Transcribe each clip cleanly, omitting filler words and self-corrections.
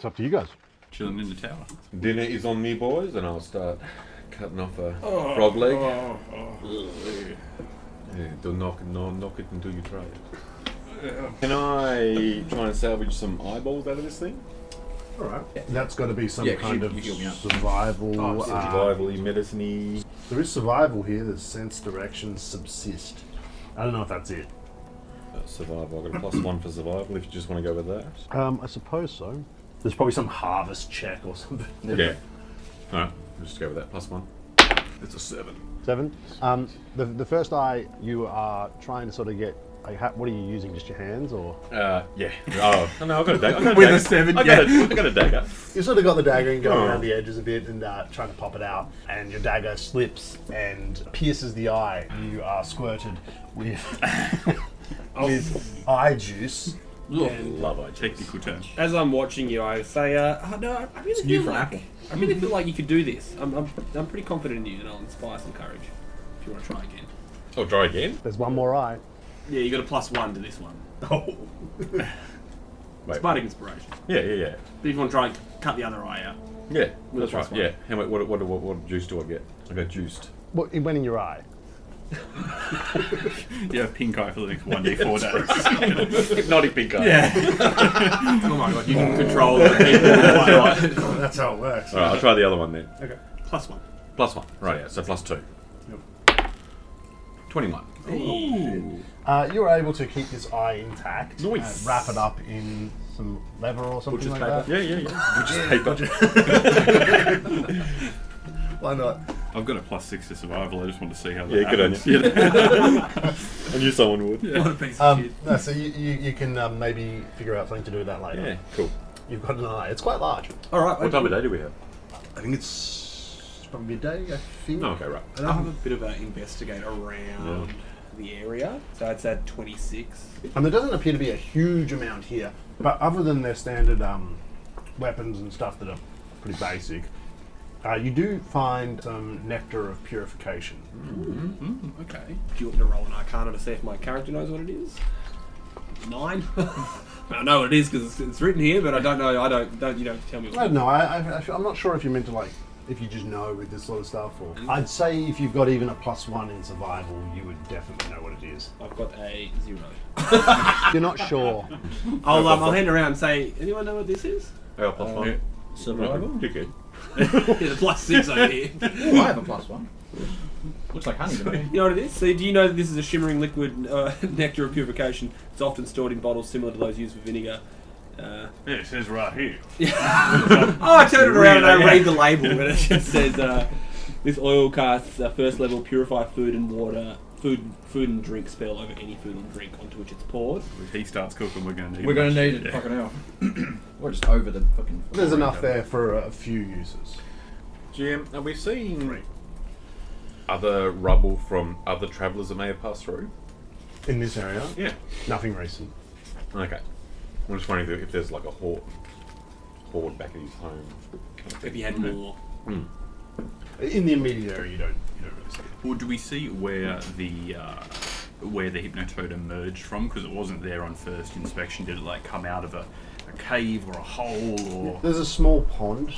It's up to you guys. Chilling in the tower. Dinner is on me, boys, and I'll start cutting off a frog leg. Yeah, don't knock it until you try it. Can I try and salvage some eyeballs out of this thing? Alright. That's got to be some kind of survival. Survival-y, medicine-y. There is survival here. There's sense, direction, subsist. I don't know if that's it. Survival. I've got a +1 for survival if you just want to go with that. I suppose so. There's probably some harvest check or something. Yeah. Alright, we'll just go with that. +1. It's a 7. 7. The first eye, you are trying to sort of get. What are you using? Just your hands, or? Yeah. Oh, no, I've got a dagger. With a 7, I got a dagger. You sort of got the dagger and going around the edges a bit and trying to pop it out, and your dagger slips and pierces the eye. You are squirted with eye juice. Love eye juice. Technical term. As I'm watching you, I say, no, I really feel like you could do this. I'm pretty confident in you, and I'll inspire some courage if you want to try again. Oh, try again? There's one more eye. Yeah, you got a +1 to this one. Oh. It's bardic inspiration. Yeah. But if you want to try and cut the other eye out. Yeah, With that's a right. Yeah. How much? What juice do I get? I got juiced. What? It went in your eye. You have pink eye for the next 1d4 days. Hypnotic pink eye. Yeah. Oh my god, you can control the people. That's how it works. Alright, I'll try the other one then. Okay. +1. +1. Right, yeah, so +2. Yep. 21. Ooh. You're able to keep this eye intact. Nice. Wrap it up in some leather or something Butcher's like paper. that. Yeah. Paper. Why not? I've got a +6 to survival. I just want to see how that Yeah, good on happens. you. I knew someone would. What a piece of shit. No, so you can maybe figure out something to do with that later. Yeah, cool. You've got an eye. It's quite large. Alright, What time of day do we have? I think it's from midday, I think. Oh, okay, right. I'll have a bit of an investigate around the area. So it's at 26. And there doesn't appear to be a huge amount here, but other than their standard weapons and stuff that are pretty basic, you do find some nectar of purification. Okay. Do you want me to roll an Arcana to see if my character knows what it is? 9. I know what it is because it's written here, but I don't know. Don't you don't tell me. I don't know. I'm not sure if you're meant to if you just know with this sort of stuff. Or I'd say if you've got even a +1 in survival, you would definitely know what it is. I've got a 0. You're not sure. I'll hand around and say, anyone know what this is? Oh, +1. Survival? Dickhead. Yeah, the +6 over here. Ooh, I have a +1. Looks like honey to me. You know what it is? So do you know that this is a shimmering liquid nectar of purification? It's often stored in bottles similar to those used for vinegar. Yeah, it says right here. I turn it around and I read the label and it just says this oil casts a first level purify food and water, food and drink spell over any food or drink onto which it's poured. If he starts cooking, we're going to need We're going to need it, Yeah. fucking hell. We're just over the fucking... There's enough there for a few uses. Jim, are we seeing other rubble from other travellers that may have passed through? In this area, Yeah. nothing recent. Okay. I'm just wondering if there's like a horde back at his home. If you had more. In the immediate area, you don't really see it. Or do we see where the Hypnotoad emerged from? Because it wasn't there on first inspection. Did it come out of a cave or a hole or? There's a small pond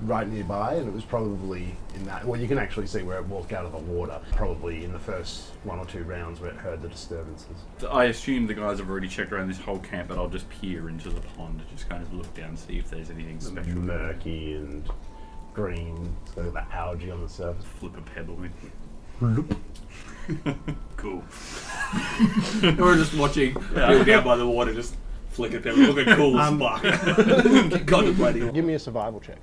right nearby, and it was probably in that. Well, you can actually see where it walked out of the water. Probably in the first 1 or 2 rounds where it heard the disturbances. I assume the guys have already checked around this whole camp, but I'll just peer into the pond and just kind of look down and see if there's anything special. Murky and green, so the algae on the surface. Flip a pebble in. Cool. We're just watching people down by the water just flick at them, looking cool as fuck. Contemplating. Give me a survival check.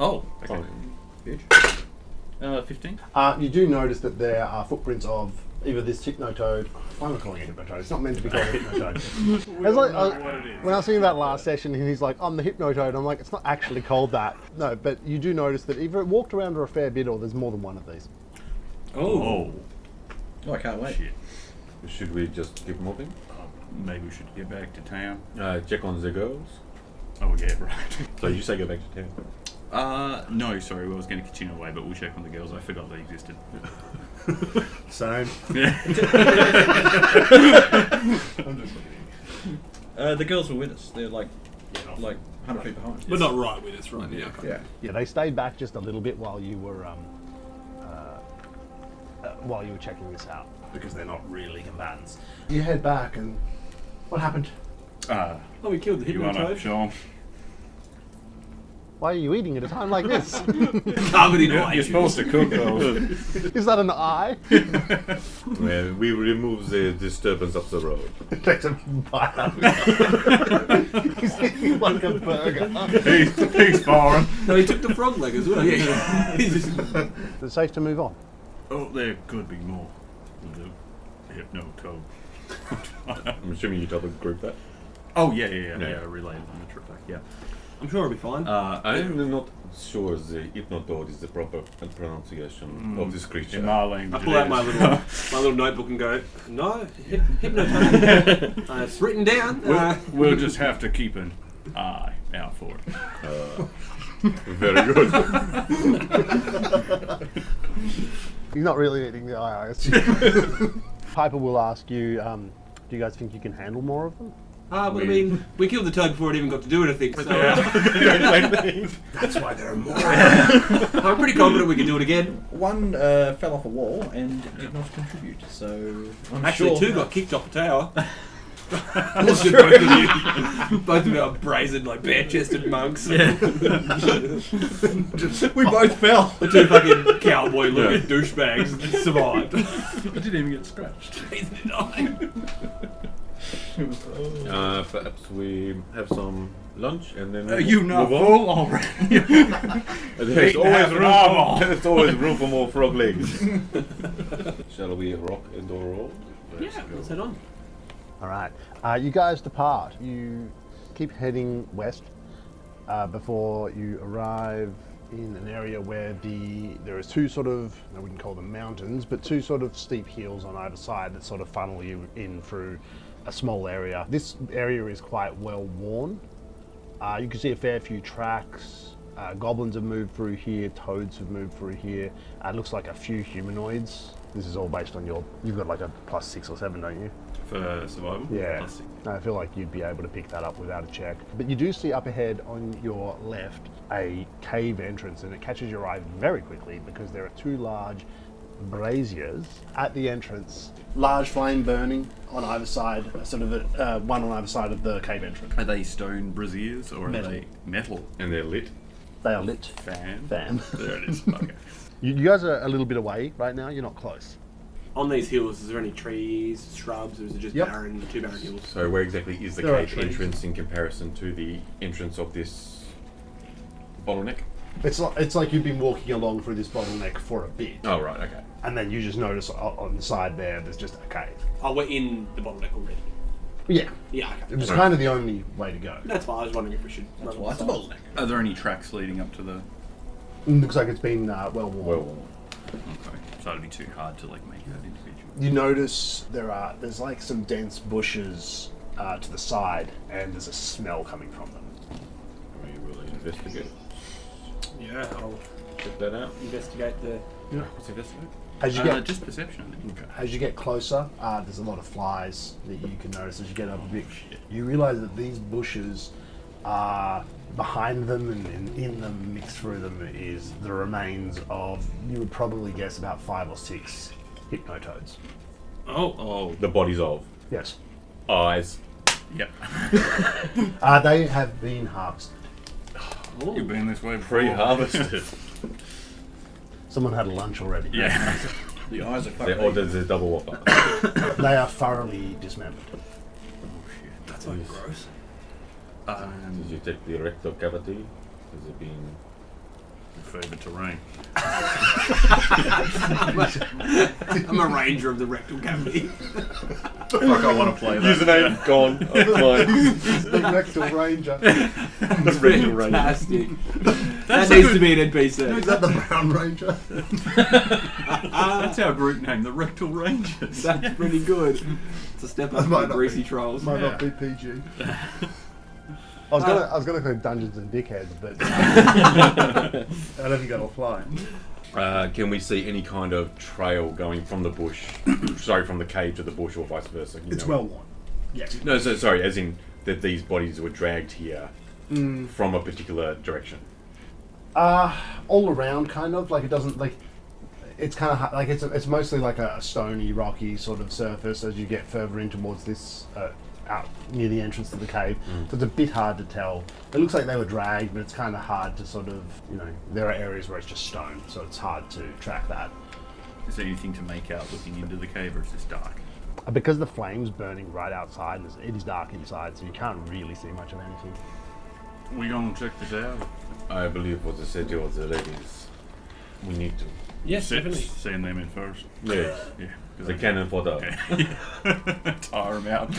Oh, okay. Bitch. 15. You do notice that there are footprints of either this Hypnotoad. Why am I calling it Hypnotoad? It's not meant to be called Hypnotoad. It's like, when I was thinking about last session, and he's like, I'm the Hypnotoad. I'm like, it's not actually called that. No, but you do notice that either it walked around for a fair bit, or there's more than one of these. Oh. Oh, I can't wait. Shit. Should we just keep moving? Maybe we should get back to town. Check on the girls. Oh, yeah, right. So you say go back to town. No, sorry, I was going to continue away, but we'll check on the girls. I forgot they existed. Same. Yeah. The girls were with us. They're like 100 feet behind. But not right with us, right? Yeah. Yeah. Yeah, they stayed back just a little bit while you were checking this out because they're not really combatants. You head back, and what happened? Oh, we killed the You want to Hypno show 'em? Why are you eating at a time like this? Covered in You're supposed to cook those. Is that an eye? Well, we remove the disturbance of the road. Takes a bite out of it. He's eating like a burger. He's foreign. No, he took the frog leg as well. Yeah. Is it safe to move on? Oh, there could be more. The Hypno Toad. I'm assuming you told the group that. Oh, yeah, relayed on the trip back, yeah. I'm sure it'll be fine. I am not sure the Hypnodord is the proper pronunciation of this creature. In my language, I pull out my little notebook and go, no, Hypnotoad. It's written down. We'll just have to keep an eye out for it. Very good. He's not really eating the eye, I assume. Piper will ask you, do you guys think you can handle more of them? Well, I mean, we killed the toad before it even got to do anything, so That's why there are more. I'm pretty confident we can do it again. One fell off a wall and did not contribute, so I'm Actually, sure. two got kicked off the tower. Both of you. Both of you are brazen, like bare-chested monks. We both fell. The two fucking cowboy-looking douchebags survived. I didn't even get scratched. Neither did I. Perhaps we have some lunch and then You not move on. full already? There's Eating half an eyeball. there's always room for more frog legs. Shall we rock and roll? Yeah, let's head on. All right. You guys depart. You keep heading west before you arrive in an area where there is two sort of, I wouldn't call them mountains, but two sort of steep hills on either side that sort of funnel you in through a small area. This area is quite well worn. You can see a fair few tracks. Goblins have moved through here, toads have moved through here. It looks like a few humanoids. This is all based on you've got like a +6 or 7, don't you? For survival? Yeah, Plastic. I feel like you'd be able to pick that up without a check. But you do see up ahead on your left a cave entrance, and it catches your eye very quickly because there are two large braziers at the entrance. Large flame burning on either side, sort of one on either side of the cave entrance. Are they stone braziers or Metal. are they metal? And they're lit. They are lit. Fan? There it is. Okay. You guys are a little bit away right now. You're not close. On these hills, is there any trees, shrubs, or is it just Yep. two barren hills? So where exactly is the There are cave trees. entrance in comparison to the entrance of this bottleneck? It's like you've been walking along through this bottleneck for a bit, Oh, right, okay. and then you just notice on the side there's just a cave. Oh, we're in the bottleneck already. Yeah, Yeah, okay. it was kind of the only way to go. That's fine. I was wondering if we should. That's run why it's a on the bottleneck. Are there any tracks leading up to the... Looks like it's been well worn. Well, Okay. So it'd be too hard to like make that individual. You notice there's like some dense bushes to the side, and there's a smell coming from them. we will investigate. Yeah, I'll Check that out. investigate the. What's investigate? As you get Just perception, I think. as you get closer, there's a lot of flies that you can notice as you get up a bit. You realise that these bushes are behind them, and in them, mixed through them, is the remains of, you would probably guess, about 5 or 6 hypnotoads. Oh. The bodies of Yes. eyes. Yep. They have been harvested. You've been this way before. Pre-harvested. Someone had a lunch already. Yeah. The eyes are They quite ordered the double whopper. They are thoroughly dismembered. That's like gross. Did you take the rectal cavity? Has it been... Favourite terrain. I'm a ranger of the rectal cavity. Fuck, I want to play that. Username gone. The rectal ranger. The rectal ranger. Fantastic. That needs to be an NPC. Is that the brown ranger? That's our group name, the Rectal Rangers. That's pretty good. It's a step up from might the not greasy be. trolls. Might not be PG. I was gonna call Dungeons and Dickheads, but I don't think that'll fly. Can we see any kind of trail going from the bush, sorry, from the cave to the bush or vice versa? You It's know? well worn. Yes. No, sorry, as in that these bodies were dragged here from a particular direction? All around, kind of. Like, it doesn't, like... It's kind of like it's mostly like a stony, rocky sort of surface as you get further in towards this out near the entrance to the cave. So it's a bit hard to tell. It looks like they were dragged, but it's kind of hard to sort of, you know, there are areas where it's just stone, so it's hard to track that. Is there anything to make out looking into the cave, or is this dark? Because the flame's burning right outside, it is dark inside, so you can't really see much of anything. We gonna check this out? I believe what I said to the ladies. We need to. Yes, definitely. Send them in first. Yeah. Yeah. The cannon for that. Tire them out.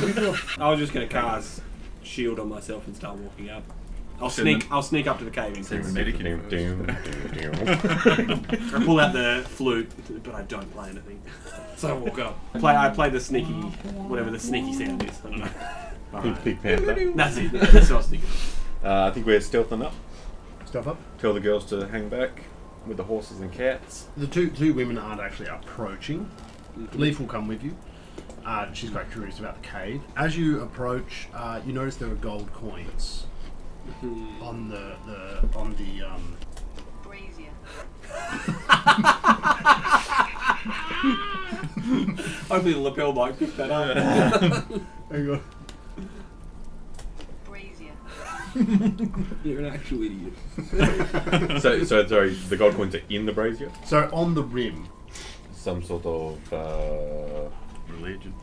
I was just going to cast shield on myself and start walking up. I'll Send sneak up to the cave Send and the medic in. I pull out the flute, but I don't play anything. So I walk up. I play the sneaky, whatever the sneaky sound is. I don't know. Alright. Big panther. That's it. That's what I was thinking. I think we're stealthing up. Stuff up. Tell the girls to hang back with the horses and cats. The two women aren't actually approaching. Leaf will come with you. She's quite curious about the cave. As you approach, you notice there are gold coins on the brazier. Hopefully the lapel might pick that up. Hang on. Brazier. You're an actual idiot. So sorry, the gold coins are in the brazier? So on the rim, Some sort of Religion.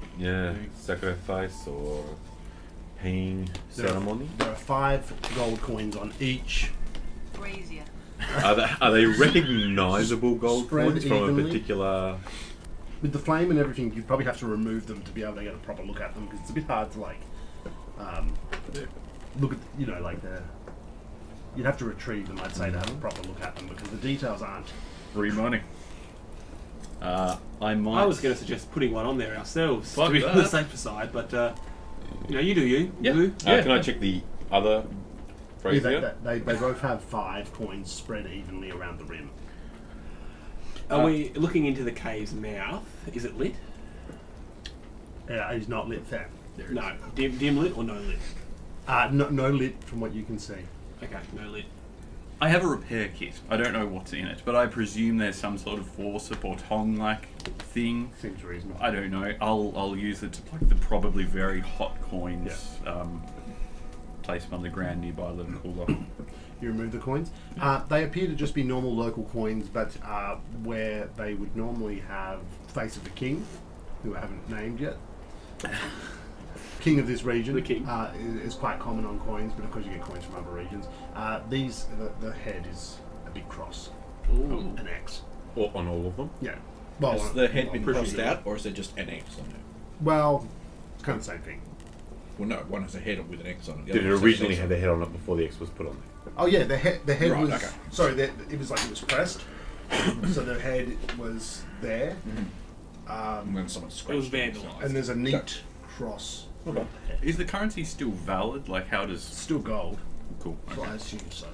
sacrifice or paying There- ceremony. there are 5 gold coins on each. Brazier. Are they recognizable gold Spread coins from a evenly. particular? With the flame and everything, you'd probably have to remove them to be able to get a proper look at them, because it's a bit hard to like look at, you know, like you'd have to retrieve them, I'd say, to have a proper look at them, because the details aren't. Free money. I might. I was going to suggest putting one on there ourselves Fuck to be on that. the safer side, but you know, you do you. Yeah. You. Can I check the other Yeah, brazier? they both have 5 coins spread evenly around the rim. Are we looking into the cave's mouth? Is it lit? It's not lit fair. No. Dim lit or no lit? No lit from what you can see. Okay, no lit. I have a repair kit. I don't know what's in it, but I presume there's some sort of forcep or tong-like thing. Seems reasonable. I don't know. I'll use it to plug the probably very hot coins. Place them on the ground nearby, let them cool off. You remove the coins. They appear to just be normal local coins, but where they would normally have face of a king, who I haven't named yet. King of this region. The king. Is quite common on coins, but of course you get coins from other regions. The head is a big cross, Ooh. an X. Or on all of them? Yeah. Well, Has the head been crossed presumably. out, or is it just an X on it? Well, it's kind of the same thing. Well, no, one has a head with an X on it. the Did other it one has originally an X have the head on it before the X was put on there? Oh yeah, the head Right, was. okay. Sorry, it was like it was pressed, so the head was there. on it? When someone scratched It was vandalised. And there's a neat cross. Okay. Is the currency still valid? Like, how does... Still gold, Cool. so Okay. I assume so.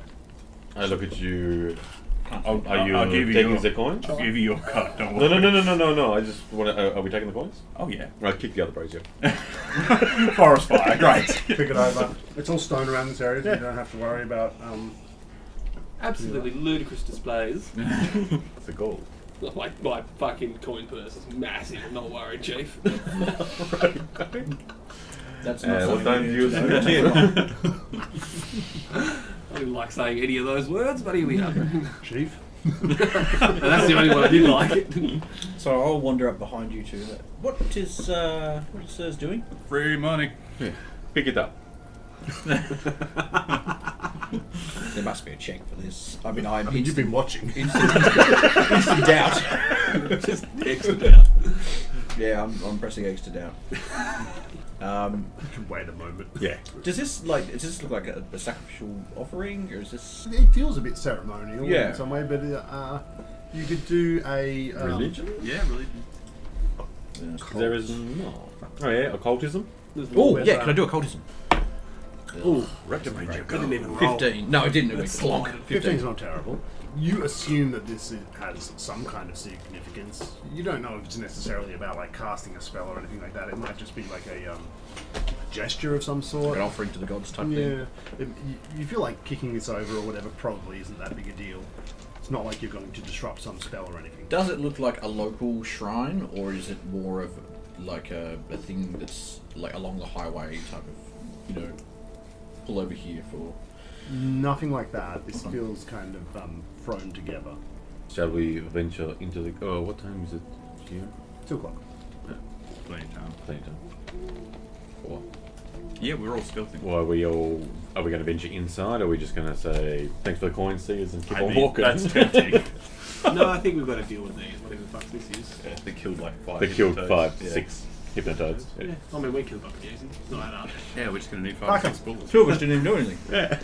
I look at you. Can't Are you I'll give you taking your- the coins? I'll give you your cut, don't No, worry. no. I just want to. Are we taking the coins? Oh, yeah. Right, kick the other brazier. Forest fire, great. Pick it over. It's all stone around this area, so you don't have to worry about. Absolutely ludicrous displays. It's the gold. My fucking coin purse is massive. I'm not worried, Chief. That's What time do you use it? I didn't like saying any of those words, but here we are. Chief. And that's the only one I did like it. So I'll wander up behind you two. What is Sirs doing? Free money. Pick it up. There must be a check for this. I mean, I'm You've been watching. instant doubt. Just extra doubt. Yeah, I'm pressing X to doubt. You can wait a moment. Yeah. Does this look like a sacrificial offering, or is this? It feels a bit ceremonial Yeah. in some way, but you could do a Religion? Yeah, religion. There is no. Oh yeah, occultism. Oh yeah, can I do occultism? Ooh, Recommend I didn't even roll. 15. No, I didn't. It went That's clonk. solid. 15's not terrible. You assume that this has some kind of significance. You don't know if it's necessarily about like casting a spell or anything like that. It might just be like gesture of some sort. An offering to the gods type Yeah. thing. You feel like kicking this over or whatever probably isn't that big a deal. It's not like you're going to disrupt some spell or anything. Does it look like a local shrine, or is it more of like a thing that's like along the highway type of, pull over here for? Nothing like that. This feels kind of thrown together. Shall we venture into the... Oh, what time is it here? 2 o'clock. Plenty of time. Plenty of time. What? Yeah, we're all stealthing. Well, are we going to venture inside, or are we just going to say, thanks for the coin, see us, and keep I on mean, walking? that's tempting. No, I think we've got to deal with these, whatever the fuck this is. Yeah, they killed like 5. They killed hypnotoads. 5, Yeah. 6 hypnotoads. Yeah. I mean, we killed fucking easy. It's not that hard. Yeah, we're just going to need 5 Okay. 6 bullets. 2 of us didn't even do anything. Yeah.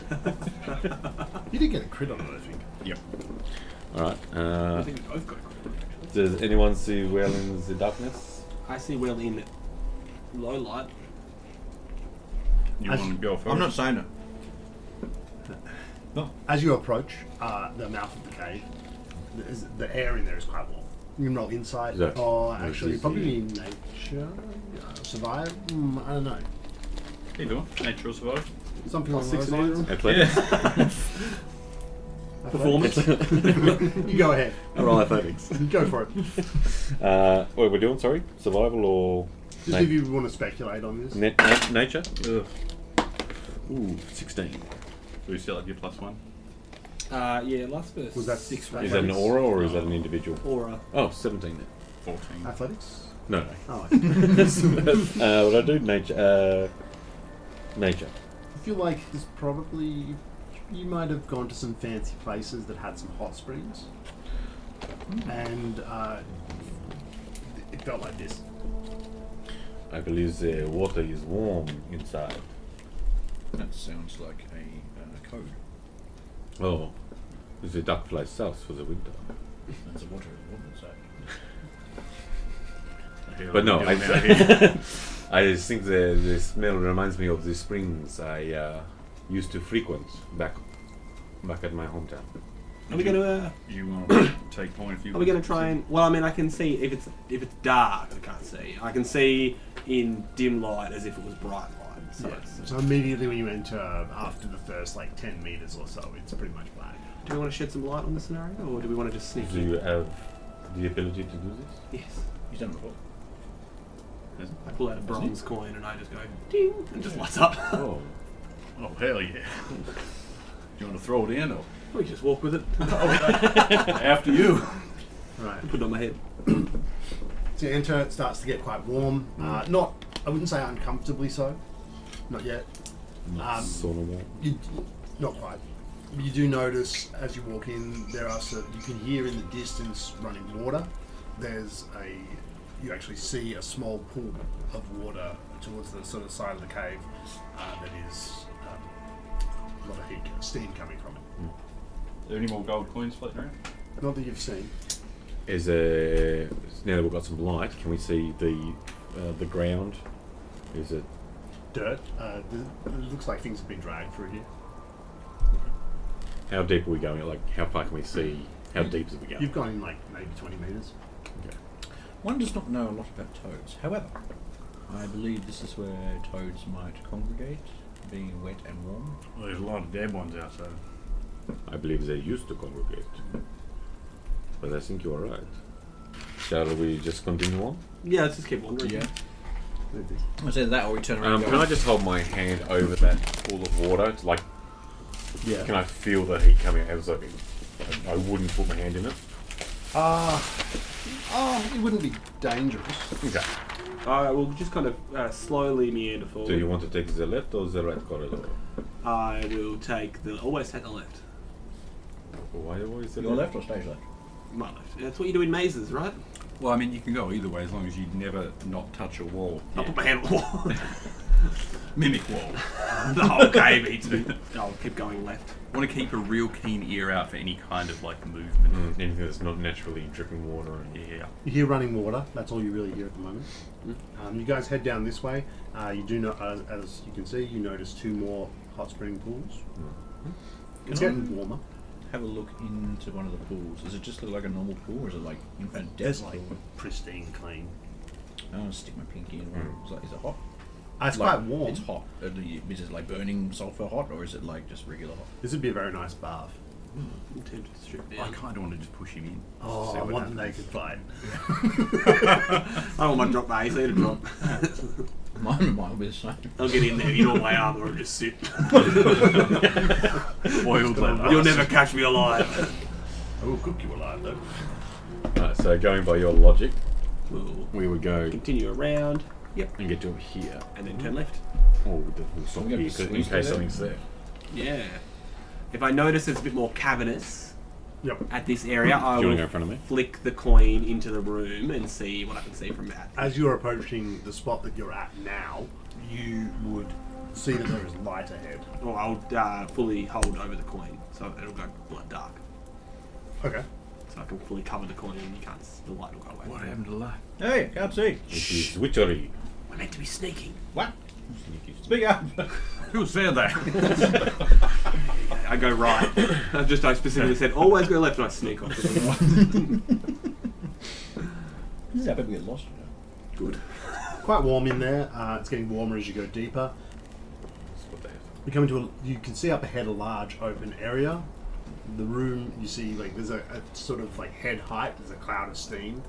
You did get a crit on it, I think. Yep. Alright. I think we both got it. Does anyone see well in the darkness? I see well in low light. You As- want to go first? I'm not saying it. As you approach the mouth of the cave, the air in there is quite warm. You can roll insight, Is that- or is actually this probably nature, survive. I don't know. Either one. Nature or survive. Something along 6 those lines. Athletics? Performance. You go ahead. I roll athletics. Go for it. What we're doing, sorry? Survival or... Just if you want to speculate on this. Nature? Ugh. Ooh, 16. Do we still have your +1? Yeah, last verse. Was that 6 Athletics? Is that an aura or is that an individual? Aura. Oh, 17 then. 14. Athletics? No, no. Oh, What I do? Nature. Nature. I feel like there's probably... You might have gone to some fancy places that had some hot springs. And it felt like this. I believe the water is warm inside. That sounds like a code. Oh, the duck flies south for the winter. That's a water inside. But no, What are we doing out here? I just think the smell reminds me of the springs I used to frequent back at my hometown. Are we gonna? You want to take point if you Are we gonna try and? Well, I mean, I can see if it's dark. I can't see. I can see in dim light as if it was bright light. So it's, So immediately when you enter, after the first 10 meters or so, it's pretty much black. do we want to shed some light on the scenario, or do we want to just sneak Do in? you have the ability to do this? Yes. He's done it before. I pull out a bronze coin and I just go ding and just lights up. Oh, Oh, hell yeah. You want to throw it in or We can just walk with it. after you? Right. Put it on my head. So you enter, it starts to get quite warm. Not, I wouldn't say uncomfortably so. Not yet. not so normal. Not quite. But you do notice as you walk in, there are you can hear in the distance running water. You actually see a small pool of water towards the sort of side of the cave that is a lot of heat, steam coming from it. Are there any more gold coins floating around? Not that you've seen. Now that we've got some light, can we see the ground? Is it? Dirt. It looks like things have been dragged through here. How deep are we going? Like, how far can we see? How deep is we going? You've gone in maybe 20 meters. Okay. One does not know a lot about toads. However, I believe this is where toads might congregate, being wet and warm. Well, there's a lot of dead ones outside. I believe they used to congregate. But I think you are right. Shall we just continue on? Yeah, let's just keep wandering. Yeah. I said that, or we turn around. and Can go, I just hold my hand over that pool of water? It's like, Yeah. can I feel the heat coming out? It was like, I wouldn't put my hand in it. It wouldn't be dangerous. Okay. We'll just kind of slowly meander forward. Do you want to take the left or the right corridor? I will always take the left. Why always the Your left or stage left? My left. That's what you do in mazes, right? Well, I mean, you can go either way as long as you never not touch a wall. I'll put my hand on the wall. Mimic wall. The whole cave eats me. I'll keep going left. Want to keep a real keen ear out for any kind of movement. Anything that's not naturally dripping water. Yeah. You hear running water. That's all you really hear at the moment. You guys head down this way. You do not, as you can see, you notice 2 more hot spring pools. It's getting warmer. Have a look into one of the pools. Does it just look like a normal pool, or is it like in fact It's depth like pool? pristine, clean. I want to stick my pinky in one. Is it hot? It's Like, quite warm. It's hot. Is it like burning sulfur hot, or is it like just regular hot? This would be a very nice bath. I'm tempted to strip I down. kind of want to just push him in. Oh, See I what want the happens. naked fight. I don't want my drop my AC to drop. Mine will be the same. I'll get in there in all my armour and just sit. Boiled leather. You'll never catch me alive. I will cook you alive, though. Right, so going by your logic, We'll we would go continue around. Yep. and get to over here. And then turn left. Oh, we'll stop We got here to in squeeze case through something's there. Yeah. If I notice it's a bit more cavernous Yep. at this area, I Do you want to will go in front of me? flick the coin into the room and see what I can see from that. As you're approaching the spot that you're at now, you would see that there is light ahead. Or I'll fully hold over the coin, so it'll go blood dark. Okay. So I can fully cover the coin and the light will go away. What happened to the light? Hey, can't see. It is witchery. We're meant to be sneaking. What? Speak up. Who said that? I go right. I specifically said, always go left, and I sneak off. This is how people get lost. Good. Quite warm in there. It's getting warmer as you go deeper. That's what they have. You come into you can see up ahead a large open area. The room, you see, like, there's a sort of, like, head height. There's a cloud of steam.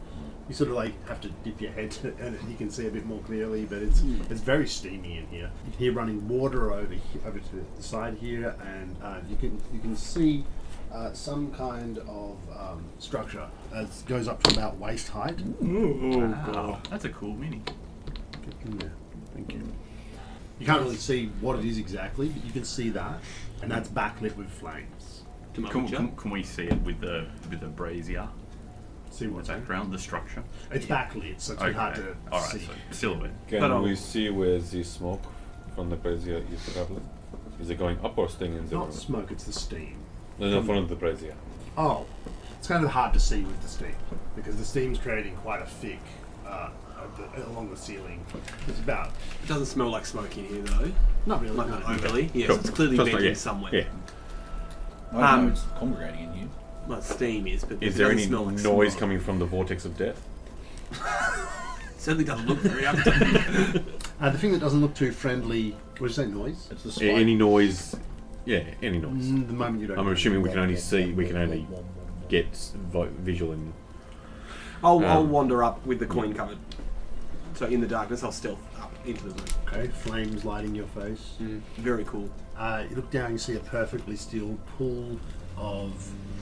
You sort of, like, have to dip your head to, and you can see a bit more clearly, but it's very steamy in here. You can hear running water over to the side here, and you can see some kind of structure that goes up to about waist height. Wow, that's a cool mini. Get in there. Thank you. You can't really see what it is exactly, but you can see that, and that's backlit with flames. To my Can we see it with the brazier? See The what's that? background, the structure. It's backlit, so it's hard to Alright, see. so silhouette. Can But, we see where the smoke from the brazier is traveling? Is it going up or staying in It's the not room? smoke, it's the steam. No, in front of the brazier. Oh, it's kind of hard to see with the steam because the steam's creating quite a thick along the ceiling. It's about It doesn't smell like smoke in here, though. not really. Like, no. not overly. Yes, Cool. it's clearly Just like- venting yeah. somewhere. Yeah. I don't know it's congregating in here. Well, steam is, but Is it there doesn't any smell like noise smoke. coming from the vortex of death? Certainly doesn't look very up. The thing that doesn't look too friendly. What did you say? Noise? It's the Yeah, any noise? Yeah, any noise. The moment you don't. I'm assuming we can only see, we can only get visual and I'll wander up with the coin covered. So in the darkness, I'll stealth up into the room. Okay, flames lighting your face. Very cool. You look down, you see a perfectly still pool of.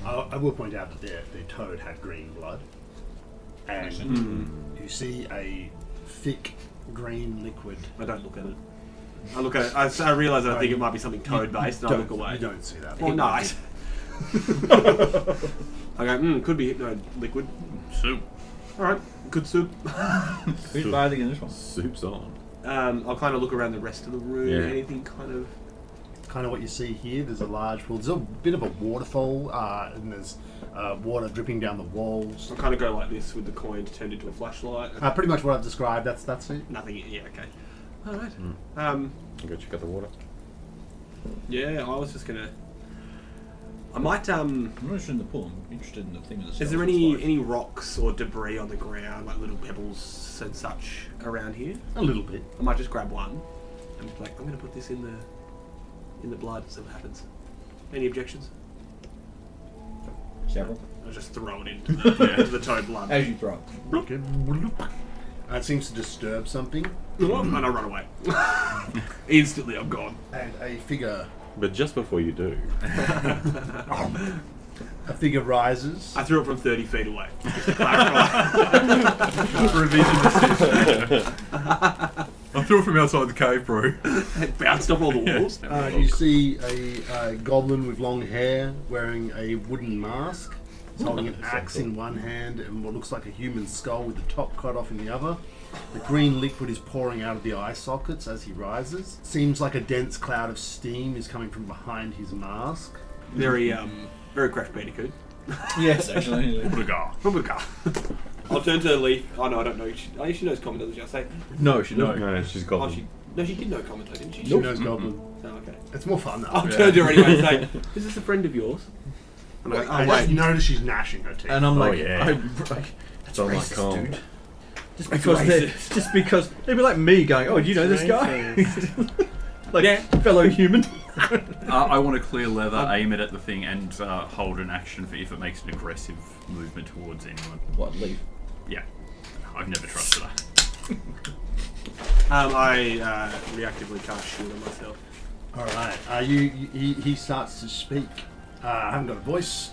I will point out that the toad had green blood, and you see a thick green liquid. I don't look at it. I look at it. I realise that I think it might be something toad based, and I look away. You don't see that. Well, nice. I go, could be hypno liquid. Soup. Alright, good soup. Who's bathing in this one? soup's on. I'll kind of look around the rest of the room. Yeah. Anything kind of. Kind of what you see here. There's a large pool. There's a bit of a waterfall, and there's water dripping down the walls. I'll kind of go like this with the coin turned into a flashlight. Pretty much what I've described. That's it. Nothing. Yeah. Okay. All right. I'll go check out the water. Yeah. I was just gonna. I might. I'm not interested in the pool. I'm interested in the thing with the Is cells there and any spikes. rocks or debris on the ground, like little pebbles and such, around here? A little bit. I might just grab one and be like, I'm gonna put this in the blood, see what happens. Any objections? Several? I'll just throw it into into the toad blood. As you throw it. Okay. It seems to disturb something, And I run away. Instantly, I'm gone. and a figure But just before you do, rises. I threw it from 30 feet away. Just to clarify. I threw it from outside the cave, bro. It bounced off all the walls. You see a goblin with long hair wearing a wooden mask. He's holding an axe in one hand and what looks like a human skull with the top cut off in the other. The green liquid is pouring out of the eye sockets as he rises. Seems like a dense cloud of steam is coming from behind his mask. Very Crash Bandicoot. Yes, actually. I'll turn to Leaf. Oh no, I don't know. She knows common, doesn't she? I'll say. No, she no, she's Oh, goblin. she did know common though, didn't she? She knows goblin. Oh, okay. It's more fun though. I'll turn to her anyway and say, "Is this a friend of yours?" And I go, And "Oh wait." You notice she's gnashing her teeth. And I'm like, yeah. that's Don't like racist, calm. dude. Just because it'd be like me going, oh, do you know this guy? Like fellow human. I want to clear leather, aim it at the thing, and hold an action for if it makes an aggressive movement towards anyone. What, leave? Yeah, I've never trusted her. I reactively cast shield on myself. All right. He starts to speak. I haven't got a voice.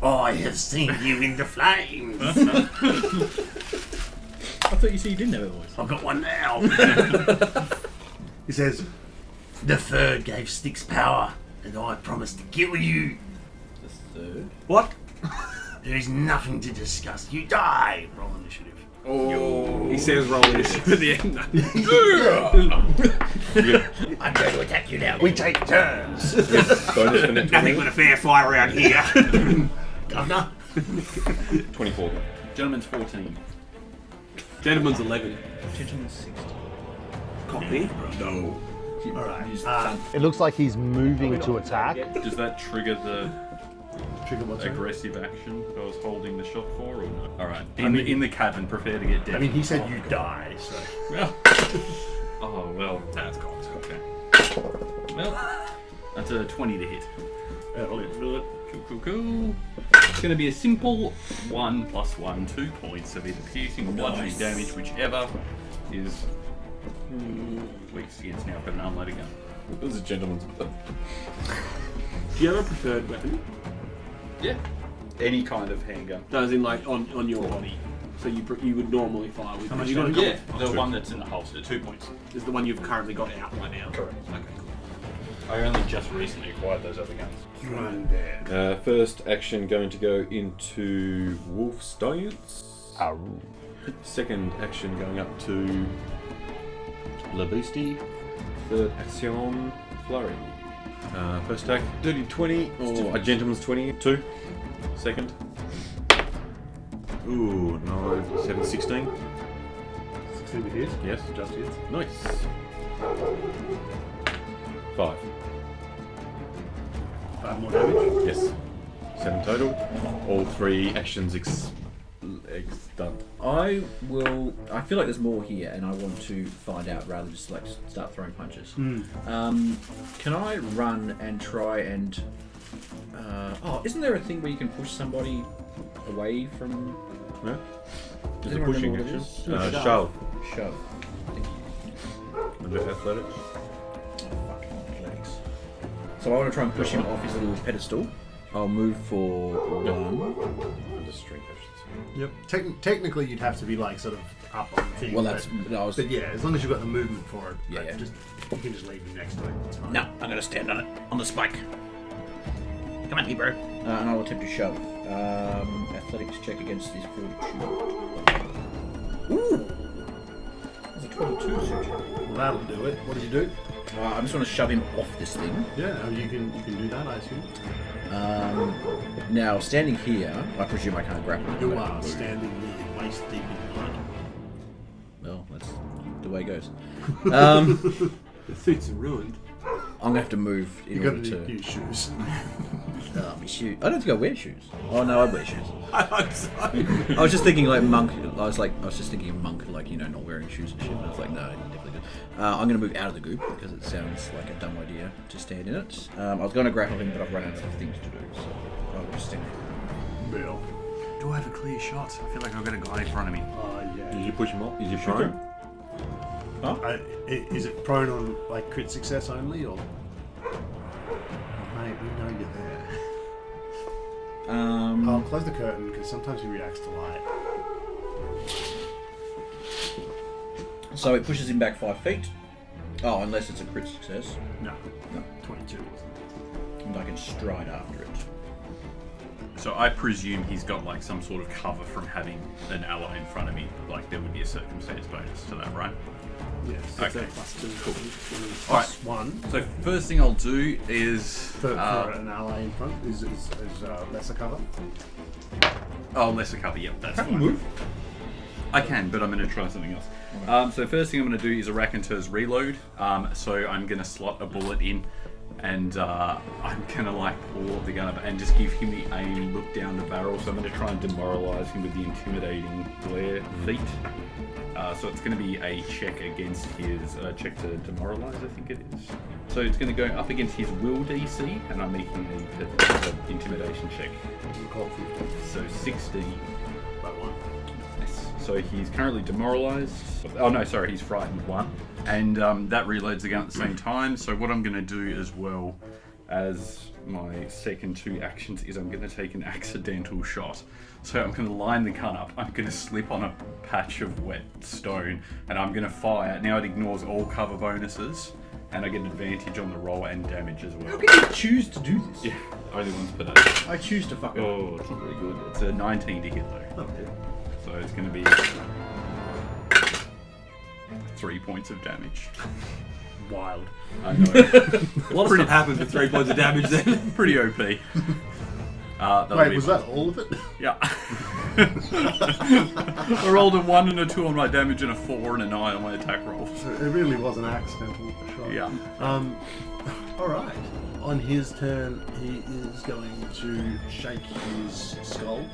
I have seen you in the flames. I thought you said you didn't have a voice. I've got one now. He says, the third gave Styx power, and I promised to kill you. The third? What? There is nothing to discuss. You die. Roll initiative. Oh. He says roll initiative at the end. I'm going to attack you now. We take turns. Bonus for net Nothing 20. but a fair fight around here. Governor. 24. Gentleman's 14. Gentleman's 11. Gentleman's 60. Copy. No. All right. It looks like he's moving to attack. Does that trigger the Trigger what's that? aggressive action I was holding the shot for, or no? All right. In the cabin, prepare to get dead. I mean, he said you die, so. Well. Oh well, that's cocked. Okay. Well, that's a 20 to hit. That'll do it. Cool. It's going to be a simple 1 + 1, 2 points of either piercing or bludgeoning damage, whichever is weakest against now. I've got an unloaded gun. It was a gentleman's. Do you have a preferred weapon? Yeah. Any kind of handgun. No, as in like on your body. So you would normally fire with. How much you got a damage? couple- The one that's in the holster, 2 points. Is the one you've currently got out right now. Correct. Okay. I only just recently acquired those other guns. Run there. First action going to go into Wolf's Dance. Second action going up to Le Beastie. Third action Flurry. First attack, dirty 20, or a gentleman's 22. Second. Ooh, no, 7, 16. 16 with hit? Yes. Just hits. Nice. 5. 5 more damage. Yes. 7 total. All 3 actions done. I feel like there's more here, and I want to find out rather than just like start throwing punches. Can I run and try and? Isn't there a thing where you can push somebody away from? Yeah. Does There's a anyone pushing remember what action. it is? Shove. Shove. Thank you. Under athletics. Fucking athletics. So I want to try and push him off his little pedestal. I'll move for 1. Under strength, I should say. Yep. Technically, you'd have to be like sort of up on the thing. Well, that's. But yeah, as long as you've got the movement for it, Yeah, yeah. you can just leave him next to it. It's fine. No, I'm gonna stand on it, on the spike. Come at me, bro. And I'll attempt to shove. Athletics check against this fortitude. Ooh! That's a 22 suture. Well, that'll do it. What did you do? I just want to shove him off this thing. Yeah, you can do that, I assume. Now, standing here, I presume I can't grapple. You are standing nearly waist deep in blood. Well, that's the way it goes. The suits are ruined. I'm gonna have to move in You got order to to. use shoes. My shoes. I don't think I wear shoes. Oh no, I wear shoes. I hope so. I was just thinking like monk. I was just thinking monk, like not wearing shoes and shit. But I was like, no, definitely good. I'm gonna move out of the goop because it sounds like a dumb idea to stand in it. I was gonna grapple him, but I've run out of things to do, so I'll just stand. Bill. Do I have a clear shot? I feel like I've got a guy in front of me. Yeah. Did you push him off? Is he prone? Is it prone on like crit success only, or? Mate, we know you're there. I'll close the curtain because sometimes he reacts to light. So it pushes him back 5 feet. Oh, unless it's a crit success. No, No. 22 wasn't it? And I can stride after it. So I presume he's got like some sort of cover from having an ally in front of me. Like there would be a circumstance bonus to that, right? Yes. Okay. +2. Cool. Plus Alright. 1 So first thing I'll do is for an ally in front is lesser cover. lesser cover. Yep, that's fine. I can, but I'm going to try something else. So first thing I'm going to do is a Raconteur's Reload. So I'm going to slot a bullet in And I'm gonna like pull the gun up and just give him the aim, look down the barrel. So I'm gonna try and demoralize him with the intimidating glare feat. So it's gonna be a check against his check to demoralize, I think it is. So it's gonna go up against his will DC, and I'm making a intimidation check. So 60. Yes. So he's currently demoralized. Oh no, sorry, he's frightened 1. And that reloads the gun at the same time. So what I'm going to do as well as my second 2 actions is I'm going to take an accidental shot. So I'm going to line the gun up. I'm going to slip on a patch of wet stone, and I'm going to fire. Now it ignores all cover bonuses, and I get advantage on the roll and damage as well. How can you choose to do this? Yeah, only once per day. I choose to fuck it. Oh, it's not very good. It's a 19 to hit though. Okay. So it's going to be 3 points of damage. Wild. I know. A lot of stuff happens with 3 points of damage then. Pretty OP. Wait, was that all of it? Yeah. I rolled a 1 and a 2 on my damage and a 4 and a 9 on my attack rolls. So it really was an accidental shot. Yeah. Alright. On his turn, he is going to shake his skull.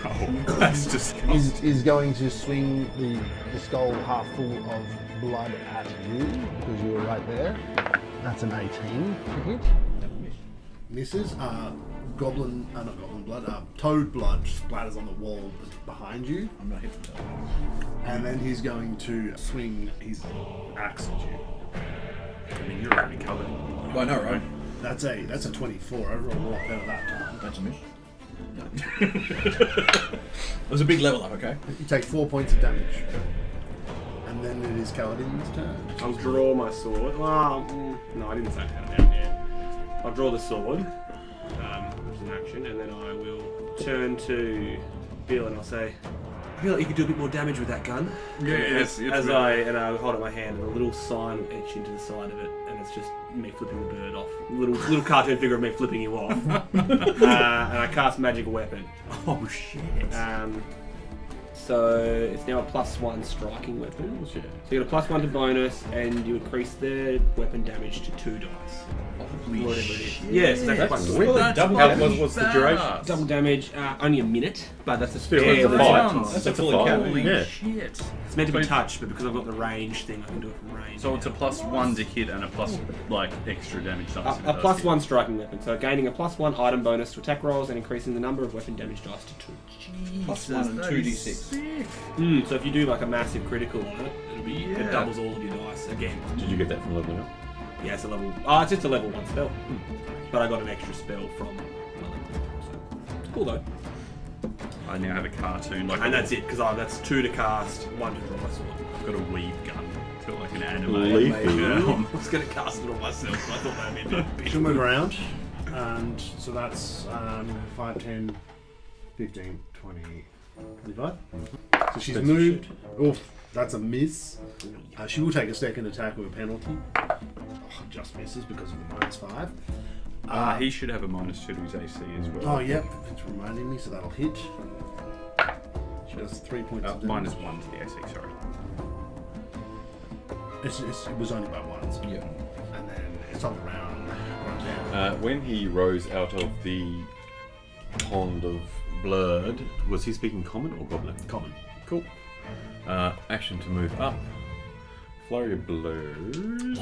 Oh, that's disgusting. He's going to swing the skull half full of blood at you, because you were right there. That's an 18 to hit. Misses. Not goblin blood, toad blood splatters on the wall behind you. I'm not hitting that. And then he's going to swing his axe at you. I mean, you're already covered. I know, right? That's a 24. I rolled a lot better that time. That's a miss. No. It was a big level up, okay? You take 4 points of damage. And then it is Kaladin's turn. I'll draw my sword. Well, no, I didn't say that down yet. I'll draw the sword, which is an action, and then I will turn to Bill and I'll say, I feel like you could do a bit more damage with that gun. Yeah, as I hold up my hand and a little sign etched into the side of it, and it's just me flipping the bird off. Little cartoon figure of me flipping you off. And I cast magic weapon. Oh shit. So it's now a +1 striking weapon. Shit. So you get a +1 to bonus, and you increase the weapon damage to 2 dice. Whatever it is. Yes, that's quite That's good. weird. double How damage. what's the duration? Double damage, only a minute, but that's a Still, spell. that's a fight. fight. That's a That's a fully fight. count. Holy Yeah. shit. It's meant to be So- touched, but because I've got the range thing, I can do it from range. So it's a +1 to hit and a plus, like, extra damage. a +1 striking weapon, so gaining a +1 item bonus to attack rolls and increasing the number of weapon damage dice to 2. +1 and 2d6. So if you do like a massive critical on it, it doubles all of your dice again. Did you get that from leveling up? Yeah, it's a level. It's just a level 1 spell, but I got an extra spell from another level. So it's cool though. I now have a cartoon. Like, And that's it, because that's 2 to cast, 1 to draw my sword. I've got a weave gun. It's got like an anime. Leafy. Yeah. I was going to cast it on myself, so I thought that'd be a bit. She'll move around. And so that's 5, 10, 15, 20, 25. So she's moved. Oof, that's a miss. She will take a second attack with a penalty. Just misses because of the -5. He should have a -2 to his AC as well. Oh, yep. It's reminding me, so that'll hit. She does 3 points of damage. -1 to the AC, sorry. It was only by 1. So. Yeah. And then it's on the round. Right down. When he rose out of the pond of blood, was he speaking common or goblin? Common. Cool. Action to move up. Flurry of blows.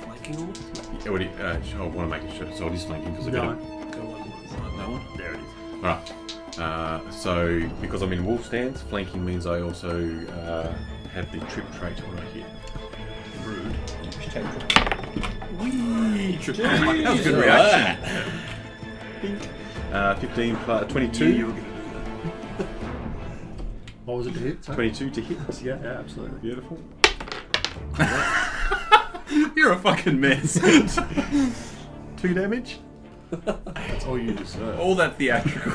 Flanking all? Yeah, I want to make it sure. So I'll just flanking because I No. got Go on. that one. There it is. Alright. So because I'm in wolf stance, flanking means I also have the trip trait when I hit. Rude. That was a good reaction. 15 plus 22. What was it to hit? Sorry? 22 to hit. Yeah, absolutely. Beautiful. You're a fucking mess. 2 damage. That's all you deserve. All that theatrical.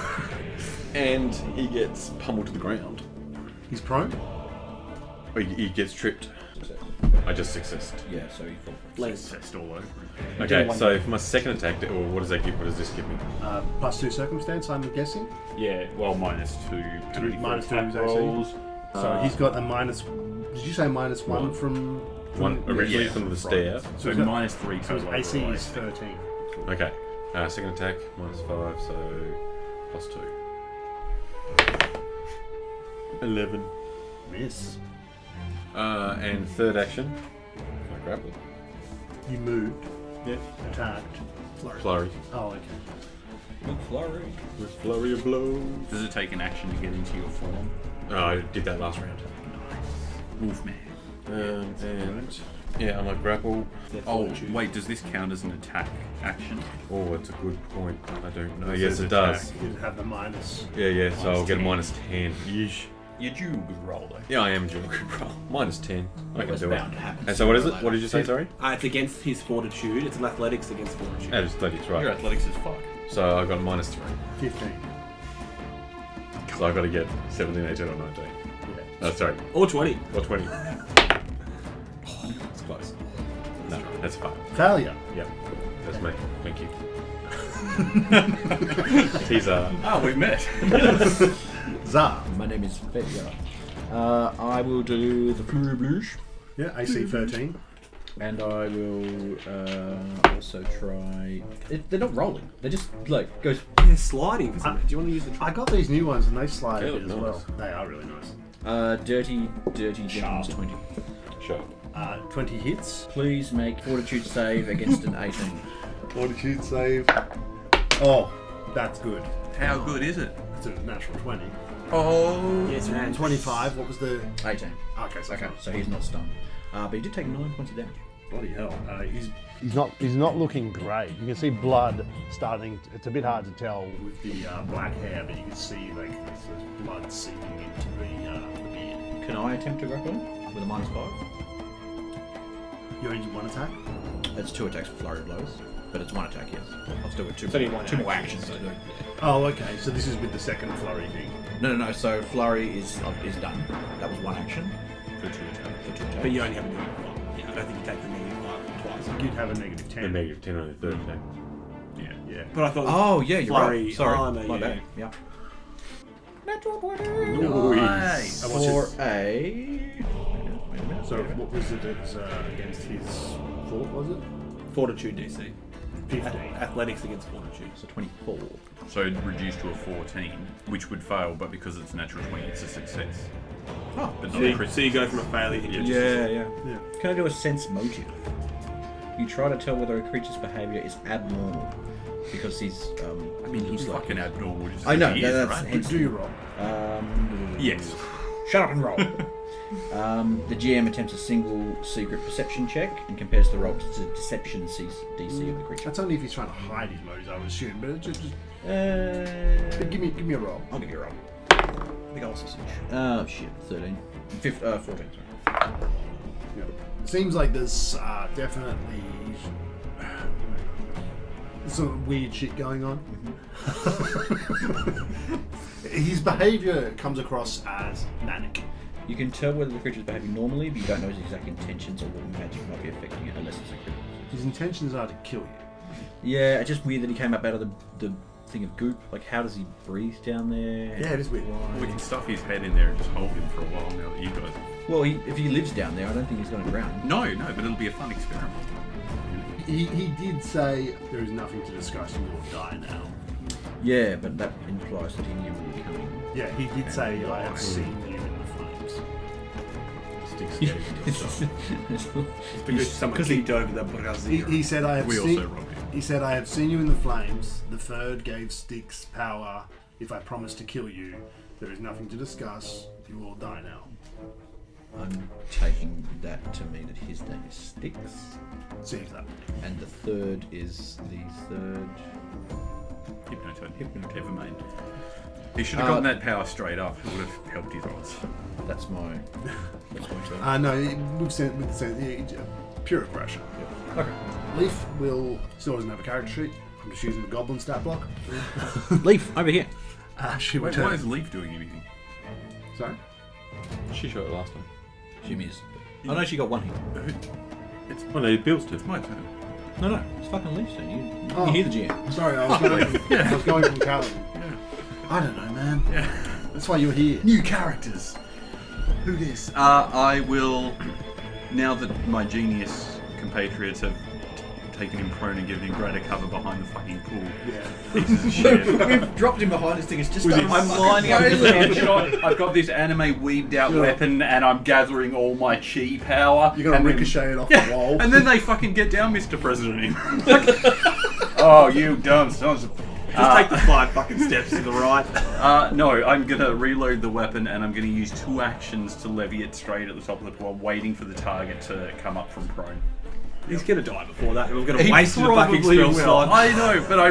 And he gets pummeled to the ground. He's prone? Or he gets tripped. I just successed. Yeah, so he Length. Test all over. Okay, so for my second attack, or what does that give? What does this give me? +2 circumstance, I'm guessing. Yeah, well, -2. Minus 2 attack is AC. rolls. So he's got a minus. Did you say -1 from One originally from the stair. So Is that- minus 3 So his total. AC overall is 13. Okay. Second attack, minus 5, so plus 2. 11. Miss. And third action, I grapple. You moved, Yeah. attacked, flourished. Flurry. Oh, okay. Big flurry. With flurry of blows. Does it take an action to get into your form? Oh, I did that last round. Wolfman. And yeah, I'm like grapple. Oh, wait, does this count as an attack action? Oh, that's a good point. I don't know. It Yes, says it does. attack. You have the minus. Yeah. So I'll get a Minus minus 10. Yeesh. You do a good roll, though. Yeah, I am doing a good roll. Minus 10. I can was do it. bound to happen And so what is sooner it? or What did later. you say? Sorry. It's against his fortitude. It's an athletics against fortitude. That is athletics, Your right? athletics is fuck. So I got minus 3. 15. So I've got to get 17, 18, or 19. Oh, sorry. Or 20. Or 20. It's close. No, that's fine. Failure. Yep. That's me. Thank you. Teaser. Oh, we met. Zar. My name is Fedya. I will do the Fleur Bluche, Yeah, AC 13. and I will also try. They're not rolling. They're just like goes. They're sliding for something. Do you want to use the I got these new ones and they slide They a bit look as well. nice. They are really nice. Dirty gentleman's 20. Sure. 20 hits. Please make fortitude save against an 18. Fortitude save. Oh, that's good. How good is it? It's a natural 20. Oh. Yes, man. 25. What was the? 18. Okay, so Okay, so he's not stunned. But he did take 9 points of damage. bloody hell. He's not looking great. You can see blood starting. It's a bit hard to tell with the black hair, but you can see like there's blood seeping into the beard. Can I attempt to grapple him with a -5? You only one attack. It's 2 attacks for flurry blows, but it's 1 attack, yes. I'll still with 2 It's only one more action, actions. so- So Oh, okay. So this is with the second flurry thing. no. So flurry is done. That was 1 action For 2 attacks. for 2 attacks. But you only have a negative 5. Yeah, I don't think you take the negative 5 twice. You'd have a negative 10. And negative 10 on the third attack. Yeah. But I thought. Oh yeah, you're Flurry, right. Sorry, armor, my yeah. bad. Yeah. Nice. And what's For his- a. Wait a minute. So what was it against his fort? Was it Fortitude DC. 15? Athletics against fortitude. So 24. So reduced to a 14, which would fail, but because it's a natural 20, it's a success. Oh, But So not a you, crit. so you go from a failure to just yeah. Yeah. Can I do a sense motive? You try to tell whether a creature's behavior is abnormal because he's. I mean, he's like fucking abnormal. Just I know. He is, That's right? hence Do you roll? Yes. Shut up and roll. The GM attempts a single secret perception check and compares the roll to the deception DC of the creature. That's only if he's trying to hide his motives, I would assume. But just Uh, give me a roll. I'll give you a roll. Big old sausage. Oh shit, 13. 14, sorry. Yeah. Seems like there's definitely some weird shit going on. His behaviour comes across as manic. You can tell whether the creature's behaving normally, but you don't know his exact intentions or what magic might be affecting it unless it's a critical. His intentions are to kill you. Yeah, it's just weird that he came up out of the thing of goop. Like, how does he breathe down there? Yeah, it is weird. We can stuff his head in there and just hold him for a while now that you guys. Well, if he lives down there, I don't think he's going to drown. No, but it'll be a fun experiment. He did say there is nothing to discuss. You will die now. Yeah, but that implies that he knew we were coming. Yeah, he did say I have seen you in the flames. Stick skating. because someone kicked over the Brazil. He said I have We seen. also robbed him. He said I have seen you in the flames. The third gave Styx power. If I promise to kill you, there is nothing to discuss. You will die now. I'm taking that to mean that his name is Styx, Seems that. and the third is the third. Hypnotoad. Never mind. He should have gotten that power straight up. It would have helped his odds. That's my turn. No, we've sent pure aggression. Okay. Leaf still doesn't have a character sheet. I'm just using the goblin stat block. Leaf, over here. She will Wait, why turn. is Leaf doing anything? Sorry. She shot it last time. She missed. Oh no, she got 1 hit. It's Oh no, Bill's turn. my turn. No, it's fucking Leaf's turn. You Oh. hear the GM. Sorry, I was going from Callum. I don't know, man. That's why you're here. New characters. Who this? I will now that my genius compatriots have taken him prone and given him greater cover behind the fucking pool. Yeah. Pieces of shit. We've dropped him behind this thing. It's just I'm lining up this headshot. I've got this anime weaved out weapon and I'm gathering all my chi power. You're gonna and then- ricochet it off the wall. And then they fucking get down, Mr. President. Oh, you dumb sons of... Just take the 5 fucking steps to the right. No, I'm gonna reload the weapon and I'm gonna use 2 actions to levy it straight at the top of the pool, waiting for the target to come up from prone. He's gonna die before that. We're gonna He waste the fucking probably spell will. slot. I know, but I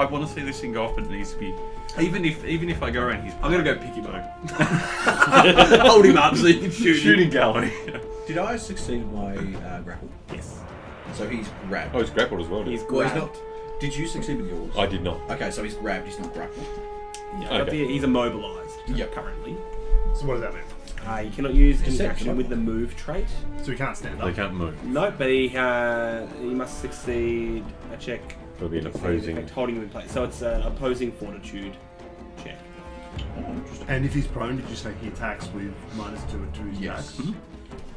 want to see this thing go off, but it needs to be... Even if I go around his... I'm gonna go pick him up. Hold him up so you can shoot him. Shooting gallery. Did I succeed my grapple? Yes. So he's grabbed. Oh, he's grappled as well. He's Well, he's grabbed. not. Did you succeed with yours? I did not. Okay, so he's grabbed. He's not grappled. Yeah, Okay. he's immobilized. Yep. Currently. So what does that mean? You cannot use any Deception. action with the move trait. So he can't stand up. They can't move. No, but he must succeed a check. It'll be an to save opposing. effect, holding him in place. So it's an opposing fortitude check. And if he's prone, did you say he attacks with -2 to his Yes. attack?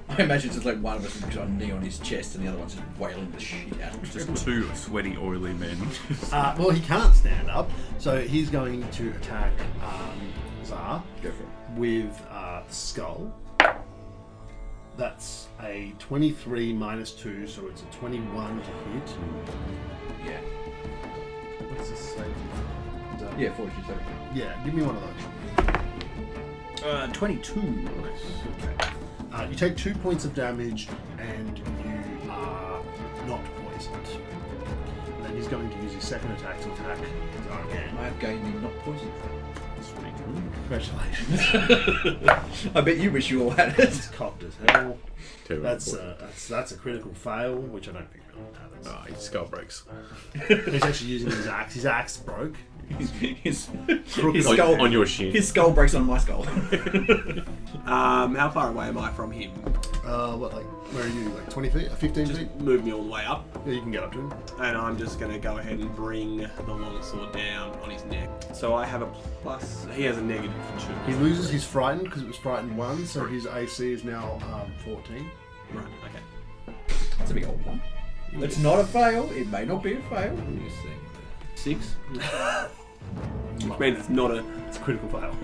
I imagine it's just like one of us has got a knee on his chest and the other one's just wailing the shit out of him. Just 2 sweaty, oily men. Well, he can't stand up, so he's going to attack Zar Go for it. with Skull. That's a 23 -2, so it's a 21 to hit. Yeah. What's this say? Yeah, 42 seconds. Yeah, give me one of those. 22. You take 2 points of damage and you are not poisoned. And then he's going to use his second attack to attack Zar again. I have gained the not poison. Congratulations. I bet you wish you all had it. It's cocked as hell. Terrible. That's a critical fail, which I don't think really matters. Ah, his skull breaks. He's actually using his axe. His axe broke. his Crooked skull on your shin. His skull breaks on my skull. How far away am I from him? Where are you? Like 20 feet? 15 Just feet? move me all the way up, Yeah, you can get up to him. and I'm just going to go ahead and bring the longsword down on his neck. So I have a plus. He has a -2. He loses his frightened because it was frightened 1, so his AC is now 14. Right. Okay. That's a big old one. It's not a fail. It may not be a fail. Let me just see. 6. Which means it's not a. It's a critical fail.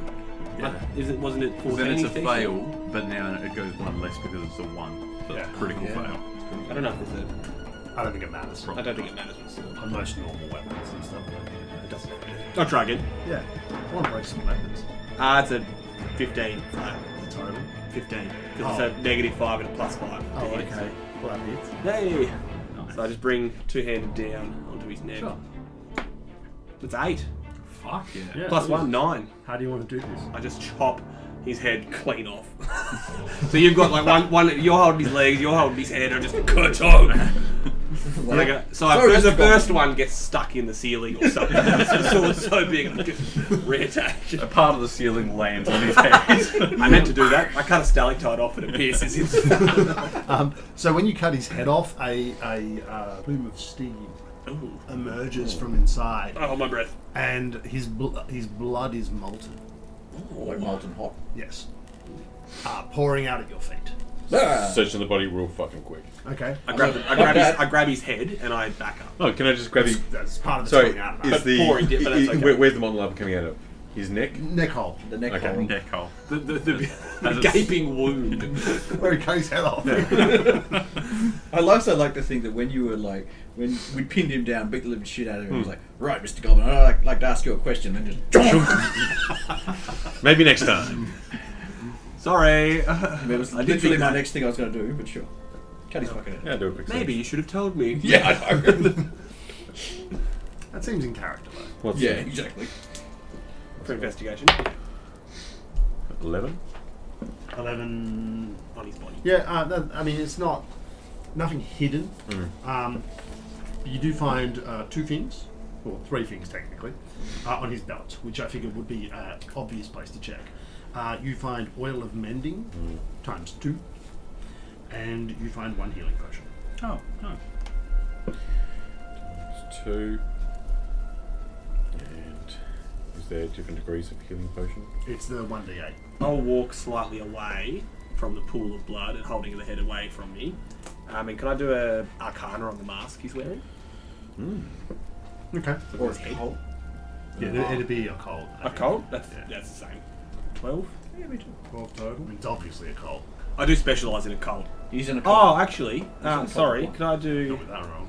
Wasn't it 14? Then it's a DC? fail, but now it goes 1 less because it's a 1. So it's a critical fail. I don't know if there's I don't think it matters. I don't think it matters. With sword. On most normal weapons and stuff. It doesn't. I'll try again. Yeah. I want to break some weapons. It's a 15 flat. Total. 15. Because it's a -5 and a +5. Oh, okay. Well, that hits. Hey! So I just bring 2-handed down onto his neck. Sure. It's 8. Fuck yeah. Yeah. +1, 9. How do you want to do this? I just chop his head clean off. So you've got like one you're holding his legs, you're holding his head, and just cut off. The first one gets stuck in the ceiling or something. The sword's so big, I just reattach. A part of the ceiling lands on his head. I meant to do that. I cut a stalactite off and it pierces him. So when you cut his head off, a plume of steam emerges from inside, I hold my breath. and his blood is molten. Like molten hot. Yes. Pouring out at your feet. Searching the body real fucking quick. Okay. I grab his head and I back up. Oh, can I just grab his... That's part of the Sorry, pouring out. is But the... pouring dip, but that's okay. Where's the molten lava coming out of? His neck? Neck hole. The neck Okay. hole. Neck hole. The gaping wound. Where he cut his head off. I also like to think that when you were like, when we pinned him down, beat the living shit out of him, he was like, right, Mr. Goblin, I'd like to ask you a question, and just... Maybe next time. Sorry. It was I did literally think my that. next thing I was going to do, but sure. Cut his fucking head. Yeah, do a quick Maybe you should have told me. Yeah, I know. That seems in character, though. What's Yeah, exactly. For investigation. 11? 11 On his body. Yeah, I mean, it's not nothing hidden. You do find 2 things, or 3 things technically, on his belt, which I figured would be an obvious place to check. You find oil of mending times 2, and you find 1 healing potion. Oh, no. It's 2. And is there different degrees of healing potion? It's the 1d8. I'll walk slightly away from the pool of blood and holding the head away from me. And can I do a Arcana on the mask he's wearing? Okay. Or a cult. Yeah, it'd be a cult. A cult? That's the same. 12? Yeah, me too. 12 total. It's obviously a cult. I do specialise in a cult. He's in a cult. Oh, actually, a sorry. cult. Can I do? Got that wrong.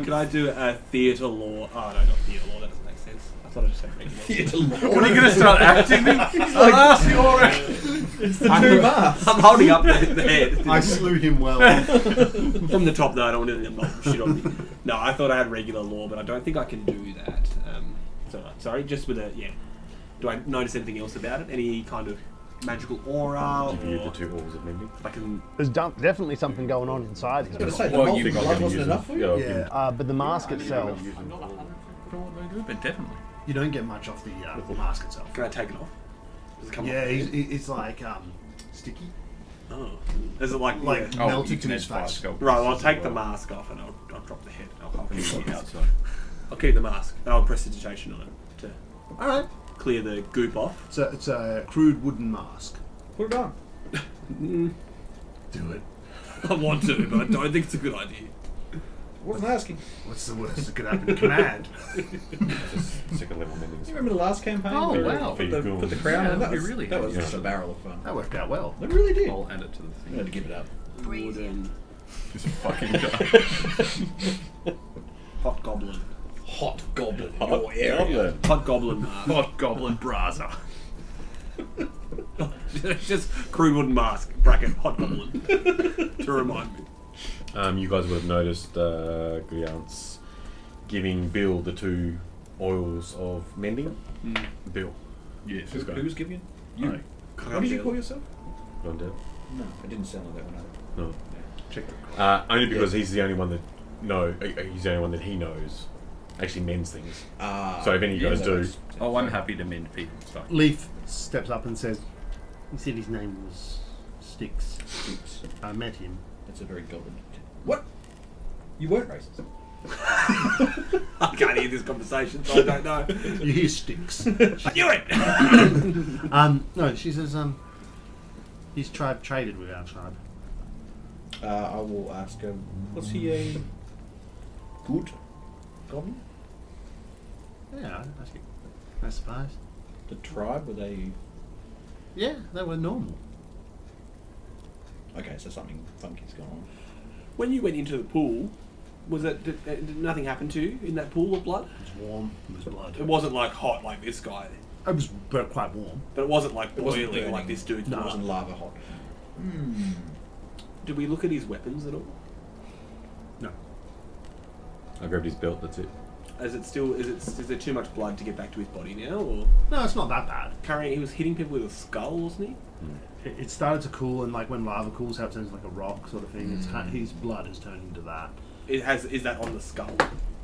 Can I do a theatre law? Oh no, not theatre law. That doesn't make sense. I thought I just said regular. Theatre law. What are you going to start acting? It's the two masks. I'm holding up the head. I slew him well. From the top, though, I don't want to knock shit on me. No, I thought I had regular law, but I don't think I can do that. Sorry, just with a, Do I notice anything else about it? Any kind of magical aura? Give you Or the 2 balls of mending. I can... There's definitely something going on inside I was going to him. say, the Well, molten you think I blood can wasn't use enough them? for you? Yeah. But the mask itself, I'm not 100% what they do, but definitely. you don't get much off the mask itself. Can I take it off? Does it come Yeah, off? it's like sticky. Oh. Is it like... Like- yeah. Melted you to can his add fire face. sculptures Right, well, I'll as take the well. mask off and I'll drop the head. I'll keep Keep it it outside. outside. I'll keep the mask. And I'll prestidigitation on it to All right. clear the goop off. So it's a crude wooden mask. Put it on. Do it. I want to, but I don't think it's a good idea. Wasn't asking. What's the worst that could happen? Command. Just 2nd level mending. You remember the last campaign? Oh, where wow. Put the crown Yeah, on? That that'd was, be really that good. was Yeah. just a barrel of fun. That worked out well. It really did. I'll add it to the I had thing. to give it up. Wooden This fucking guy. hot goblin. Hot goblin. Hot Oh, yeah. goblin. Hot goblin mask. Hot goblin braza. Just crude wooden mask. Bracket hot goblin. To remind me. You guys would have noticed Guyance giving Bill the 2 oils of mending. Bill. Yes. Who's got it? Who's giving you? No. What did you call yourself? Gone down? No, it didn't sound like that one either. No. Check the Only because he's the only one that he's the only one that he knows actually mends things. So if any of you guys do, Oh, I'm happy to mend people's stuff. Leaf steps up and says, "He said his name was Styx. Oops. I met him." That's a very goblin. What? You weren't racist. I can't hear this conversation, so I don't know. You hear Styx. I knew it! No, she says, his tribe traded with our tribe. I will ask him, was he a good goblin? Yeah, I suppose. The tribe, were they... Yeah, they were normal. Okay, so something funky's going on. When you went into the pool, did nothing happen to you in that pool of blood? It was warm. It was blood. It wasn't like hot like this guy, It was quite warm. but it wasn't like It wasn't boiling like burning. this dude's. No, it blood. wasn't lava hot. Did we look at his weapons at all? No. I grabbed his belt. That's it. Is there too much blood to get back to his body now, or No, it's not that bad. he was hitting people with a skull, wasn't he? It started to cool, and like when lava cools, how it turns like a rock sort of thing. His blood has turned into that. Is that on the skull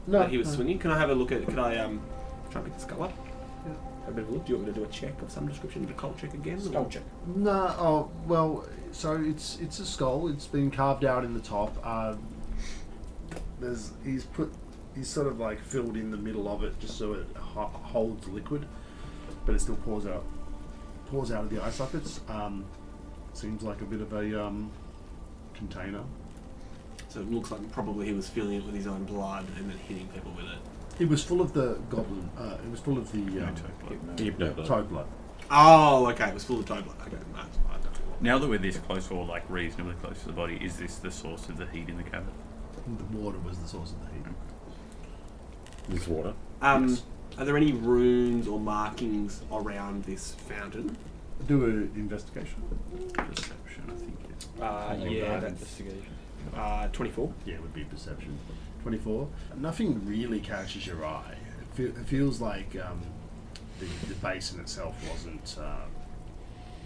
No, that he was no. swinging? Can I have a look at? Can I try and pick the skull up? Have a bit of a look. Do you want me to do a check of some description? A cult check again? Skull check. No, oh well. So it's a skull. It's been carved out in the top. He's sort of like filled in the middle of it just so it holds liquid, but it still pours out of the eye sockets. Seems like a bit of a container. So it looks like probably he was filling it with his own blood and then hitting people with it. It was full of the goblin. It was full of the Hypno blood. toad blood. Oh, okay. It was full of toe blood. Okay, no, it's fine. Now that we're this close, or like reasonably close to the body, is this the source of the heat in the cabin? The water was the source of the heat. This water. Yes. Are there any runes or markings around this fountain? Do an investigation. Perception, I think. Yeah, that's investigation. 24. Yeah, it would be perception. 24. Nothing really catches your eye. It feels like the basin itself wasn't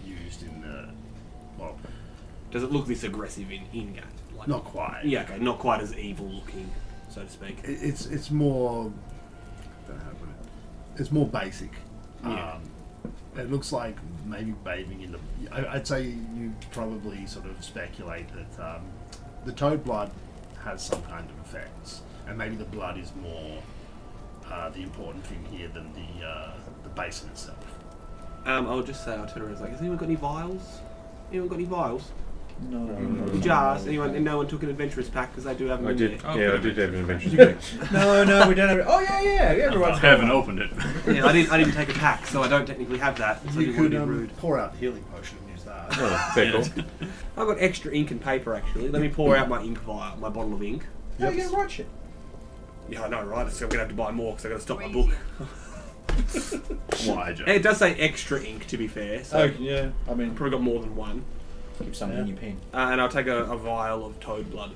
used in the... Well, Does it look this aggressive in game? Like, not quite. Yeah, okay, not quite as evil looking, so to speak. It's more... I don't know how to put it. It's more basic. Yeah. It looks like maybe bathing in the... I'd say you probably sort of speculate that the toad blood has some kind of effects, and maybe the blood is more the important thing here than the basin itself. I'll just say, I'll turn around and say, has anyone got any vials? Anyone got any vials? No. Jars? Anyone? And no one took an adventurous pack because they do have them I in did. there. Yeah, I did have an adventurous pack. No, we don't have it. Oh yeah. Everyone's I haven't opened it. Yeah, I didn't take a pack, so I don't technically have that. So I You didn't want could to be rude. pour out the healing potion and use that. Oh, fair call. I've got extra ink and paper actually. Let me pour out my ink vial, my bottle of ink. No, you gotta write shit. Yeah, I know, right? So I'm gonna have to buy more because I got to stop my book. Why, Joe? And it does say extra ink, to be fair. So Oh yeah. I mean, I've probably got more than one. keep something in your pen. And I'll take a vial of toad blood.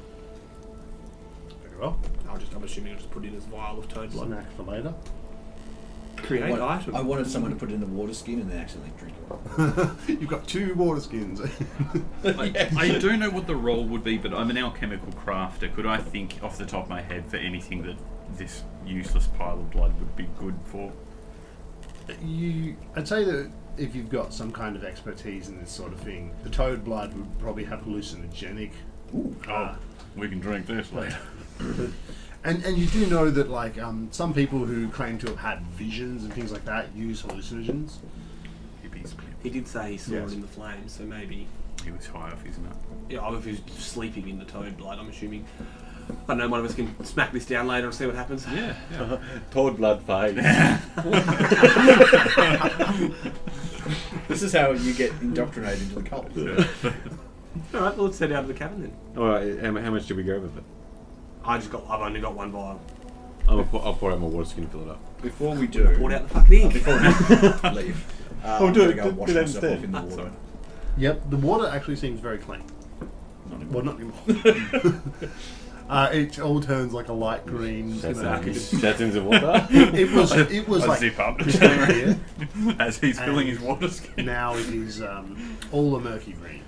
Very well. I'm assuming I'll just put in this vial of toad blood. Snack for later. Create item. I wanted someone to put it in the water skin and then accidentally drink it. You've got 2 water skins. I do know what the role would be, but I'm an alchemical crafter. Could I think off the top of my head for anything that this useless pile of blood would be good for? I'd say that if you've got some kind of expertise in this sort of thing, the toad blood would probably have hallucinogenic. We can drink this later. And you do know that like some people who claim to have had visions and things like that use hallucinogens. He did say he saw Yes. it in the flames, so maybe. He was high off his nut. Yeah, if he was sleeping in the toad blood, I'm assuming. I don't know, one of us can smack this down later and see what happens. Yeah. Toad blood phase. This is how you get indoctrinated into the cult. Alright, well, let's head out of the cabin then. Alright, how much did we go with it? I've only got one vial. I'll pour out my water skin and fill it up. Before we do, Poured out the fucking ink. before we leave, I'm do gonna it- go do wash that myself instead. off in the water. Yep, the water actually seems very clean. Not Well, anymore. not anymore. It all turns like a light green. That's you know, that's in the water. it was A like zip up. crystal clear. As he's filling And his water skin. Now it is all a murky green.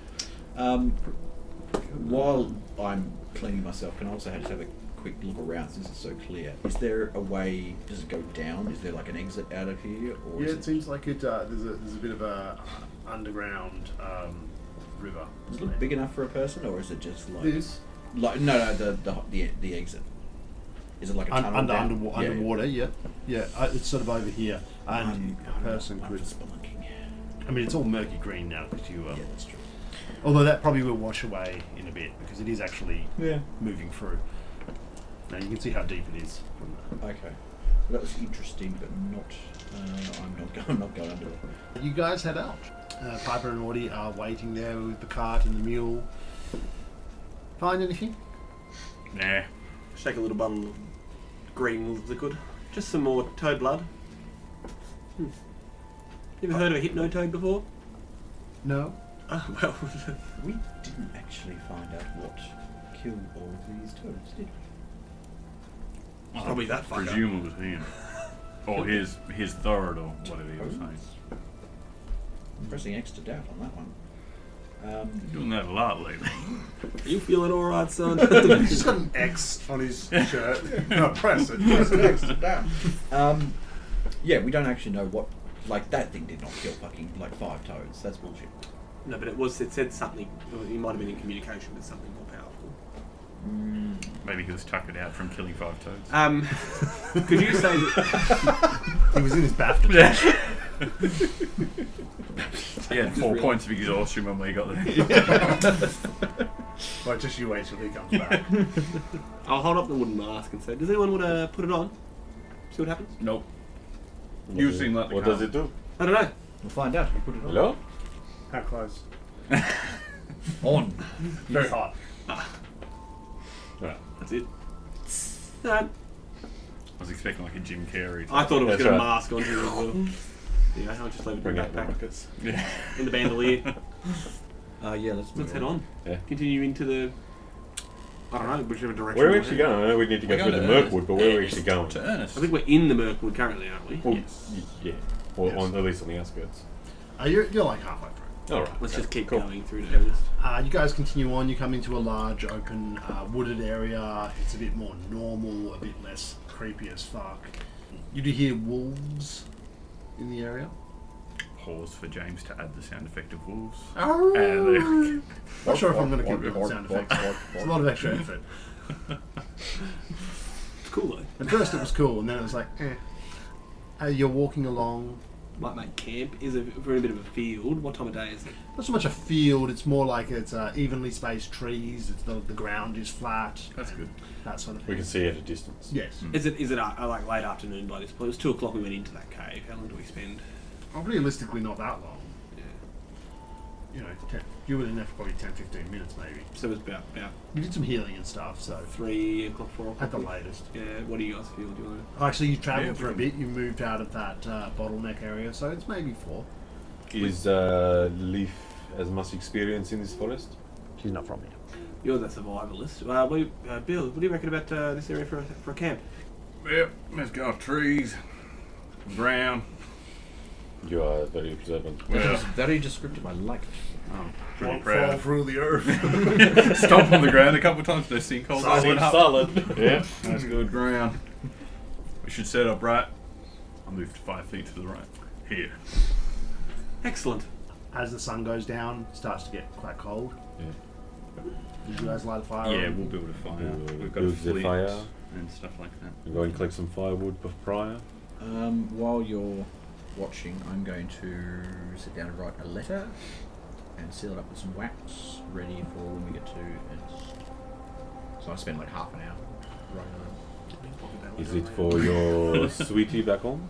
While I'm cleaning myself, can I also just have a quick look around since it's so clear? Is there a way? Does it go down? Is there like an exit out of here? Or Yeah, is it seems like there's a bit of a underground river. Is it big enough for a person, or is it just like This no the exit? Is it like a tunnel underwater, yeah. It's sort of over here, and a person I'm could. for spelunking. I mean, it's all murky green now because you. Yeah, that's true. Although that probably will wash away in a bit because it is actually Yeah. moving through. Now you can see how deep it is from there. Okay. Well, that was interesting, but not. I'm not going under it. You guys head out. Piper and Audie are waiting there with the cart and the mule. Find anything? Nah. Shake a little bottle of green liquid. Just some more toad blood. You ever heard of a hypno toad before? No. Oh, well, We didn't actually find out what killed all of these toads, did we? probably that fucker. Presume it was him. Or his third, or whatever he was saying. I'm pressing X to doubt on that one. Doing that a lot lately. You feeling alright, son? He's just got an X on his shirt. No, press it. Press it. X to doubt. Yeah, we don't actually know what. Like, that thing did not kill fucking, like, 5 toads. That's bullshit. No, but it said something. He might have been in communication with something more powerful. Maybe he was tuckered out from killing 5 toads. Could you say that? He was in his BAFTA. He had 4 points of exhaustion when we got there. Right, just you wait till he comes back. I'll hold up the wooden mask and say, "Does anyone want to put it on? See what happens?" Nope. You seem like the What calm. does it do? I don't know. We'll find out if you put it on. Hello? How close? On. Very hot. Right. That's it. No, I was expecting like a Jim Carrey. I thought it was That's going to right. mask onto you as well. Yeah, I'll just leave it in Bring the out the backpack. buckets. Yeah. In the bandolier. Yeah, let's Head on. Yeah. Continue into the... I don't know, whichever direction. Where are we we're actually heading. going? I know we need to go We're through the going to Ernest. Mirkwood, but where are we actually going? To Ernest. I think we're in the Mirkwood currently, aren't we? Well, Yes. yeah. Or Yes. on, at least on the outskirts. You're like halfway through. Alright. Let's just keep cool. going through to Ernest. You guys continue on. You come into a large, open, wooded area. It's a bit more normal, a bit less creepy as fuck. You do hear wolves in the area. Pause for James to add the sound effect of wolves. Not sure if I'm going to keep doing sound effects. It's a lot of extra effort. It's cool though. At first it was cool, and then it was like, eh. You're walking along. might make camp is a very bit of a field. What time of day is it? Not so much a field, it's more like it's evenly spaced trees, it's the ground is flat. That's good. That sort of We thing. can see at a distance. Yes. Is it like late afternoon by this point? It was 2 o'clock we went into that cave. How long do we spend? Well, realistically, not that long. Yeah. You know, you were in there for probably 10-15 minutes maybe. So it was about We did some healing and stuff, so 3 o'clock, 4 o'clock. at the latest. Yeah. What do you guys feel? Do you want Actually, you travelled Yeah, for a bit, you moved out of that bottleneck area, so it's maybe 4. Is Leaf as much experience in this forest? She's not from here. You're the survivalist. Bill, what do you reckon about this area for a camp? Yep, let's go off trees, ground. You are very observant. Well, Very descriptive. I like it. I'm pretty proud. through the earth. Stomp on the ground a couple of times. No sinkholes. Solid. Yeah, that's good ground. We should set up right. I'll move 5 feet to the right. Here. Excellent. As the sun goes down, it starts to get quite cold. Yeah. Did you guys light a fire? Yeah, we'll build a fire. We've got a Build the flint fire. and stuff like that. I'm going to collect some firewood for prior. While you're watching, I'm going to sit down and write a letter and seal it up with some wax, ready for when we get to it. So I spend like half an hour writing it. Is it for your sweetie back home?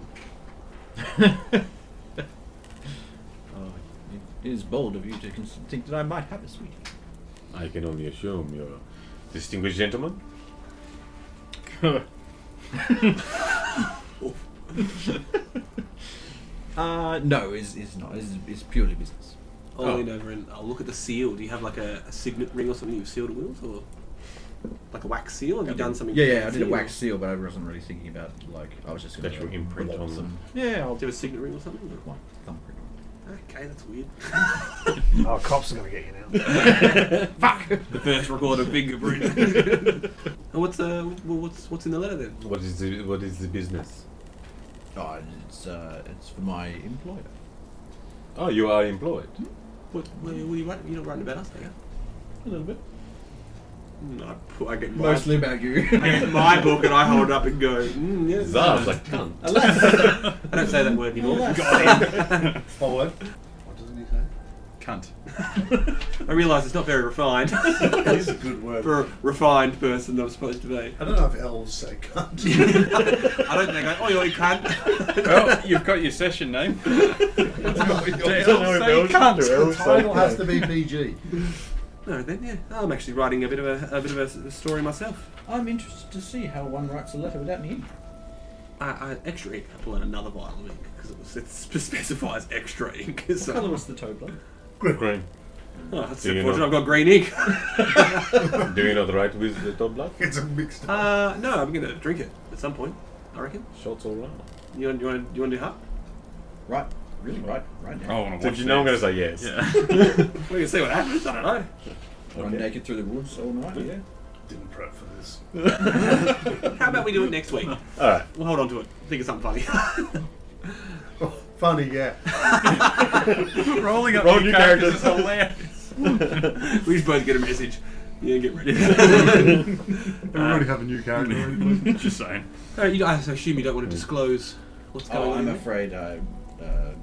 It is bold of you to think that I might have a sweetie. I can only assume you're a distinguished gentleman. No, it's not. It's purely business. I'll lean over and I'll look at the seal. Do you have like a signet ring or something you've sealed it with, or like a wax seal? Have you done something? Yeah, I fancy, did a or- wax seal, but I wasn't really thinking about I was just going Actual imprint blob on some. them. Yeah, I'll Do you have a signet ring or something? put one thumbprint on Okay, that's weird. Oh, cops are going to get you now. Fuck! The first recorded fingerprint. And what's in the letter then? What is the business? it. Oh, it's for my employer. Oh, you are employed. What are you writing? You're not writing about us, are you? A little bit. I get Mostly about you. I get my book and I hold it up and go, yes. Zaz, like cunt. I don't say that word anymore. Forward. What doesn't he say? Cunt. I realise it's not very refined That is a good word. for a refined person that I'm supposed to be. I don't know if elves say cunt. I don't think oh, you can't. Well, you've got your session name. The title has to be PG. No, then yeah, I'm actually writing a bit of a story myself. I'm interested to see how one writes a letter without any ink. Extra ink. I pull out another vial of ink because it specifies extra ink. What So, colour was the toe blood? Green. oh, that's Do you unfortunate. know- I've got green ink. Do you know the right with the top blood? It's a mixed No, I'm gonna drink it at some point. I reckon. Shots all round. You want to do hut? Right. Really? Right now. I want to watch Did you know I'm going to this. say yes? Yeah. We can see what happens. I don't know. Run naked through the woods all night. Yeah. Didn't prep for this. How about we do it next week? Alright. We'll hold on to it. Think of something funny. Oh, funny, yeah. Rolling up Roll new new characters is characters. hilarious. We just both get a message. Yeah, get ready. We already have a new character. already. Just saying. I assume you don't want to disclose what's going Oh, on. I'm here? afraid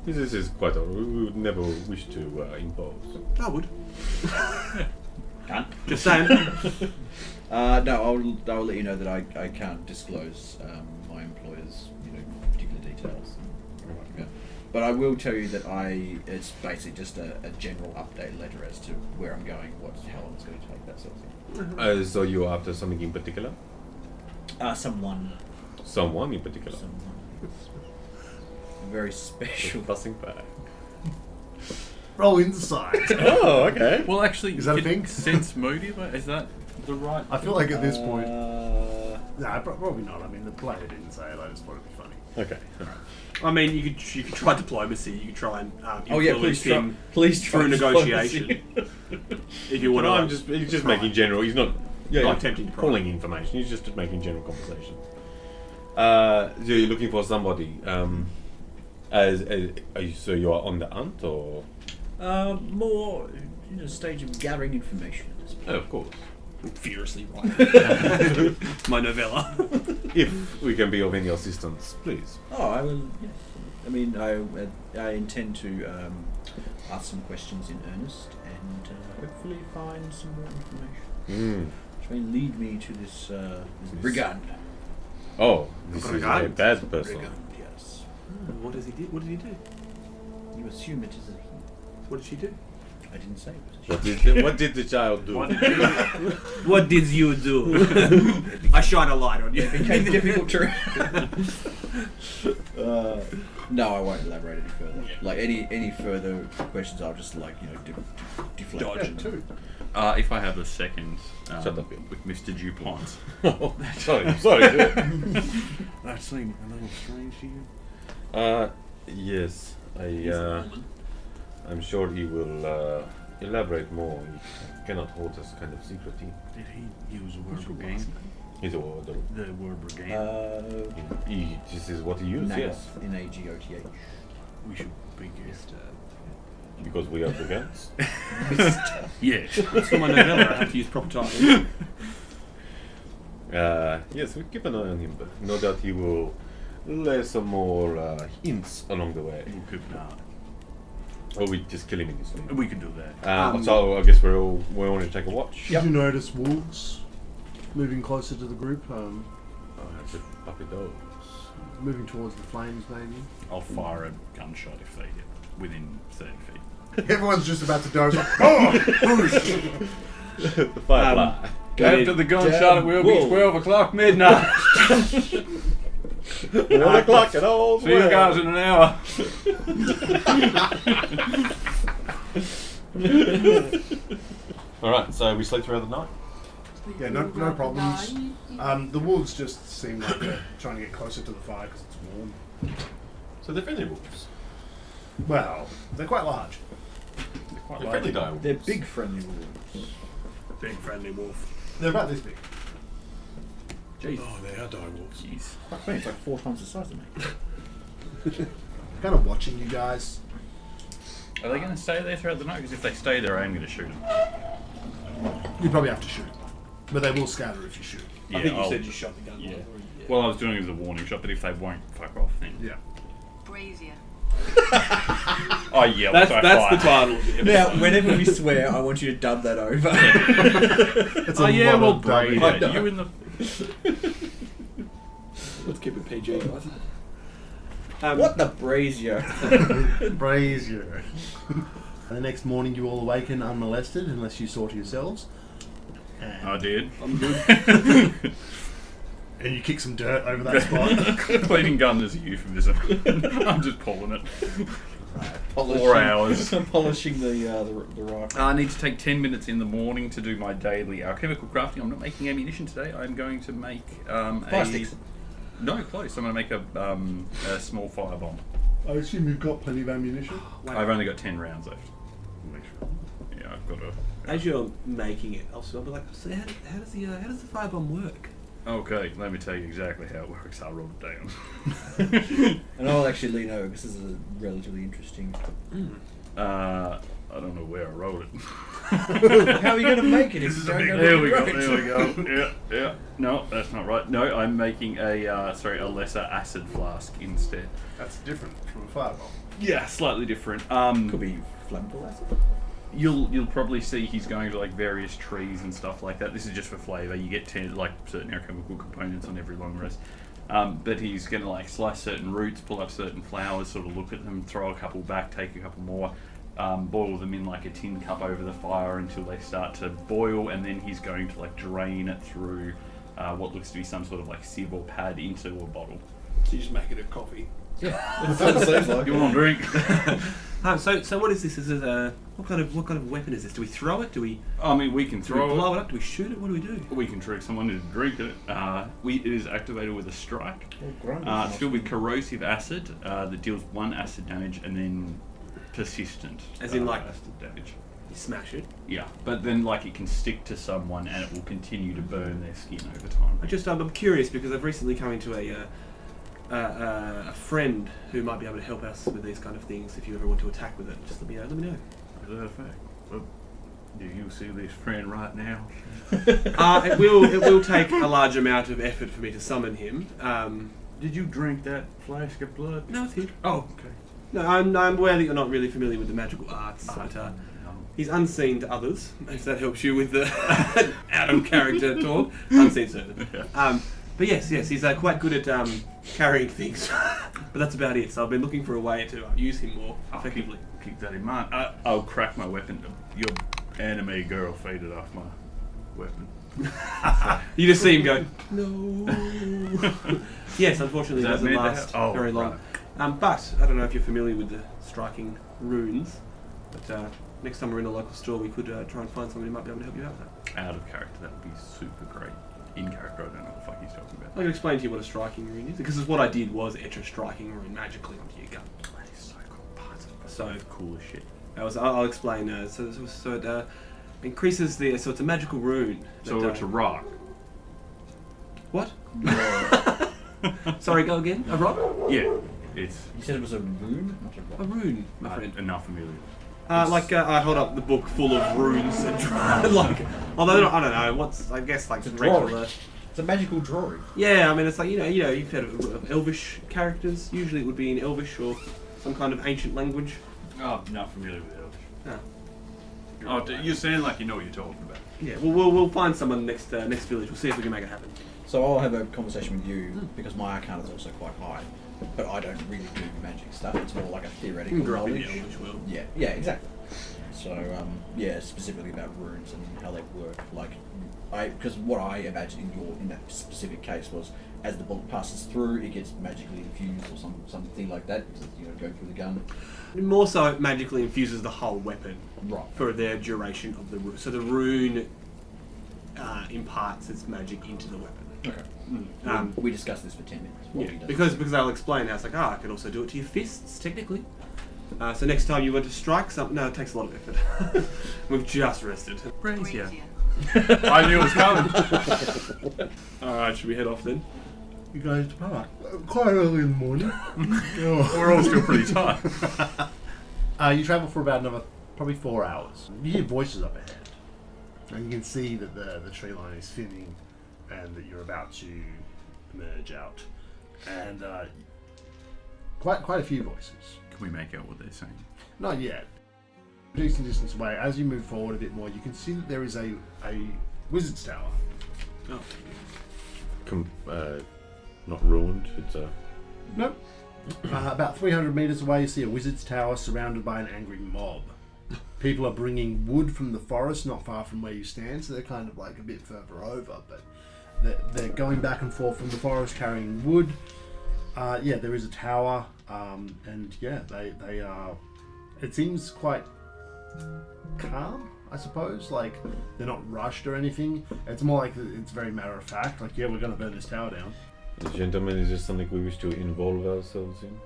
This is quite all. We would never wish to impose. I would. can't. Just saying. No, I'll let you know that I can't disclose my employer's particular details. Yeah. But I will tell you that it's basically just a general update letter as to where I'm going, how long it's going to take, that sort of thing. So you're after something in particular? Someone. Someone in particular? Someone. Very special. Passing by. Roll insight. Oh, okay. Well, actually, Is that a can thing? sense motive? Is that the right? I feel like at this point, Uh, nah, probably not. I mean, the player didn't say it. I just thought it'd be funny. Okay. I mean, you could try diplomacy. You could try and influence please him through negotiation. If you want No, to, he's just making general. He's not attempting to pry. pulling information. He's just making general conversation. So you're looking for somebody. So you are on the hunt, or? more stage of gathering information at this point. Oh, of course. Furiously right. My novella. If we can be of any assistance, please. Oh, I will. Yes. I mean, I intend to ask some questions in earnest and hopefully find some more information, which may lead me to this brigand. Oh, this is a Brigand? bad person. Brigand, yes. What does he do? What did he do? You assume it is a he. What did she do? I didn't say it was a she. What did the child do? What did you do? I shine a light on you. It became difficult to. No, I won't elaborate any further. Like any further questions, I'll just deflect. Dodge. Two. If I have a second, Shut up, Bill. with Mr. Dupont. Oh, sorry. That seemed a little strange to you. Yes, I'm sure he will elaborate more. He cannot hold this kind of secrecy. Did he use the word brigand? He's a word. The word brigand. This is what he used, yes. Nagoth. We should be guessed. Because we are brigands. Yes. It's for my novella. I have to use proper titles. Yes, we keep an eye on him, but no doubt he will lay some more hints along the way. We'll keep an eye. Or we just kill him in his sleep. We can do that. So I guess we want to take a watch. Did you notice wolves moving closer to the group? Oh, that's a puppy dogs. Moving towards the flames, maybe? I'll fire a gunshot if they get within 30 feet. Everyone's just about to doze. The firefly. After the gunshot, it will be 12 o'clock midnight. 1 o'clock and all. See you guys in an hour. Alright, so we sleep throughout the night? Yeah, no problems. The wolves just seem like they're trying to get closer to the fire because it's warm. So they're friendly wolves. Well, they're quite large. They're friendly dire wolves. They're big friendly wolves. Big friendly wolf. They're about this big. Jeez. Oh, they are dire wolves. Jeez. Fuck me, it's like 4 times the size of me. Kind of watching you guys. Are they going to stay there throughout the night? Because if they stay there, I am going to shoot them. You probably have to shoot. But they will scatter if you shoot. I think you said you shot the gun. Yeah. Yeah. Well, I was doing it as a warning shot, but if they won't fuck off, then. Yeah. Brazier. I yelled. That's so the I title of the Now, episode. whenever we swear, I want you to dub that over. It's Oh, yeah, lot well, of dubbing. Brady, you in the. Let's keep it PG, guys. What the brazier? Brazier. The next morning you all awaken unmolested unless you saw to yourselves. And, I did. I'm good. and you kick some dirt over that spot. Cleaning gun is a euphemism. I'm just pulling it. Polishing- 4 hours. Polishing the rifle. I need to take 10 minutes in the morning to do my daily alchemical crafting. I'm not making ammunition today. I'm going to make Fire sticks. No, close. I'm going to make a small firebomb. I assume you've got plenty of ammunition. I've only got 10 rounds left. Yeah, I've got a. As you're making it, I'll be like, so how does the firebomb work? Okay, let me tell you exactly how it works. I'll roll it down. And I'll actually lean over because this is a relatively interesting. I don't know where I rolled it. How are you going to make it if you don't know where There you we go. wrote it? There we go. Yeah. No, that's not right. No, I'm making a lesser acid flask instead. That's different from a fireball. Yeah, slightly different. Could be flammable acid. You'll probably see he's going to like various trees and stuff like that. This is just for flavour. You get certain alchemical components on every long rest. But he's going to like slice certain roots, pull up certain flowers, sort of look at them, throw a couple back, take a couple more, boil them in like a tin cup over the fire until they start to boil, and then he's going to like drain it through what looks to be some sort of like sieve or pad into a bottle. So you just make it a coffee. That's what it sounds like. You want a drink? So what is this? Is it what kind of weapon is this? Do we throw it? Do we I mean, we can do throw we it. blow it up? Do we shoot it? What do we do? We can trick someone into drinking it. It is activated with a strike. It's filled with corrosive acid that deals 1 acid damage and then persistent. As in, like- acid damage. You smash it. Yeah, but then like it can stick to someone and it will continue to burn their skin over time. I'm curious because I've recently come into a friend who might be able to help us with these kind of things. If you ever want to attack with it, just let me know. Is that a fact? Well, Do you see this friend right now? It will take a large amount of effort for me to summon him. Did you drink that flask of blood? No, it's here. Oh, okay. No, I'm aware that you're not really familiar with the magical arts, but he's unseen to others, if that helps you with the out of character talk. Unseen certainly. But yes, he's quite good at carrying things. But that's about it. So I've been looking for a way to use him more effectively. Keep that in mind. I'll crack my weapon. Your anime girl faded off my weapon. You just see him go, no. Yes, unfortunately, it doesn't last very long. Right. But I don't know if you're familiar with the striking runes. But next time we're in a local store, we could try and find somebody who might be able to help you out with that. Out of character, that would be super great. In character, I don't know what the fuck he's talking about. I can explain to you what a striking rune is, because what I did was etch a striking rune magically onto your gun. That is so cool. So Cool as shit. I'll explain. So it increases the. So it's a magical rune. So it's a rock. What? Sorry, go again. A rock? Yeah. It's You said it was a rune, not a rock. A rune, my friend. enough familiar. I hold up the book full of runes and try although I don't know what's I guess like It's a regular. drawing. It's a magical drawing. Yeah, I mean it's like you've heard of Elvish characters. Usually it would be in Elvish or some kind of ancient language. Oh, I'm not familiar with Elvish. Oh. You're saying like you know what you're talking about. Yeah, we'll find someone next village. We'll see if we can make it happen. So I'll have a conversation with you because my arcana is also quite high, but I don't really do magic stuff. It's more like a theoretical You can grow up in the knowledge. Elvish world. Yeah, exactly. So specifically about runes and how they work. Like, because what I imagine in that specific case was as the bullet passes through, it gets magically infused or something like that. Because going through the gun. More so, it magically infuses the whole weapon Right. for the duration of the rune. So the rune imparts its magic into the weapon. Okay. We discussed this for 10 minutes. What he does. Because I'll explain how it's like, I could also do it to your fists, technically. So next time you want to strike something, no, it takes a lot of effort. We've just rested. Brazier. I knew it was coming. Alright, should we head off then? You guys depart. Quite early in the morning. We're all still pretty tired. You travel for about another, probably 4 hours. You hear voices up ahead. And you can see that the tree line is thinning and that you're about to emerge out. And quite a few voices. Can we make out what they're saying? Not yet. A decent distance away, as you move forward a bit more, you can see that there is a wizard's tower. Oh. Not ruined. It's a. Nope. About 300 meters away, you see a wizard's tower surrounded by an angry mob. People are bringing wood from the forest not far from where you stand, so they're kind of like a bit further over, but they're going back and forth from the forest carrying wood. There is a tower, and they are. It seems quite calm, I suppose. Like they're not rushed or anything. It's more like it's very matter of fact. Like, yeah, we're going to burn this tower down. Gentlemen, is this something we wish to involve ourselves in?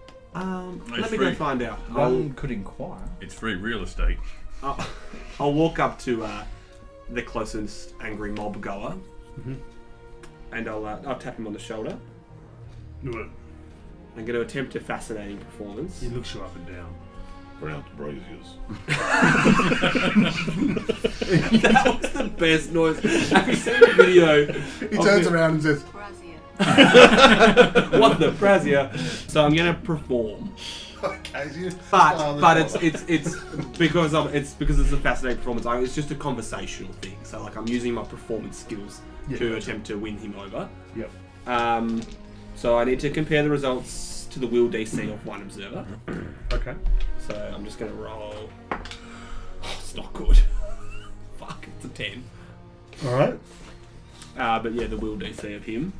Let me go find out. One could inquire. It's free real estate. I'll walk up to the closest angry mob goer, and I'll tap him on the shoulder. Do it. I'm going to attempt a fascinating performance. He looks you up and down. Pronounce braziers. That was the best noise. Have you seen the video? He turns around and says, What the brazier? So I'm going to perform. okay, But it's because it's a fascinating performance. It's just a conversational thing. So like I'm using my performance skills to attempt to win him over. Yep. So I need to compare the results to the will DC of one observer. Okay. So I'm just going to roll. Oh, it's not good. Fuck, it's a 10. Alright. But yeah, the will DC of him.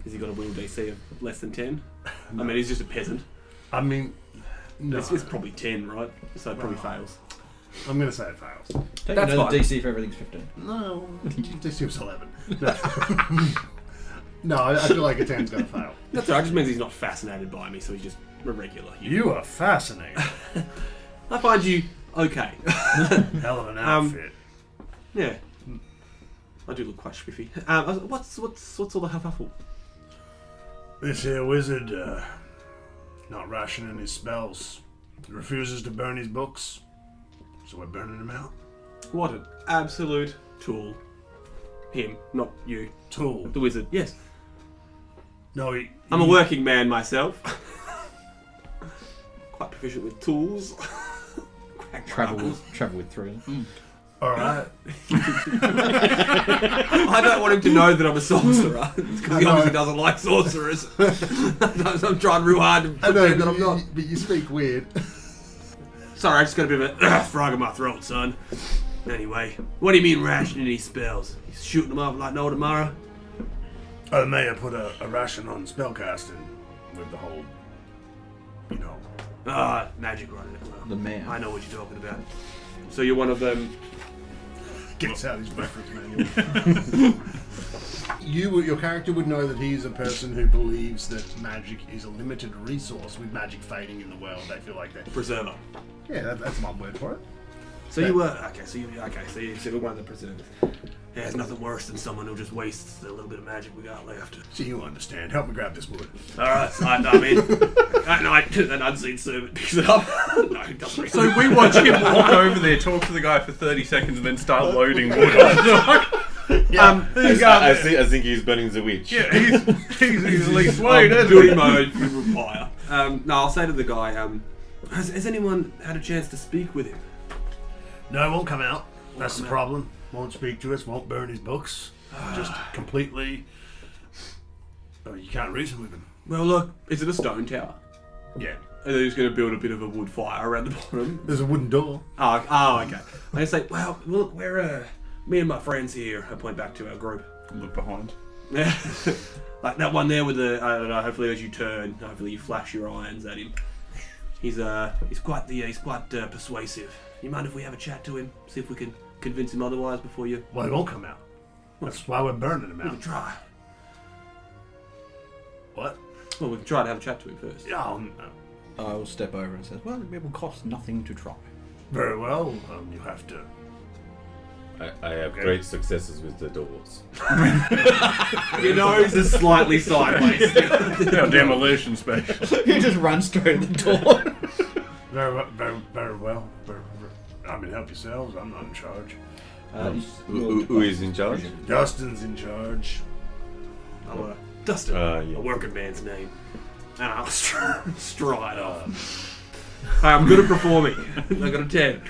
Has he got a will DC of less than 10? No. I mean, he's just a peasant. I mean, no. It's probably 10, right? So it probably fails. I'm going to say it fails. Don't That's you know fine. the DC for everything's 15? No, DC was 11. No, no, I feel like a 10's going to fail. That's alright, it just means he's not fascinated by me, so he's just a regular. You are fascinating. I find you okay. Hell of an outfit. Yeah. I do look quite spiffy. What's all the huffle? This here wizard, not rationing his spells. Refuses to burn his books, so we're burning him out. What an absolute tool. Him, not you. Tool. The wizard, yes. No, I'm a working man myself. Quite proficient with tools. Travel with three of them. All right. I don't want him to know that I'm a sorcerer because he obviously doesn't like sorcerers. I'm trying real hard to pretend that I'm not. But you speak weird. Sorry, I just got a bit of a frog in my throat, son. Anyway, what do you mean rationing these spells? He's shooting them off like no tomorrow? The mayor put a ration on spellcasting with the whole, Magic running it. Well, The mayor. I know what you're talking about. So you're one of them. Gets out his reference manual. Your character would know that he's a person who believes that magic is a limited resource. With magic fading in the world, they feel like that. Preserver. Yeah, that's one word for it. So you were so you're one of the preservers. Yeah, there's nothing worse than someone who just wastes the little bit of magic we got left. So you understand. Help me grab this wood. Alright, I'm in. An unseen servant picks it up. No, it doesn't really. So we watch him walk over there, talk to the guy for 30 seconds, and then start loading wood on. I think he's burning the witch. Yeah, he's easily swayed, isn't doing he? my reply. No, I'll say to the guy, has anyone had a chance to speak with him? No, it won't come out. That's the problem. Won't speak to us, won't burn his books. Just completely... Oh, you can't reason with him. Well, look, is it a stone tower? Yeah. Are they just going to build a bit of a wood fire around the bottom? There's a wooden door. Oh, okay. I say, well, look, we're, me and my friends here, I point back to our group. Look behind. Yeah. Like that one there with the, I don't know, hopefully as you turn, hopefully you flash your irons at him. He's quite persuasive. You mind if we have a chat to him? See if we can convince him otherwise before you... Well, it won't come out. That's why we're burning him We can out. try. What? Well, we can try to have a chat to him first. Oh, no. I will step over and says, well, it will cost nothing to try. Very well. You have to... I have great successes with the doors. Your nose is slightly sideways. Our demolition special. You just run straight at the door. Very well. I mean, help yourselves. I'm not in charge. Who is in charge? Dustin's in charge. Dustin, Yeah. a working man's name. And I'll stride off. Hey, I'm good at performing. I got a 10.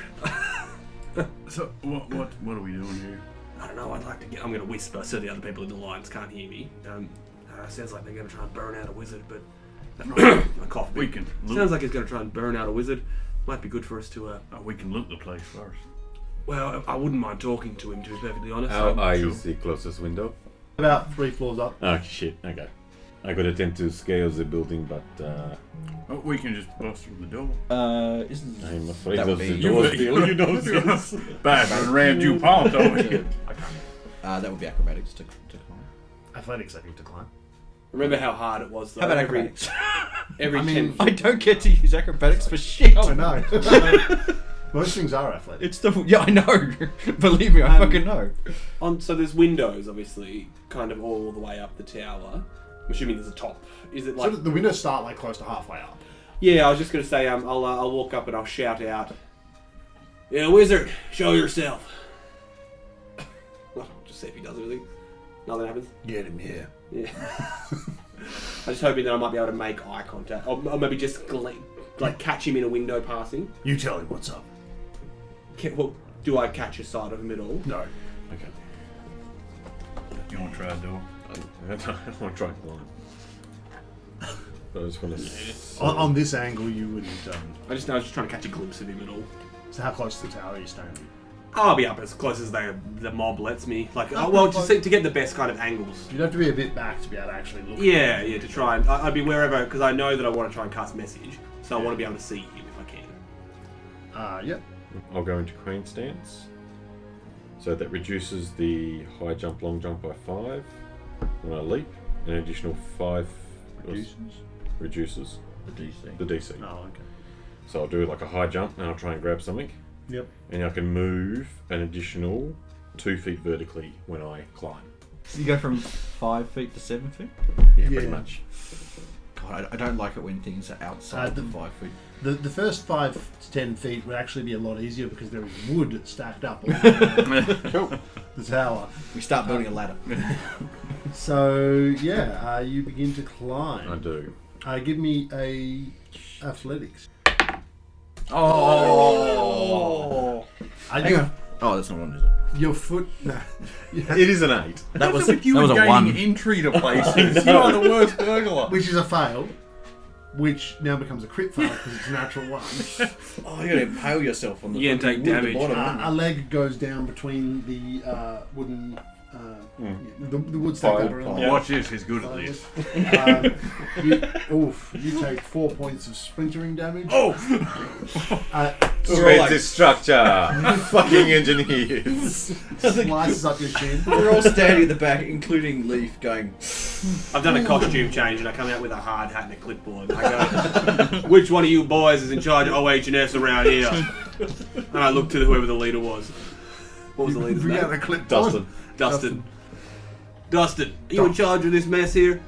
So what are we doing here? I don't know, I'm going to whisper so the other people in the lines can't hear me. Sounds like they're going to try and burn out a wizard, but... I cough a bit. We can loot. Sounds like he's going to try and burn out a wizard. Might be good for us to... We can loot the place first. Well, I wouldn't mind talking to him, to be perfectly honest. How high is the closest window? About 3 floors up. Oh shit, okay. I could attempt to scale the building, but We can just bust through the door. Isn't I'm afraid That of would the be- doors. You know this. Bad and rammed you palmed over here. that would be acrobatics to climb. Athletics, I think, to climb. Remember how hard it was, though. How about every acrobatics? every I 10 mean, I don't get to use acrobatics for shit. Oh, no. Most things are athletic. It's the yeah, I know. Believe me, I fucking know. So there's windows, obviously, kind of all the way up the tower. I'm assuming there's a top. Is it like... So the windows start like close to halfway up. Yeah, I was just going to say, I'll walk up and I'll shout out, "Yeah, wizard, show yourself." Just see if he does anything. Nothing happens. Get him here. Yeah. I'm just hoping that I might be able to make eye contact. Or maybe just like catch him in a window passing. You tell him what's up. Well, do I catch a sight of him at all? No. Okay. You want to try a door? I don't want to try to climb. I just want to... On this angle, you wouldn't. I was just trying to catch a glimpse of him at all. So how close to the tower are you staying? I'll be up as close as the mob lets me. Like, well, to get the best kind of angles. You'd have to be a bit back to be able to actually look. Yeah, to try and... I'd be wherever, because I know that I want to try and cast message. So I want to be able to see him if I can. Yep. I'll go into crane stance. So that reduces the high jump, long jump by 5 when I leap. An additional 5 reduces The DC. the DC. Oh, okay. So I'll do like a high jump and I'll try and grab something. Yep. And I can move an additional 2 feet vertically when I climb. So you go from 5 feet to 7 feet? Yeah, pretty Yeah. much. God, I don't like it when things are outside the 5 foot. The first 5 to 10 feet would actually be a lot easier because there is wood stacked up on the tower. We start building a ladder. So yeah, you begin to climb. I do. Give me a athletics. Oh! Hang on. Oh, that's not one, is it? Your foot. Nah. It is an 8. That was with you that was a gaining 1. entry to places. You are the worst burglar. Which is a fail. Which now becomes a crit fail because it's a natural 1. Oh, you're gonna impale yourself on the. You can take fucking wood at the damage. bottom, aren't A leg goes down between the wooden. The wood stacked up around. Watch this, he's good at this. You take 4 points of splintering damage. Oh! Creative structure. Fucking engineers. Slices up your chin. We're all standing at the back, including Leaf, going. I've done a costume change and I come out with a hard hat and a clipboard. I go, which one of you boys is in charge of OH&S around here? And I looked to whoever the leader was. What was the leader's We name? got a clip. Dustin. Dustin, are you in charge of this mess here?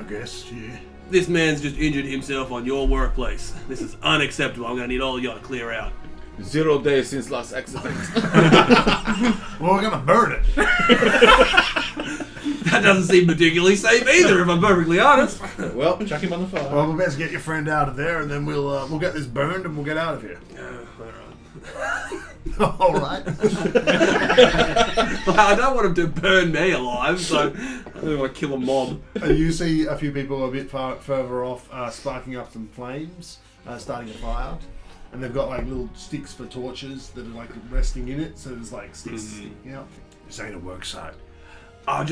I guess, yeah. This man's just injured himself on your workplace. This is unacceptable. I'm gonna need all of y'all to clear out. 0 days since last accident. Well, we're gonna burn it. That doesn't seem particularly safe either, if I'm perfectly honest. Well, chuck him on the fire. Well, we best get your friend out of there, and then we'll get this burned, and we'll get out of here. All right. I don't want him to burn me alive, so I don't want to kill a mob. You see a few people a bit further off sparking up some flames, starting a fire. And they've got like little sticks for torches that are like resting in it, so there's like sticks sticking out. This ain't a work site. I'll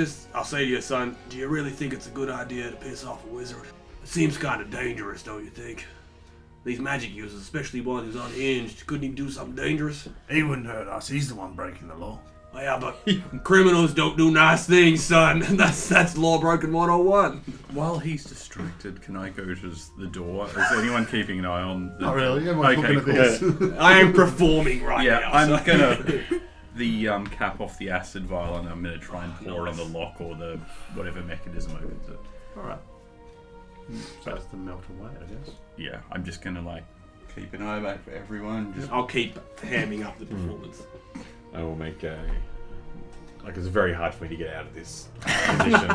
say to you, son, do you really think it's a good idea to piss off a wizard? It seems kind of dangerous, don't you think? These magic users, especially one who's unhinged, couldn't he do something dangerous? He wouldn't hurt us. He's the one breaking the law. Yeah, but criminals don't do nice things, son. That's law broken 101. While he's distracted, can I go to the door? Is anyone keeping an eye on the Not really. door? Everyone's looking at this. I am performing right Yeah, now. I'm so. gonna the cap off the acid vial and I'm gonna try and pour it on the lock or the whatever mechanism opens it. Alright. Starts to melt away, I guess. Yeah, I'm just gonna like keep an eye out for everyone. Just I'll keep hamming up the performance. I will make a... Like, it's very hard for me to get out of this position.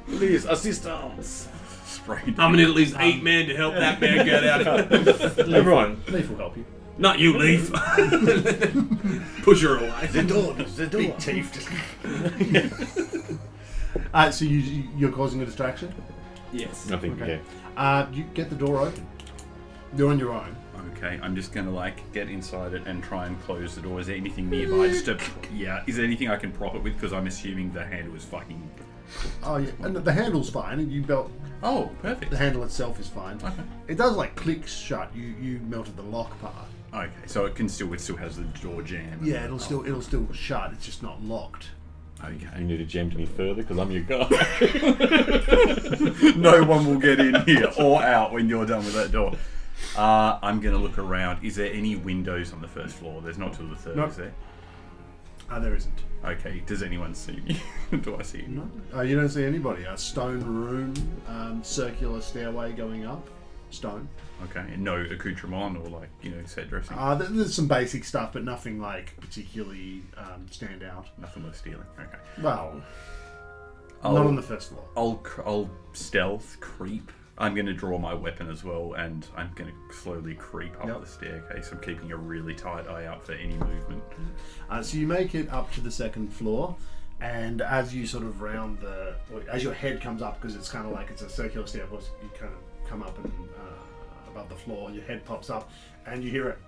Please, assistance! spray. I'm gonna need at least 8 men to help that man get out of it. Everyone. Leaf will help you. Not you, Leaf. Push her away. The door. Big teeth. So you're causing a distraction? Yes. Nothing, Okay. yeah. You get the door open. You're on your own. Okay, I'm just gonna like get inside it and try and close the door. Is there anything nearby? Just to, yeah. Is there anything I can prop it with? Because I'm assuming the handle is fucking. Oh yeah, and the handle's fine, and you built Oh, perfect. the handle itself is fine. Okay. It does like click shut. You melted the lock part. Okay, so it still has the door jamb. Yeah, it'll still shut. It's just not locked. Okay. You need to jam any further because I'm your guy. No one will get in here or out when you're done with that door. I'm gonna look around. Is there any windows on the first floor? There's not till the third, Nope. is there? There isn't. Okay, does anyone see me? Do I see you? No. You don't see anybody. A stone room, circular stairway going up. Stone. Okay, and no accoutrement or like, set dressing? There's some basic stuff, but nothing like particularly stand out. Nothing worth stealing. Okay. Well, I'll, not on the first floor. I'll stealth, creep. I'm going to draw my weapon as well, and I'm going to slowly creep up the staircase. I'm keeping a really tight eye out for any movement. So you make it up to the second floor, and as you sort of as your head comes up, because it's kind of like it's a circular staircase, you kind of come up and above the floor, your head pops up, and you hear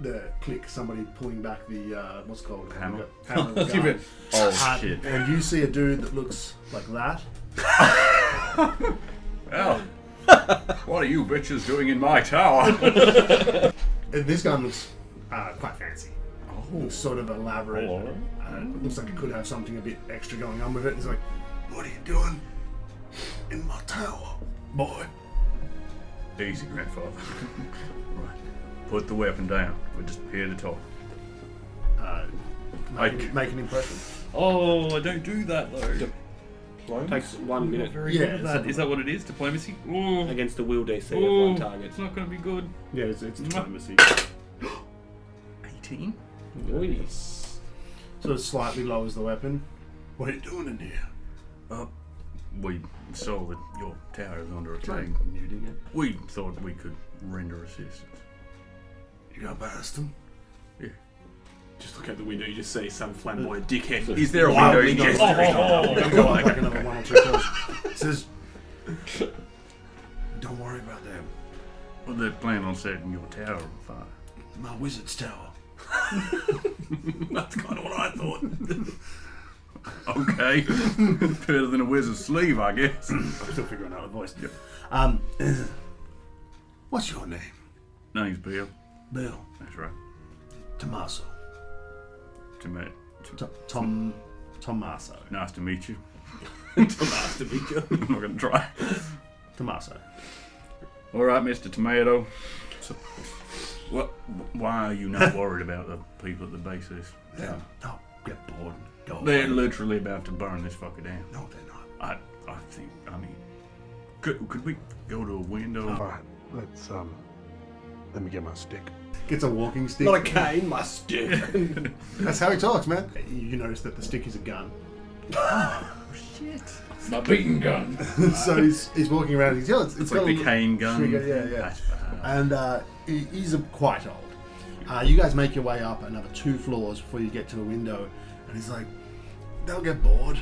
the click, somebody pulling back the what's called Hammer. of the gun. Oh, shit. And you see a dude that looks like that. Well, what are you bitches doing in my tower? And this gun looks quite fancy. Looks sort of elaborate. Looks like it could have something a bit extra going on with it. He's like, "What are you doing in my tower, boy?" Easy, grandfather. Right. Put the weapon down. We're just here to talk. Make an impression. Oh, I don't do that though. Takes 1 minute Is that what it is? Diplomacy? Ooh. against the will DC of Ooh. one target. It's not going to be good. Yeah, it's diplomacy. 18? Nice. So it slightly lowers the weapon. What are you doing in here? We saw that your tower is under attack. You dig it? We thought we could render assistance. You got past them? Yeah. Just look out the window, you just see some flamboyant dickhead. Is there a window Wildly gesturing? Go like another 1 or 2 calls. It says, don't worry about them. Well, they're planning on setting your tower on fire. My wizard's tower. That's kind of what I thought. Okay. Better than a wizard's sleeve, I guess. I'm still figuring out the voice. What's your name? Name's Bill. Bill. That's right. Tommaso. Tommaso. Nice to meet you. Nice to meet you. I'm not going to try. Tommaso. All right, Mr. Tomato. So, why are you not worried about the people at the base of this town? No, get bored. Go They're away. literally about to burn this fucker down. No, they're not. I think, could we go to a window? Alright, let me get my stick. Gets a walking stick. Not a cane, my stick. That's how he talks, man. You notice that the stick is a gun. My beating gun. So he's walking around. It's It's got like a the cane gun. trigger, yeah. That's bad. And he's quite old. You guys make your way up another 2 floors before you get to a window, and he's like, they'll get bored.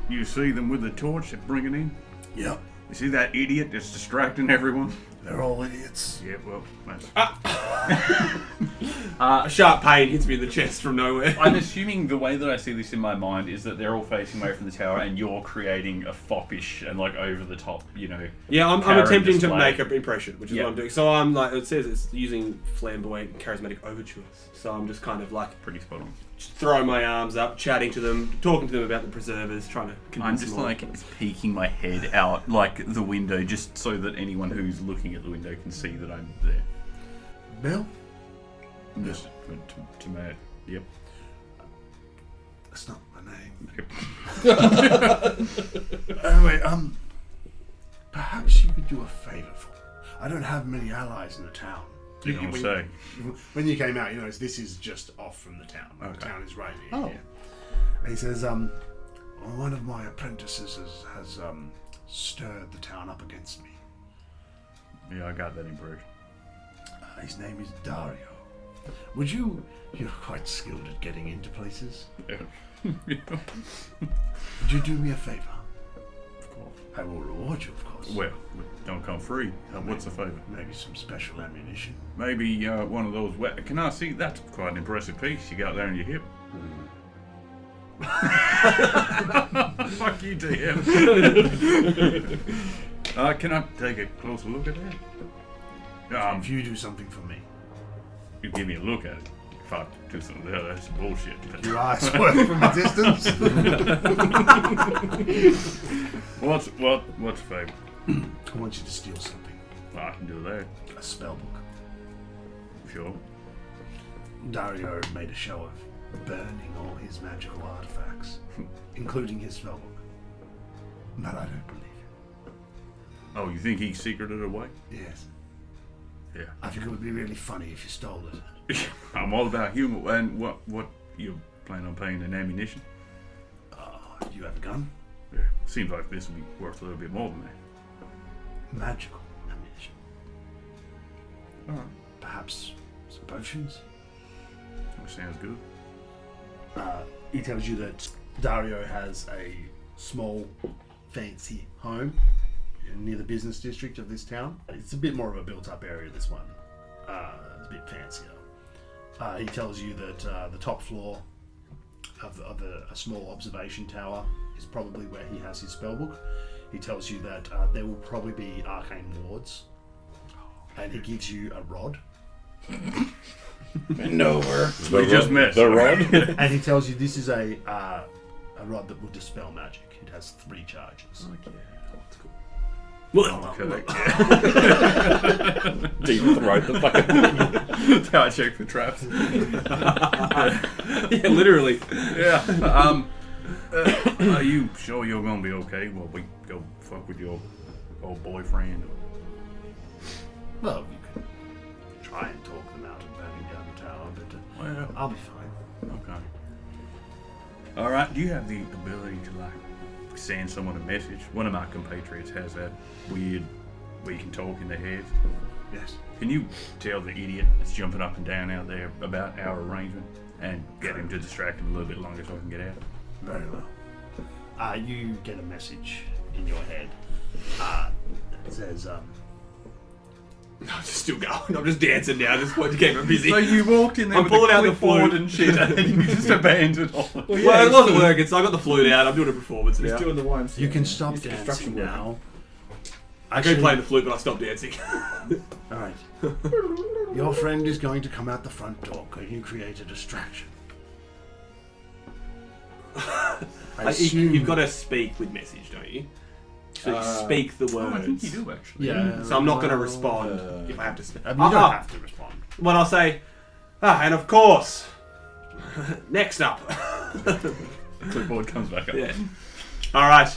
You see them with the torch they're bringing in? Yep, You see that idiot that's distracting everyone? they're all idiots. Yeah, well, that's... A sharp pain hits me in the chest from nowhere. I'm assuming the way that I see this in my mind is that they're all facing away from the tower and you're creating a foppish and like over the top, Yeah, I'm Karen attempting to display. make an impression, which is Yeah. what I'm doing. So I'm like, it says it's using flamboyant, charismatic overtures. So I'm just kind of like pretty spot on. just throwing my arms up, chatting to them, talking to them about the preservers, trying to I'm convince just them all. like peeking my head out like the window just so that anyone who's looking at the window can see that I'm there. Bill? Just to my yep. That's not my name. Yep. Anyway, perhaps you could do a favor for me. I don't have many allies in the town. You don't say. When you came out, you noticed this is just off from the town. The Okay. town is right here. Oh. Yeah. And he says, one of my apprentices has stirred the town up against me. Yeah, I got that impression. His name is Dario. You're quite skilled at getting into places. Yeah. Would you do me a favor? Of course. I will reward you, of course. Well, don't come free. What's the favour? Maybe some special ammunition. Maybe one of those. Can I see? That's quite an impressive piece you got there on your hip. Fuck you, DM. Can I take a closer look at that? If you do something for me, You give me a look at it. If I do something there, that's bullshit. your eyes work from a distance. What's the favour? I want you to steal something. Well, I can do that. A spell book. Sure. Dario made a show of burning all his magical artifacts, including his spell book. But I don't believe it. Oh, you think he secreted it away? Yes. Yeah. I think it would be really funny if you stole it. I'm all about humour. And what you plan on paying in ammunition? Do you have a gun? Yeah. Seems like this would be worth a little bit more than that. Magical ammunition. Alright. Perhaps some potions? That sounds good. He tells you that Dario has a small, fancy home near the business district of this town. It's a bit more of a built-up area, this one. It's a bit fancier. He tells you that the top floor of a small observation tower is probably where he has his spellbook. He tells you that there will probably be arcane wards, and he gives you a rod. Nowhere. We just missed. The rod? And he tells you this is a rod that will dispel magic. It has 3 charges. Okay. Deep throat the fucking. That's how I check for traps. Yeah, literally. Yeah. Are you sure you're gonna be okay while we go fuck with your old boyfriend? Well, you can try and talk them out of burning down the tower, but Well, I'll be fine. okay. All right. Do you have the ability to like send someone a message? One of my compatriots has that weird where you can talk in their heads. Yes. Can you tell the idiot that's jumping up and down out there about our arrangement and get him to distract him a little bit longer so I can get out? Very well. You get a message in your head. It says, I'm just still going. I'm just dancing now. Just want to keep it busy. So you walked in there I'm with pulling a out the clipboard flute. and shit, and you just abandoned all of it. Well, it wasn't working, so I got the flute out. I'm doing a performance He's now. doing the YMCA. you can stop He's dancing construction worker. now. I could play the flute, but I stopped dancing. Alright. Your friend is going to come out the front door. Can you create a distraction? You've got to speak with message, don't you? So you speak the words. Oh, I think you do actually. Yeah. So I'm not going to respond if I have to speak. You don't have to respond. Well, I'll say, and of course, next up. Clipboard comes back up. Yeah. All right.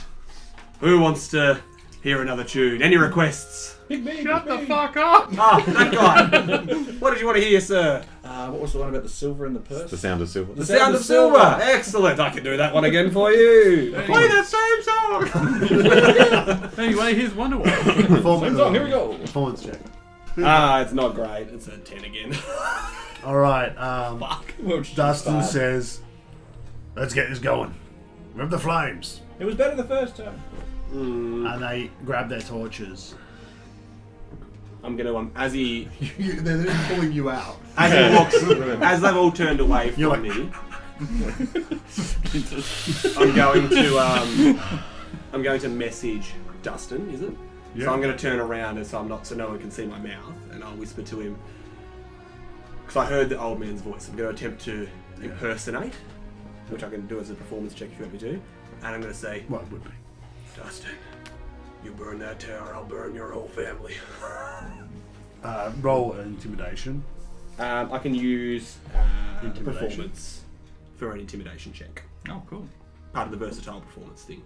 Who wants to hear another tune? Any requests? Shut the fuck up! That guy. What did you want to hear, sir? What was the one about the silver in the purse? The sound of silver. The Sound of Silver. Excellent. I can do that one again for you. Play that same song. Anyway, here's Wonderwall. Performance, Here we go. Performance check. It's not great. It's a 10 again. Alright, Fuck. Dustin says, let's get this going. Rev the flames. It was better the first time. And they grab their torches. I'm gonna as he They're pulling you out. as he walks as they've all turned away from You're me. I'm going to message Dustin. Is it? Yeah. So I'm going to turn around and so no one can see my mouth, and I'll whisper to him because I heard the old man's voice. I'm going to attempt to impersonate, which I can do as a performance check if you want me to, and I'm going to say, What would be? Dustin, you burn that tower, I'll burn your whole family. Roll intimidation. I can use Intimidation. performance for an intimidation check. Oh, cool. Part of the versatile performance thing.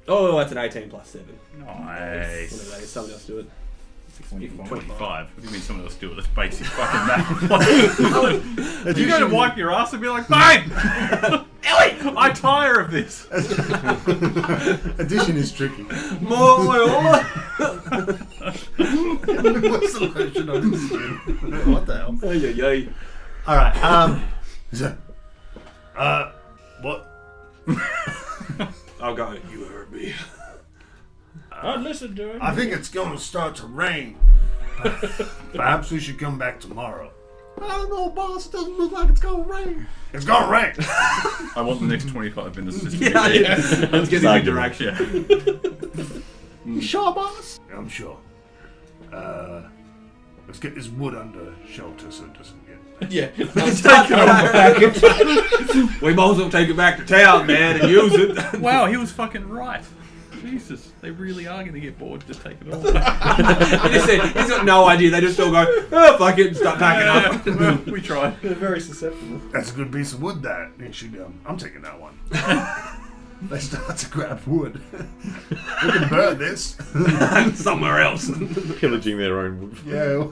Oh, that's an 18 plus 7. Nice. Whatever that is, somebody else do it. 25. What do you mean someone else do it? That's basic fucking math. You go to wipe your ass and be like, bang! Ellie! I tire of this. Addition is tricky. More oil! What's the lotion on his skin? What the hell? Yay. Alright, what? I'll go, you heard me. I'd listen to him. I think it's going to start to rain. Perhaps we should come back tomorrow. I don't know, boss. It doesn't look like it's going to rain. It's going to rain. I want the next 25 minutes just to be Yeah, there. yeah. Let's get in direction. You sure, boss? I'm sure. Let's get this wood under shelter so it doesn't get... Yeah. We might as well take it back to town, man, and use it. Wow, he was fucking right. Jesus, they really are going to get bored. Just take it all. He just said, he's got no idea. They just all go, oh, fuck it, and start packing up. Well, we tried. They're very susceptible. That's a good piece of wood, that. It should, I'm taking that one. They start to grab wood. We can burn this. Somewhere else. Pillaging their own wood. Yeah.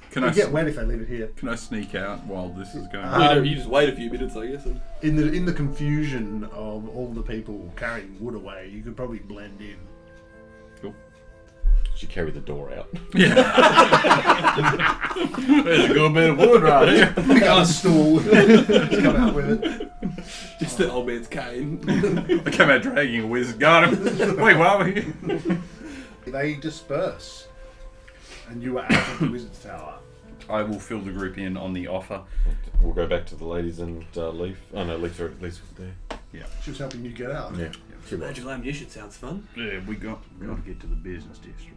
Can I, get wet if they leave it here. can I sneak out while this is going on? You just wait a few minutes, I guess. And... In the confusion of all the people carrying wood away, you could probably blend in. Cool. Should carry the door out. There's a good bit of wood right here. Pick up a stool. Just come out with it. Just the old man's cane. I came out dragging a wizard. Got him. Wait, why are we here? They disperse. And you are out of the wizard's tower. I will fill the group in on the offer. We'll go back to the ladies and Leaf. Oh no, Leaf's was there. She was helping you get out. Yeah. Magical ammunition sounds fun. Yeah, we got to get to the business district.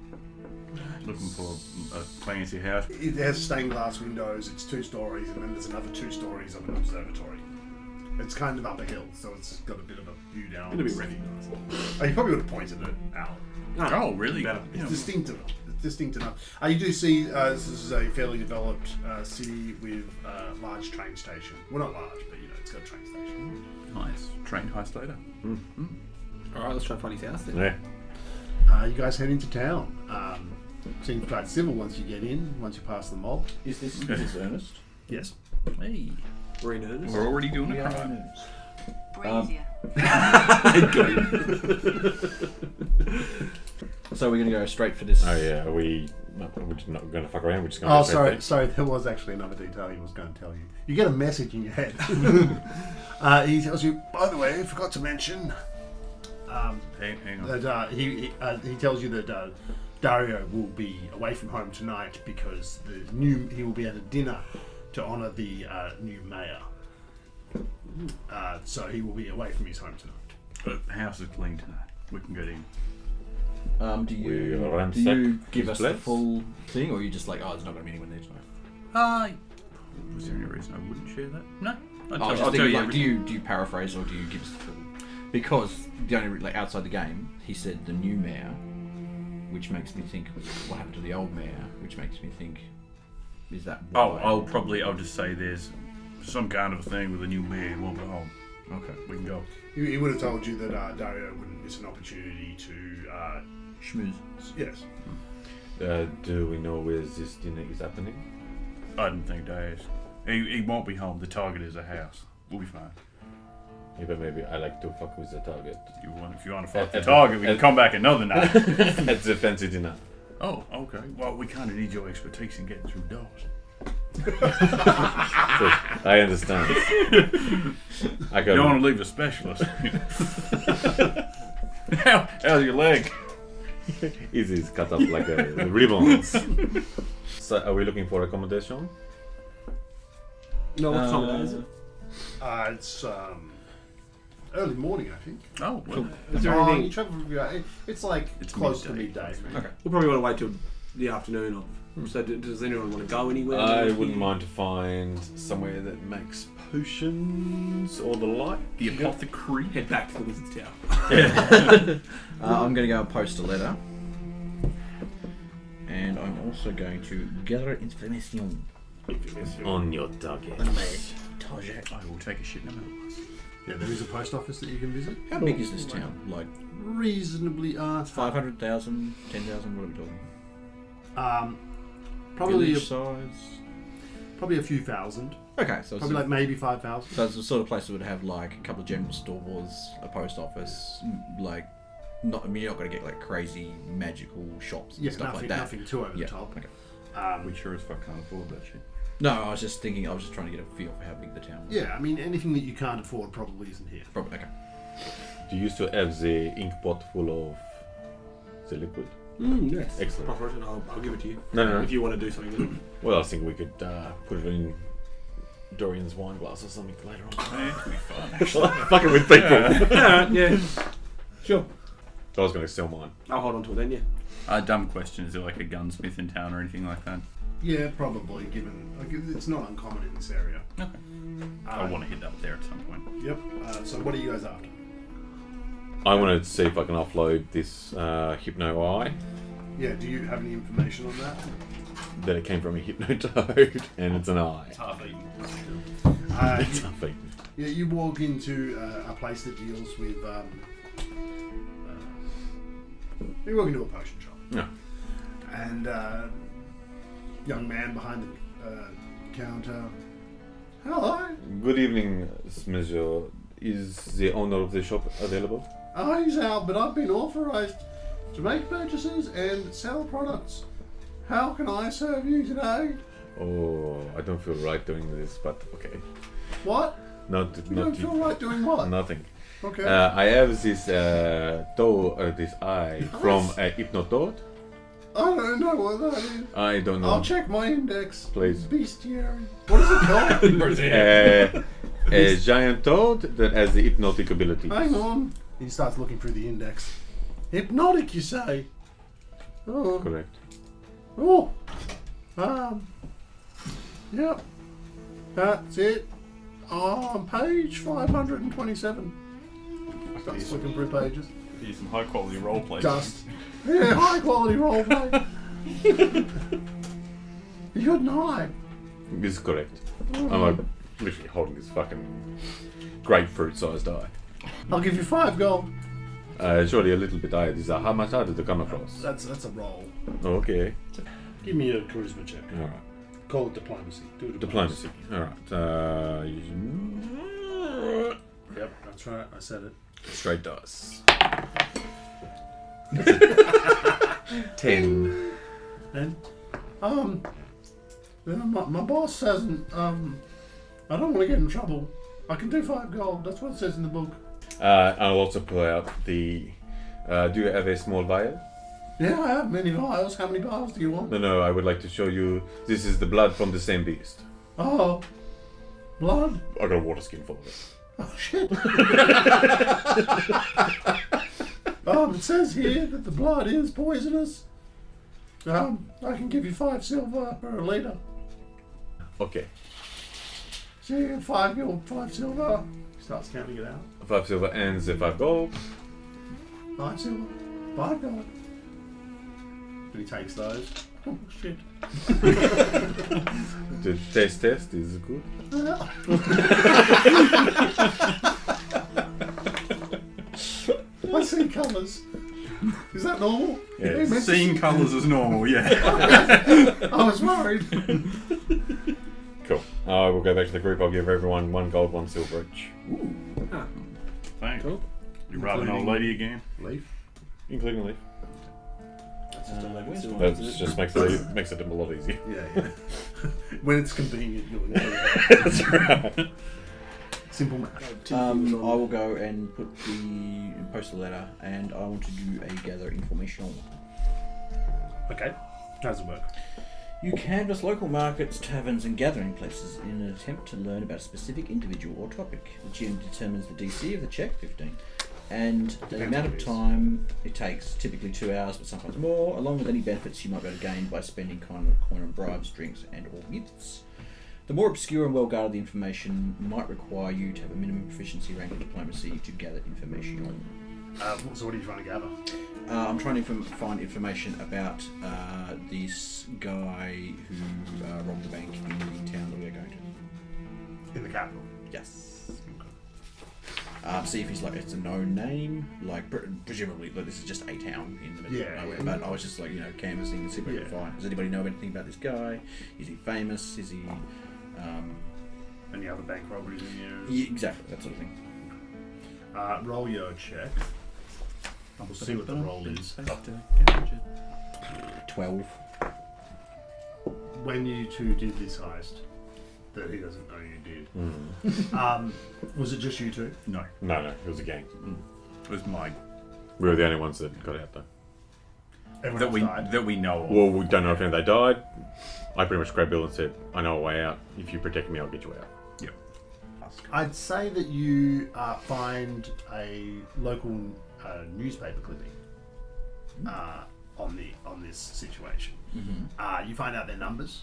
Looking for a fancy house. It has stained glass windows, it's 2 stories, and then there's another 2 stories of an observatory. It's kind of up a hill, so it's got a bit of a view down. It'll be recognisable. Oh, you probably would have pointed it out. Oh, really? Better. Yeah. It's distinct enough. You do see this is a fairly developed city with a large train station. Well, not large, but it's got a train station. Nice. Trained high stater. Alright, let's try and find his house then. Yeah. You guys head into town. Seems quite civil once you get in, once you pass the mob. Is this Ernest? Yes. Hey. We're in earnest. We're already doing We a are crime. Ernest. Brazier. So we're going to go straight for this. Oh yeah, we're just not going to fuck around. We're just going to. Oh, sorry. There was actually another detail he was going to tell you. You get a message in your head. He tells you, by the way, I forgot to mention. Hang on. That he tells you that Dario will be away from home tonight because he will be at a dinner to honour the new mayor. So he will be away from his home tonight. But the house is clean tonight. We can get in. Do We you ransack give his us the place? full thing, or are you just like, oh, there's not going to be anyone there tonight? Was there any reason I wouldn't share that? No. I'll I'll tell you like, do everything. you paraphrase or do you give us the full? Because the only like outside the game, he said the new mayor, which makes me think what happened to the old mayor, which makes me think is that. Oh, why? I'll just say there's some kind of a thing with a new mayor who won't be home. Okay. We can go. He would have told you that Dario wouldn't miss an opportunity to. Schmooze. Yes. Do we know where this dinner is happening? I didn't think that is. He won't be home. The target is a house. We'll be fine. Yeah, but maybe I like to fuck with the target. If you want to fuck the At- target, we at- can come back another night. At the fancy dinner. Oh, okay. Well, we kind of need your expertise in getting through doors. I understand. I You got don't want to leave a specialist. How's your leg? Easy, it's cut up like a ribbons. So, are we looking for accommodation? No, what time of day is it? It's early morning, I think. Oh, well. Is there You anything? travel from it's like It's close midday. to midday. Okay. We'll probably want to wait till the afternoon of. So does anyone want to go anywhere? I wouldn't mind to find somewhere that makes potions or the like. The apothecary. Head back to the Wizard's Tower. I'm going to go and post a letter, and I'm also going to gather information. On your target. I will take a shit no matter what. Yeah, there is a post office that you can visit. How big is this town? Like Reasonably, 500,000, 10,000? What are we talking? probably Village size. probably a few thousand. Okay, so it's, Probably like maybe 5,000. so it's the sort of place that would have like a couple of general stores, a post office, like not. I mean, you're not going to get like crazy magical shops and Yeah, stuff nothing, like that. nothing too over Yeah. the top. Okay. We sure as fuck can't afford that shit. No, I was just thinking. I was just trying to get a feel for how big the town was. Yeah, I mean anything that you can't afford probably isn't here. Probably. Okay. Do you still have the ink pot full of the liquid? Yes. Excellent. Proffer it and I'll give it to you. No. If you want to do something with it. Well, I think we could put it in Dorian's wine glass or something later on. Man, it'll be fun. Fucking with people. Alright, yeah. Sure. I was going to sell mine. I'll hold on to it then, yeah. Dumb question. Is there like a gunsmith in town or anything like that? Yeah, probably. Given it's not uncommon in this area. Okay. I want to hit up there at some point. Yep. So what are you guys after? I want to see if I can offload this Hypno Eye. Yeah. Do you have any information on that? That it came from a Hypno Toad, and it's an eye. It's half eaten. It's not big. Yeah, you walk into a place that deals with. You walk into a potion shop, No. and young man behind the counter. Hello. Good evening, Monsieur. Is the owner of the shop available? Oh, he's out, but I've been authorized to make purchases and sell products. How can I serve you today? Oh, I don't feel right doing this, but okay. What? You don't feel right doing what? Nothing. Okay. I have this this eye from a Hypno Toad. I don't know what that is. I don't know. I'll check my index. Please. Bestiary. What is it called? A giant toad that has the hypnotic ability. Hang on. He starts looking through the index. Hypnotic, you say? Oh. Correct. Oh. Yep. That's it. On page 527. Starts looking through pages. Use some high quality role play. Dust. Yeah, high quality roleplay. You got an eye. This is correct. I'm a literally holding this fucking grapefruit-sized eye. I'll give you 5 gold. Surely a little bit higher. These are how much harder to come across. That's a roll. Okay. Give me a charisma check. All right. Call it diplomacy. Do Diplomacy. All right. Yep, that's right. I said it. Straight dice. 10. Then, my boss hasn't. I don't want to get in trouble. I can do 5 gold. That's what it says in the book. I'll also pull out the. Do you have a small vial? Yeah, I have many vials. How many vials do you want? No, I would like to show you. This is the blood from the same beast. Oh, blood. I got a water skin full of it. Oh shit. It says here that the blood is poisonous. I can give you 5 silver for a liter. Okay. So you get 5 gold, 5 silver. He starts counting it out. 5 silver and the 5 gold. 5 silver, 5 gold. And he takes those. Oh shit. The taste test is good. I see colours. Is that normal? Yeah, Yeah, Seeing colours is normal, yeah. I was worried. Cool. I will go back to the group. I'll give everyone 1 gold, 1 silver each. Thanks. Cool. You robbing an old lady again? Leaf. Including Leaf. That's just 11 where's silver. That just makes it a lot easier. Yeah. When it's convenient, you'll include that. That's right. Simple math. I will go and post a letter, and I want to do a gather information. Okay. How's it work? You canvass local markets, taverns, and gathering places in an attempt to learn about a specific individual or topic. The GM determines the DC of the check, 15, and the amount of time it takes, typically 2 hours, but sometimes more, along with any benefits you might be able to gain by spending coin on bribes, drinks, and/or gifts. The more obscure and well-guarded the information might require you to have a minimum proficiency rank in diplomacy to gather information. So what are you trying to gather? I'm trying to find information about this guy who robbed the bank in the town that we're going to. In the capital. Yes. See if he's like, it's a known name, like presumably like, this is just a town in the middle of nowhere. But I was just like, canvassing to see what I could find. Does anybody know anything about this guy? Is he famous? Is he... Any other bank robberies in you? Yeah, exactly, that sort of thing. Roll your check. We'll see what the roll is. 12. When you two did this heist, that he doesn't know you did, was it just you two? No. No, it was a gang. It was mine. We were the only ones that got out though. Everyone else died? That we know of. Well, we don't know if they died. I pretty much grabbed Bill and said, I know a way out. If you protect me, I'll get you out. Yep. I'd say that you find a local newspaper clipping on this situation. You find out their numbers.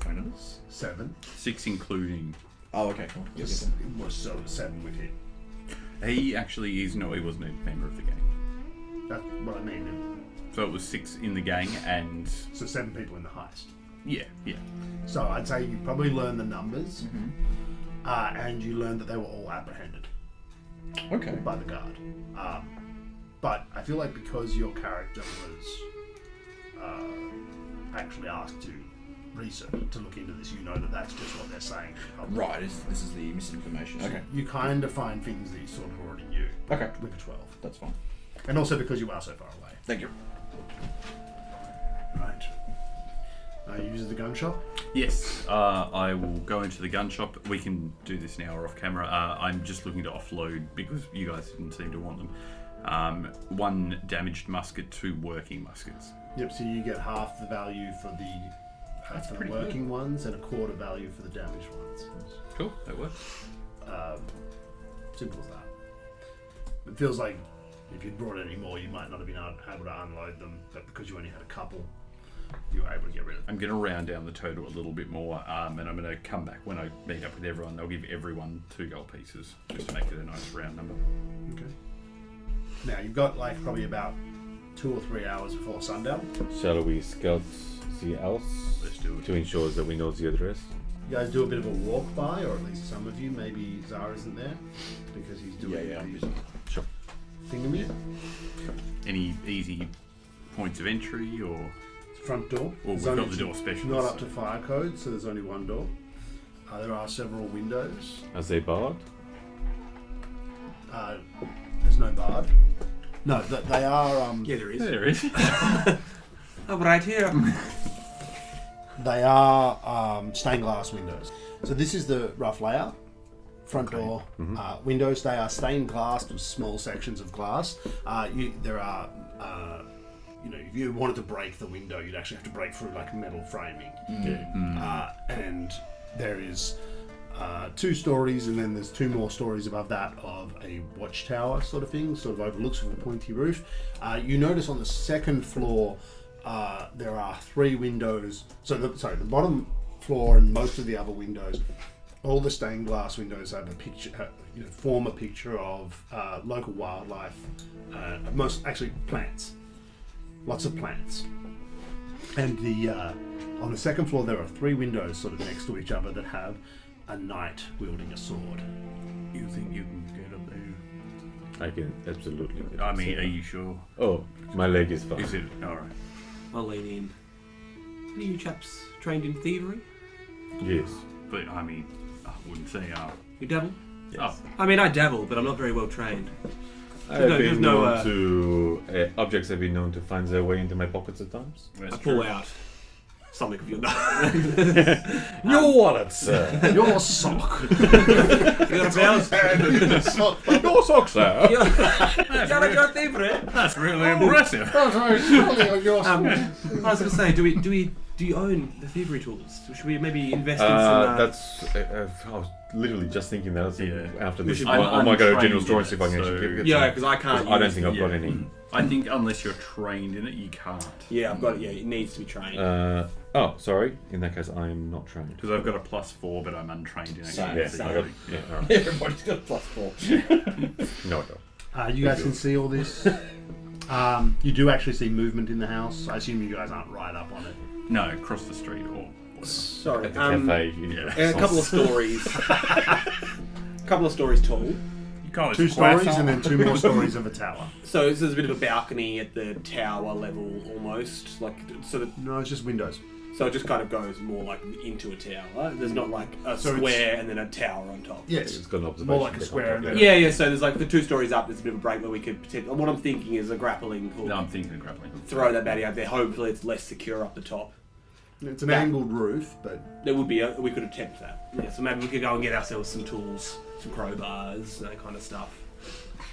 Phone numbers? 7. 6 including. Oh, okay, cool. It was 7 with him. He actually is, no, he wasn't a member of the gang. That's what I mean. So it was 6 in the gang and... So 7 people in the heist. Yeah. So I'd say you probably learn the numbers, and you learn that they were all apprehended. Okay. By the guard. But I feel like because your character was actually asked to research, to look into this, you know that that's just what they're saying. Right, this is the misinformation. So Okay. you kind of find things that you sort of already knew. Okay. With a 12. That's fine. And also because you are so far away. Thank you. Right. You use the gun shop? Yes, I will go into the gun shop. We can do this now or off camera. I'm just looking to offload because you guys didn't seem to want them. 1 damaged musket, 2 working muskets. Yep, so you get half the value for the working ones and a quarter value for the damaged ones. Cool, that works. Simple as that. It feels like if you'd brought any more, you might not have been able to unload them, but because you only had a couple, you were able to get rid of them. I'm going to round down the total a little bit more, and I'm going to come back when I meet up with everyone. I'll give everyone 2 gold pieces, just to make it a nice round number. Okay. Now, you've got probably about 2 or 3 hours before sundown. Shall we scout the house Let's do it. to ensure that we know the address? You guys do a bit of a walk by, or at least some of you. Maybe Zara isn't there because he's doing the Sure. thingamy. Any easy points of entry or? Front door. Well, we've There's got only the door specialist. Not up to fire code, so there's only one door. There are several windows. Are they barred? There's no bard. No, they are. Yeah, there is. There is. Oh, right here. They are stained glass windows. So this is the rough layout. Front door, windows. They are stained glass with small sections of glass. There are, if you wanted to break the window, you'd actually have to break through like metal framing. And there is 2 stories, and then there's 2 more stories above that of a watchtower sort of thing, sort of overlooks with a pointy roof. You notice on the second floor there are 3 windows. So the bottom floor and most of the other windows, all the stained glass windows have a picture, form a picture of local wildlife, most actually plants, lots of plants. And on the second floor there are 3 windows sort of next to each other that have a knight wielding a sword. You think you can get up there? I can absolutely. I mean, are you sure? Oh, my leg is fine. Is it alright? I'll lean in. Are you chaps trained in thievery? Yes. But I mean, I wouldn't say. You dabble? Oh, I mean, I dabble, but I'm not very well trained. I've there's been no, known to objects have been known to find their way into my pockets at times. that's I pull true. out something of your Your wallet, sir. Your sock. You got a belt? Your socks, sir. You got thievery? That's really impressive. Your I was going to say, do you own the thievery tools? Should we maybe invest in some? That's. I was literally just thinking that. After this, should- I might go to general untrained store in and see if I can it, actually so- get Yeah, some. because I can't. I don't use- think I've got any. I think unless you're trained in it, you can't. Yeah, I've got it. Yeah, it needs to be trained. Oh, sorry. In that case, I am not trained. Because I've got a +4, but I'm untrained in it. Same, Yeah, same. I got, yeah, all right. Everybody's got a +4. No, I don't. You guys can see all this. You do actually see movement in the house. I assume you guys aren't right up on it. No, across the street or whatever. Sorry. At the cafe. yeah. And a couple of stories. couple of stories tall. You call it 2 stories and then 2 more stories of a tower. So there's a bit of a balcony at the tower level, almost like so. No, it's just windows. So it just kind of goes more like into a tower. There's not like a So square and then a tower on top. Yes. It's got an observation. More like a deck on square top, and Yeah, yeah. So there's like the 2 stories up. There's a bit of a break where we could potentially. What I'm thinking is a grappling hook. No, I'm thinking of grappling. Throw that baddie up there. Hopefully, it's less secure up the top. It's an angled roof, but There would be. We could attempt that. Yeah. So maybe we could go and get ourselves some tools, some crowbars, that kind of stuff.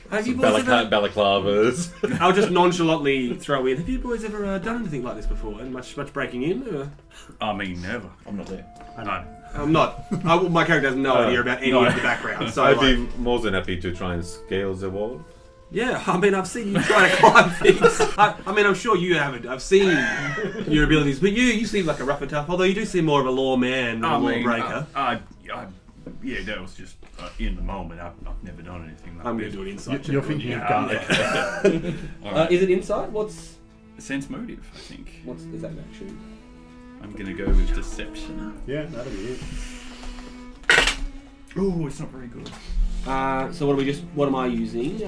Have you boys ever? Balaclavas. I'll just nonchalantly throw in. Have you boys ever done anything like this before? And much breaking in? Or? I mean, never. I'm not there. No. I'm not. My character has no idea about any of the background. So I'd like, be more than happy to try and scale the wall. yeah, I mean, I've seen you try to climb things. I mean, I'm sure you haven't. I've seen your abilities, but you seem like a rough and tough. Although you do seem more of a lawman than a lawbreaker. Yeah, that was just in the moment. I've never done anything like I'm this. going to do an insight check. you're thinking of gun. Is it insight? What's Sense motive, I think. is that actually? I'm gonna go with deception. Yeah, that'll be it. Oh, it's not very good. So what am I using?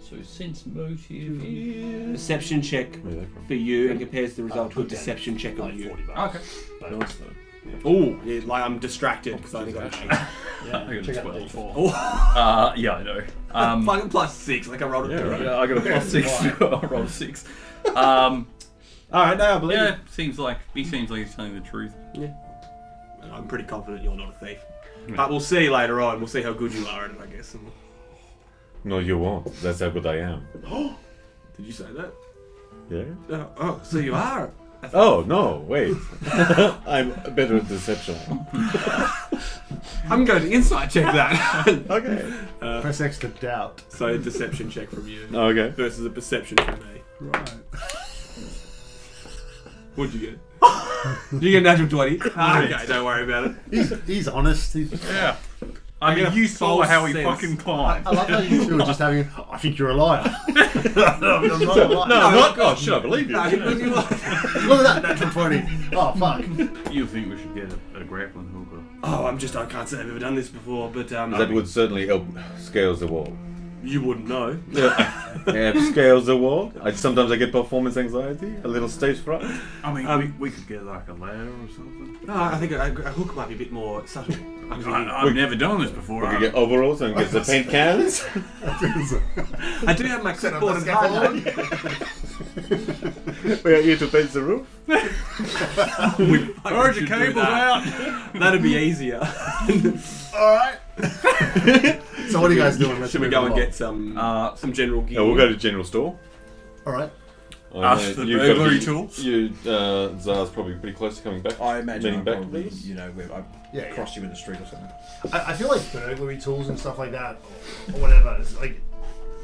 So sense motive is... Deception check Where are they from? for you and compares the result to a deception check on you. Okay. Nice, though. Oh, yeah, like I'm distracted because I think I'm I got a check out 12. D4. Oh, Yeah, I know. fucking +6, like I rolled a 3. Yeah, I got a +6. I rolled a 6. Alright, no, I believe Yeah, seems like he's telling the truth. you. I'm pretty confident you're not a thief. But we'll see later on. We'll see how good you are at it, I guess. No, you won't. That's how good I am. Did you say that? Yeah? Oh, so you are. Oh, no, wait. I'm better at deception. I'm going to insight check that. Okay. Press X to doubt. So a deception check from you Okay. versus a perception from me. Right. What'd you get? Did you get a natural 20? Okay, don't worry about it. He's honest. Yeah. I mean, you saw how he sense. fucking climbed. I love how you two are just having. I think you're a liar. I'm not a liar. No, I'm not. Oh, should I believe you? No, you are. Look at that natural 20. Oh fuck. You think we should get a grappling hook? Oh, I can't say I've ever done this before, but That would certainly help scales the wall. you wouldn't know. Yeah, scales the wall. Sometimes I get performance anxiety, a little stage fright. I mean, we could get like a ladder or something. No, I think a hook might be a bit more subtle. I've never done this before. We could get overalls and get the paint cans. I do have my Set up clipboard the and hard. We are here to paint the roof. Urge your cables out. That'd be easier. Alright. So what are you guys doing? Let's Should we move go and along. get some general gear? Yeah, we'll go to general store. Alright. Us, the You've gotta burglary be- tools. Zara's probably pretty close to coming back. I imagine Meaning I'm back, probably, please? where I Yeah, crossed you in the street or something. I feel like burglary tools and stuff like that, or whatever, is like,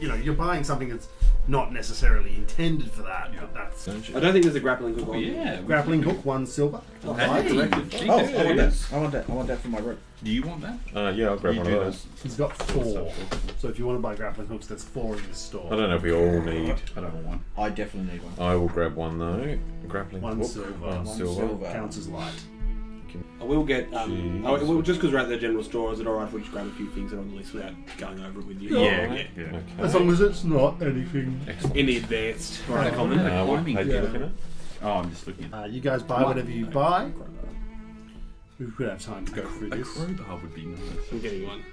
you're buying something that's not necessarily intended for that, but that's... Don't you? I don't think there's a grappling hook on. Yeah. Grappling hook, 1 silver. Oh, Hey. I want Yeah, that. it I want that. I want that for my rope. Do you want that? Yeah, I'll grab You one of do those. He's got 4. So if you want to buy grappling hooks, there's 4 in this store. I don't know if we all need. I don't want one. I definitely need one. I will grab one though. Grappling 1 hook. silver. 1 silver. Counts as light. I will get. Jeez. Just because we're at the general store, is it alright if we just grab a few things that are on the list without going over it with you? Yeah. Okay. As long as it's not anything... In the advanced. Right. Common. What Climbing page are you gear. looking at? Oh, I'm just looking. you guys buy whatever you buy. We could have time to go through A this. crowbar would be nice. I'm getting one.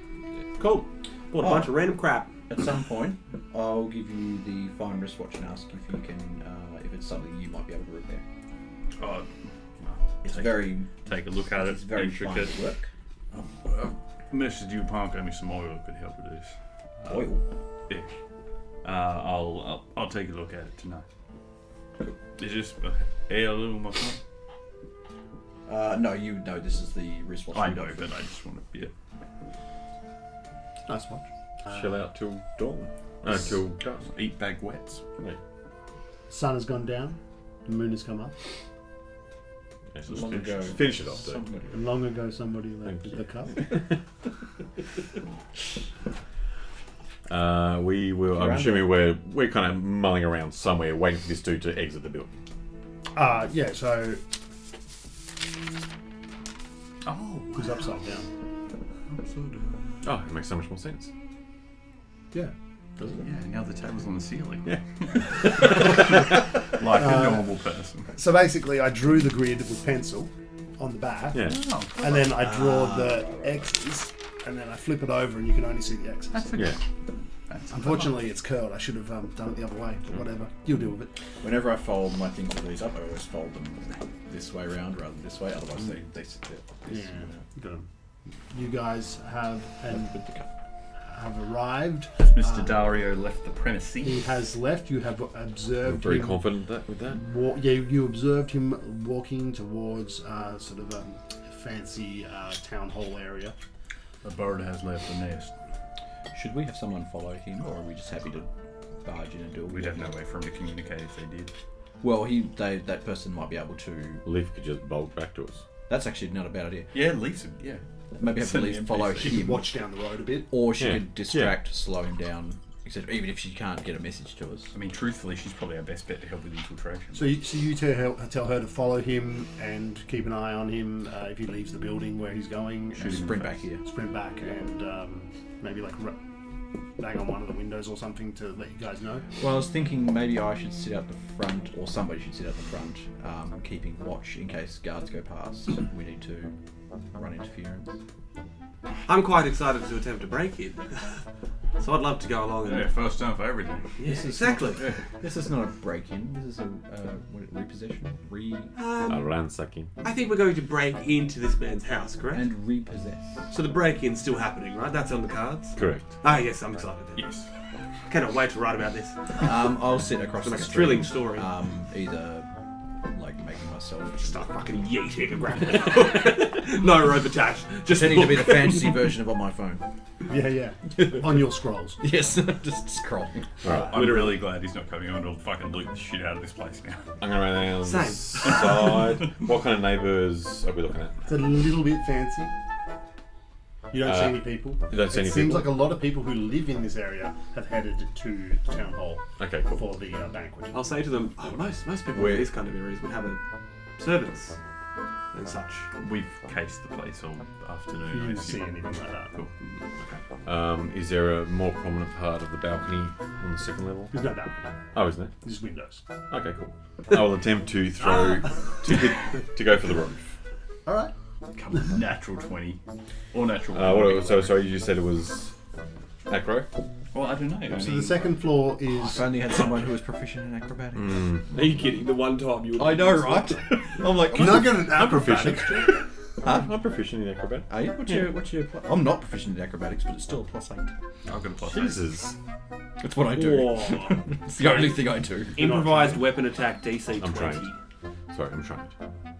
Cool. Bought a bunch of random crap. At some point, I'll give you the fine wristwatch and ask if you can, if it's something you might be able to repair. Oh, It's take, very, take a look at it. it's very intricate. fine work. Mr. Dupont gave me some oil that could help with this. Oil. Yeah. I'll take a look at it tonight. Is this heirloom or something? No, you know this is the wristwatch. I know, but I just want to be Nice watch. Chill out till dawn. Till dusk. eat baguettes. Wait. Sun has gone down. The moon has come up. Yes, Long finish, ago. finish it off though. Somebody- And long ago somebody left Thank the cup. We will. I'm Around assuming we're kind of mulling around somewhere, waiting for this dude to exit the building. Yeah, so Oh, who's upside down? Oh, it makes so much more sense. Yeah. yeah, now the table's on the ceiling. Yeah. Like a normal person. So basically, I drew the grid with pencil on the back, Yeah. Oh, and then I draw the X's, and then I flip it over, and you can only see the X's. that's a Yeah. That's Unfortunately, it's curled. I should have done it the other way, but whatever. You'll deal with it. Whenever I fold my things with these up, I always fold them this way around rather than this way. Otherwise, they sit there. Like this. You guys have arrived. Mr. Dario left the He premises. has left. You have I'm observed very him. confident with that. You observed him walking towards sort of a fancy town hall area. A bird has left the nest. Should we have someone follow him, or are we just happy to barge in and do it? We'd have no way for him to communicate if they did. Well, that person might be able to. Leaf could just bolt back to us. That's actually not a bad idea. Yeah, Lisa, yeah. Maybe have Send Leaf the follow NPC. him, Watch down the road a bit. or she Yeah. could distract, slow him down, etc. Even if she can't get a message to us. I mean, truthfully, she's probably our best bet to help with infiltration. So you tell her to follow him and keep an eye on him if he leaves the building where he's going. Shoot and him. Sprint back here. sprint back and maybe like bang on one of the windows or something to let you guys know. Well, I was thinking maybe I should sit out the front, or somebody should sit out the front, keeping watch in case guards go past. We need to run interference. I'm quite excited to attempt to break in. So I'd love to go along and. Yeah, first time for everything. Yes, exactly. This is not a break-in. This is a repossession, A ransacking. I think we're going to break into this man's house, correct? and repossess. So the break-in's still happening, right? That's on the cards? Correct. Ah, yes, I'm excited. Yes. Cannot wait to write about this. I'll sit across It's the like a street. thrilling story. Either like making myself Start fucking yeeting and grabbing. No rope attached. Just pretending to be the look. fantasy version of on my phone. Yeah. On your scrolls. Yes, just scrolling. I'm really glad he's not coming on to fucking loot the shit out of this place now. I'm gonna run down the Same. side. What kind of neighbours are we looking at? It's a little bit fancy. You don't see any people. You don't see any It seems people? like a lot of people who live in this area have headed to the town hall Okay, cool. for the banquet. I'll say to them, most people Where- in these kind of areas would have servants and such. We've cased the place all afternoon. You I didn't see assume. anything like that. Cool. Is there a more prominent part of the balcony on the second level? There's no balcony. Oh, isn't there? There's windows. Okay, cool. I will attempt to throw to go for the roof. All right. Come on, natural 20 or natural. Sorry, you just said it was acro. Well, I don't know. So the second floor is. I've only had someone who was proficient in acrobatics. Are you kidding? The one time you would. I know, right? I'm like, Can I get an I'm proficient. acrobatics? I'm proficient in acrobatics. Are you? What's your I'm not proficient in acrobatics, but it's still a +8. I've got a plus Jesus. That's what I do. Whoa. It's the only thing I do. Improvised weapon attack DC 20. I'm trained. Sorry, I'm trained.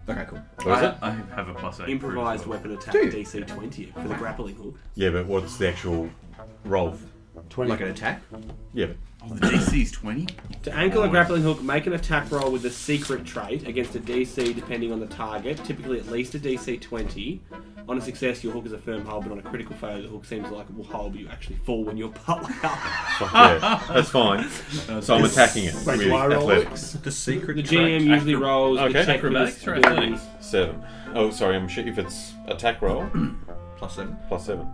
Okay, cool. What is it? I have a +8. Improvised weapon attack Do you? DC 20 for the grappling hook. Yeah, but what's the actual roll? 20. Like an attack? Yeah, but Oh, the DC's 20. To ankle a grappling hook, make an attack roll with the secret trait against a DC depending on the target, typically at least a DC 20. On a success, your hook is a firm hold, but on a critical failure, the hook seems like it will hold, but you actually fall when you're partway up. fuck yeah, that's fine. So I'm attacking it Wait, with do I roll athletics. The secret The GM usually rolls Okay. the check for Acrobatics the or abilities. athletics? 7. Oh, sorry, I'm sure if it's attack roll +7. +7.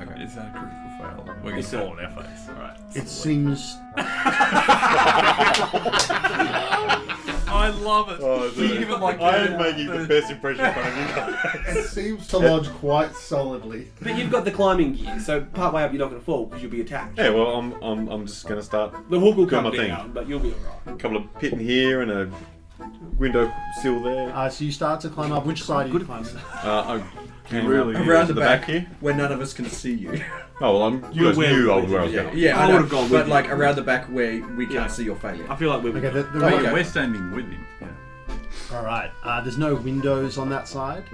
Okay. Is that a critical fail? We're going to It's a- fall on our face. Alright. It seems. I love it. Oh, Even like I am making the best impression in front of you guys. It seems to lodge quite solidly. But you've got the climbing gear, so partway up you're not going to fall because you'll be attached. Yeah, well, I'm just gonna start The hook will doing come my thing. down, but you'll be alright. A couple of pit in here and a window sill there. So you start to climb up. Which side are you climbing? I came really around the the back. back here. Where none of us can see you. Oh well, you guys where- knew where I was going. Yeah, I I know, would've gone with but you. like around the back where we can't Yeah. see your failure. I feel like we're Okay, the Oh, right. yeah, we're standing with him. Yeah. All right. There's no windows on that side.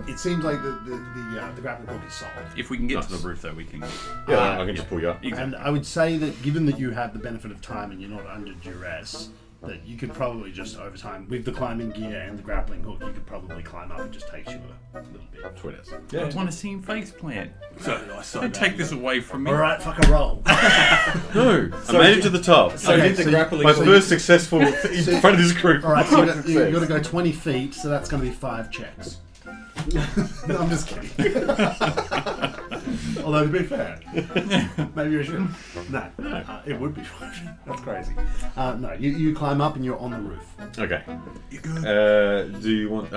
It seems like the grappling hook is solid. If we can get to the roof, though, we can. Yeah, I can just pull you up. And I would say that given that you have the benefit of time and you're not under duress, that you could probably just over time with the climbing gear and the grappling hook, you could probably climb up. It just takes you a little bit. Twitters. I want to see him face plant. so nice. So Don't take this away from me. All right, fuck a roll. No, I made it to the top. So Okay, did the so grappling My hook- first successful in front of this group. All right, so you got to go 20 feet, so that's going to be 5 checks. No, I'm just kidding. Although to be fair, maybe I should. No, it would be fun. That's crazy. No, you climb up and you're on the roof. Okay. Do you want?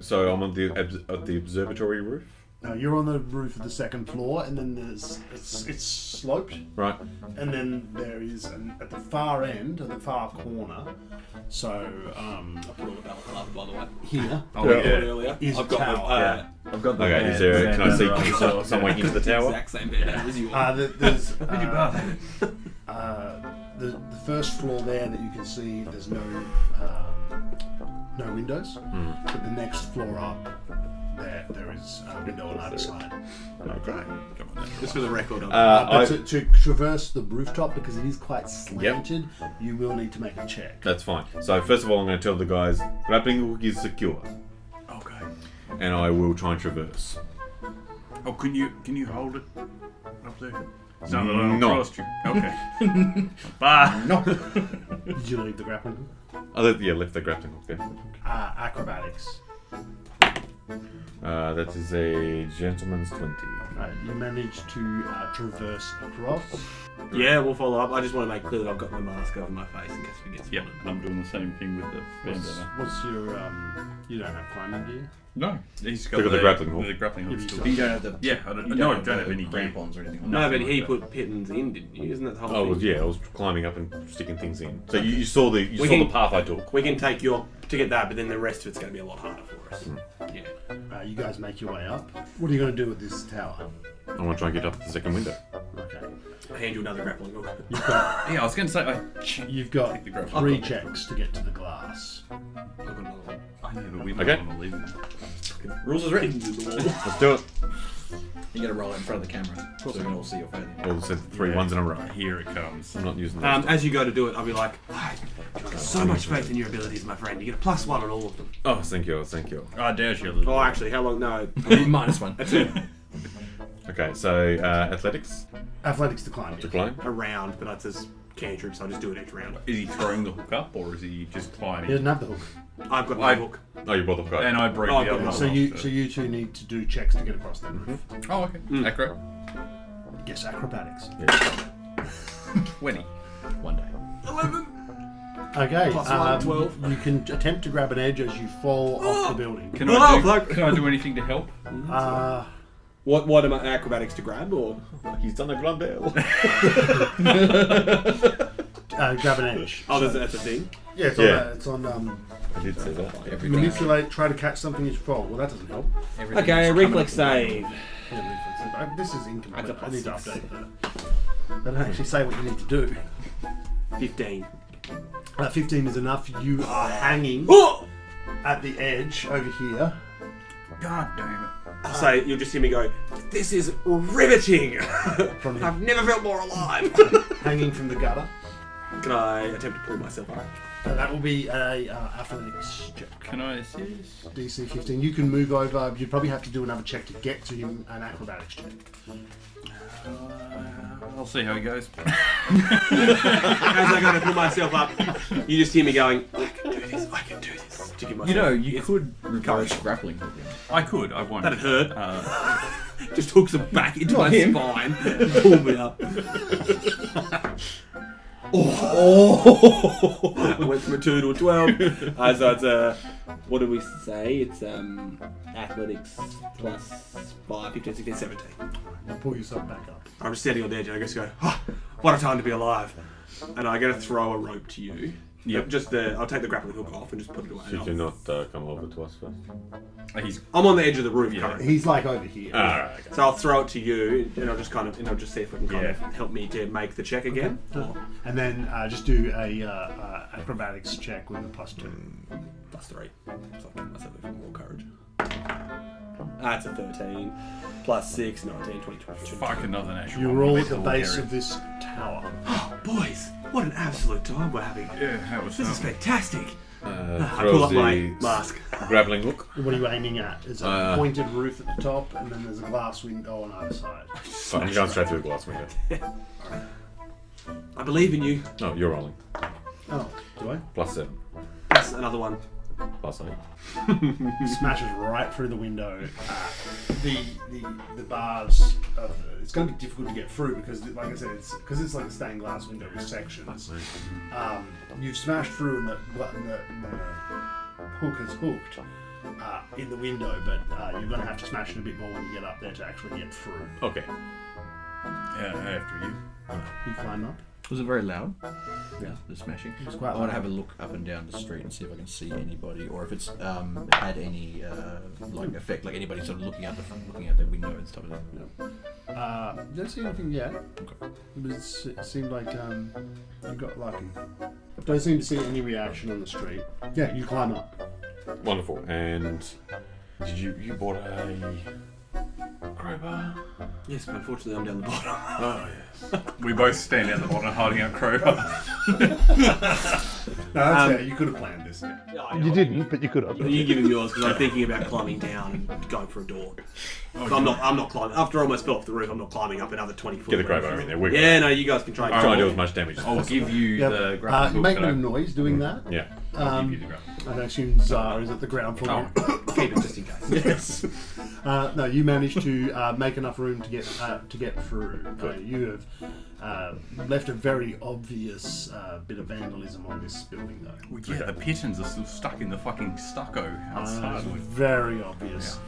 So I'm on the observatory roof, You're on the roof of the second floor, and then it's sloped, right? and then there is at the far end, at the far corner. So I put all the balaclava, by the way. here Oh, Yeah. yeah. Earlier. is I've the got tower. I've got the Okay. Is there? Can I see some way into the tower? Exact same bed as you. There's Where'd you bath? the first floor there that you can see. There's no windows, but the next floor up, there is a window on either side. Okay. Just for the record. But to traverse the rooftop, because it is quite slanted, you will need to make a check. That's fine. So first of all, I'm going to tell the guys grappling hook is secure, Okay. and I will try and traverse. Oh, can you hold it up there? So No. crossed you. Okay. Bye. No. Did you leave the grappling hook? Left the grappling hook there. Acrobatics. That is a gentleman's 20. You managed to traverse across. Yeah, we'll follow up. I just want to make clear that I've got my mask over my face in case we get Yep, spotted. I'm doing the same thing with the bandana. What's your you don't have climbing gear? No, he's got Look at the grappling hook. The grappling hook Yeah, still. You don't have the. Yeah, I don't have any gear. crampons or anything. Like No, that. but like he that. put pittons in, didn't you? Isn't that the whole Oh, thing? well, yeah, I was climbing up and sticking things in. So you saw the We can- path I took. We can take your to get that, but then the rest of it's going to be a lot harder for us. Yeah. You guys make your way up. What are you going to do with this tower? I want to try and get up to the second window. Okay. I hand you another grappling hook. You've got Yeah, I was going to say, you've got Take the graph. 3 checks to get to the glass. I've got another one. I know, but we Okay. might want to leave it. Rules is written. Pittons in the wall. Let's do it. You got to roll it in front of the camera so we can all see your failure. All said 3 ones in a row. Here it comes. I'm not using those. As you go to do it, I'll be like, I've got so much faith in your abilities, my friend. You get a +1 on all of them. Oh, thank you, thank you. I doubt you a little. Oh, actually, how long? No. -1. That's it. Okay, so athletics, Athletics to climb. decline. A round, but that's his cantrip, so I'll just do it each round. Is he throwing the hook up or is he just He climbing? doesn't have the hook. I've got I- my hook. Oh, you brought the hook. And I broke Oh, the other okay. one. So off, you two need to do checks to get across that roof. Oh, okay. Acro. Yes, acrobatics. Yeah. 20. One day. 11. Okay. +1, 12. You can attempt to grab an edge as you fall off the building. Can Oh, I fuck. can I do anything to help? What am I acrobatics to grab or? He's done a Glendale. Grab an edge. Oh, that's a thing. Yeah, it's Yeah. on. It's on. I did say that. Every Manipulate. Try to catch something as you fall. Well, that doesn't help. everything Okay, is coming reflex up with save. Yeah, reflex. This is incomplete. That's a I need to +6. update that. They don't actually say what you need to do. 15. 15 is enough. You are hanging Oh! at the edge over here. God damn it. So you'll just hear me go, this is riveting! From I've never felt more alive! hanging from the gutter. Can I attempt to pull myself up? That will be a athletics check. Can I assist? DC 15. You can move over. You'd probably have to do another check to get to him. An acrobatics check. I'll see how he goes. As I go to pull myself up, you just hear me going, I can do this, I can do this. To give myself, You know, you could reverse grappling hook him. I could. I won't. That'd hurt. Uh, Just hooks it back into my him. spine and pull me up. I went from a 2 to a 12. So it's what do we say? It's athletics +5, 15, 16, 17. Now pull yourself back up. I'm just standing on the edge and I just go, oh, what a time to be alive. And I get to throw a rope to you. Yep. I'll take the grappling hook off and just put it away. Should you not come over to us first? he's I'm on the edge of the roof currently. He's like over here. Alright, okay. So I'll throw it to you and I'll just I'll just see if it can kind of help me to make the check again. And then just do a acrobatics check with a +2. +3. So I'll give myself a bit more courage. That's a 13. +6, 19, 20, 22. fuck another natural. You're one. all We'll at the be base Bulgarian. of this tower. Boys, what an absolute time we're having. Yeah, that was This is fantastic. I Throws pull up my the mask. grappling hook. What are you aiming at? There's a pointed roof at the top, and then there's a glass window on either side. I'm going straight through the glass window. I believe in you. No, you're rolling. Oh, do I? +7. That's another one. +8. Smashes right through the window. The bars. It's going to be difficult to get through because, like I said, it's like a stained glass window with sections. You've smashed through, and the hook is hooked in the window, but you're going to have to smash it a bit more when you get up there to actually get through. Okay. Yeah, after you. You climb up. Was it very loud? Yeah, the smashing. It was quite I want loud. to have a look up and down the street and see if I can see anybody, or if it's had any like effect, like anybody sort of looking out the window and stuff like that. Don't see anything yet. Okay. But it seemed like you got lucky. Don't seem to see any reaction on the street. Yeah, you climb up. Wonderful. And did you bought a crowbar? Yes, but unfortunately I'm down the bottom. Oh yes. We both stand out the bottom holding our crowbar. No, that's fair. You could have planned this. You didn't, but you could have. You give him yours because I'm thinking about climbing down and going for a door. I'm not climbing. After I almost fell off the roof, I'm not climbing up another 20 foot. Get the crowbar in there. Wiggle. Yeah, no, you guys can try. Try and do as much damage as I'll possible. give you the Yep. grappling You hook. make that no I- noise doing that. Yeah. I'll give you the grappling hook. I assume Zara is at the ground floor. Keep it just in case. Yes. No, you managed to make enough room to get through. You have left a very obvious bit of vandalism on this building, though. Well, yeah, the pigeons are still stuck in the fucking stucco outside. It's very obvious.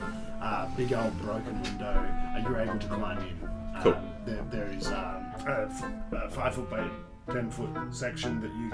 Big old broken window. You're able to climb in. Cool. There is a 5 foot by 10 foot section that you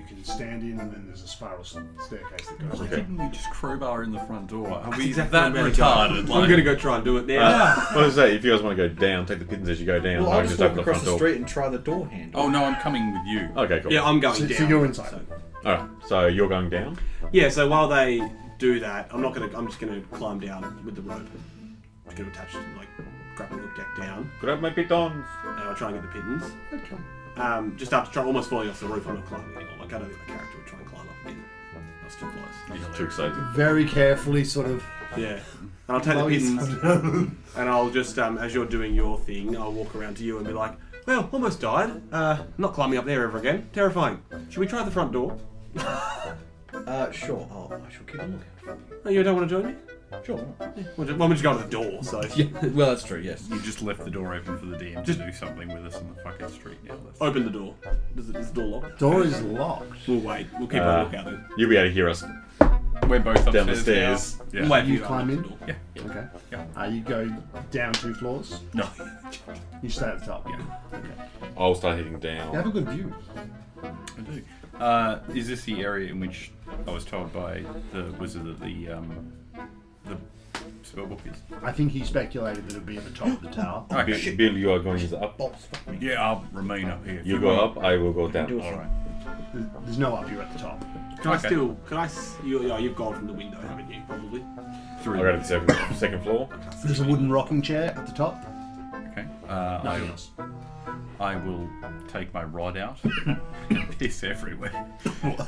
can stand in, and then there's a spiral staircase that goes. Why didn't we just crowbar in the front door? Are we exactly that what I'm retarded? I'm going to go try and do it now. What does that? If you guys want to go down, take the pittance as you go down. Well, I I'll can just open walk across front the door. street and try the door handle. Oh no, I'm coming with you. Okay, cool. Yeah, I'm going So down. you're inside. Alright, so you're going down? Yeah, so while they do that, I'm just gonna climb down with the rope. I'm just gonna attach it, like, grapple hook deck down. Grab my pitons. And I'll try and get the pittance. Just after almost falling off the roof, I'm not climbing anymore. Like, I don't think my character would try and climb up again. That's too close. Too excited. Very carefully, sort of. Yeah. And I'll take the pittance, and I'll just, as you're doing your thing, I'll walk around to you and be like, well, almost died. Not climbing up there ever again. Terrifying. Should we try the front door? Sure. I shall keep a lookout for you. Oh, you don't want to join me? Sure. Well, we just go to the door, so... Yeah. Well, that's true. Yes. You just left the door open for the DM to do something with us on the fucking street now. Open the door. Is the door locked? Door is locked. We'll wait. We'll keep on lookout then. You'll be able to hear us We're both upstairs down the stairs. now. Yeah. Wait for You to climb open in? the door. Yeah. Okay. Yeah. You go down 2 floors. No. You stay at the top. Yeah. I'll start heading down. You have a good view. I do. Is this the area in which I was told by the wizard that the spellbook is? I think he speculated that it'd be at the top of the tower. Okay. Bill, you are going up. Yeah, I'll remain up here. You go up, I will go down. Do it. All right. There's no up, you're at the top. You've gone from the window, haven't you? Probably. I'll go to the second floor. There's a wooden rocking chair at the top. Okay. Nothing else. I will take my rod out. Piss everywhere.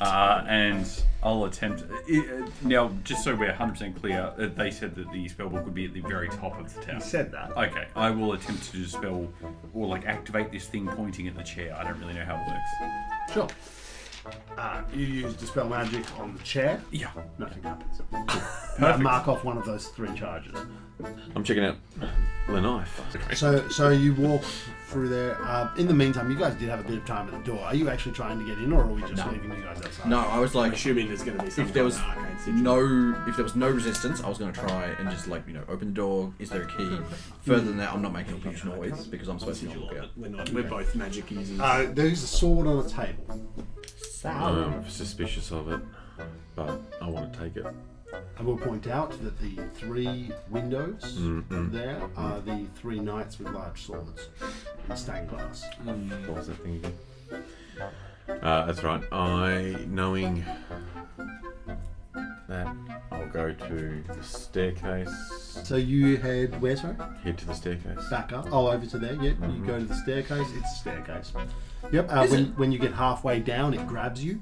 And I'll attempt... now, just so we're 100% clear, they said that the spellbook would be at the very top of the tower. He said that. Okay, I will attempt to dispel or like activate this thing pointing at the chair. I don't really know how it works. Sure. You use Dispel Magic on the chair. Yeah. Nothing happens. Perfect. Mark off one of those 3 charges. I'm checking out the knife. So you walk through there. In the meantime, you guys did have a bit of time at the door. Are you actually trying to get in, or are we just leaving you guys outside? No, I was like, Assuming there's going to be some if there was kind of arcade situation. if there was no resistance, I was going to try and just open the door. Is there a key? Further than that, I'm not making a huge noise because I'm supposed to be on the lookout. We're both magic users. There's a sword on a table. I'm suspicious of it, but I want to take it. I will point out that the 3 windows there are the 3 knights with large swords in stained glass. What was that thing again? That's right. Knowing that, I'll go to the staircase. So you head where, sorry? Head to the staircase. Back up. Oh, over to there. Yep. You go to the staircase. It's a staircase. Yep. When you get halfway down, it grabs you.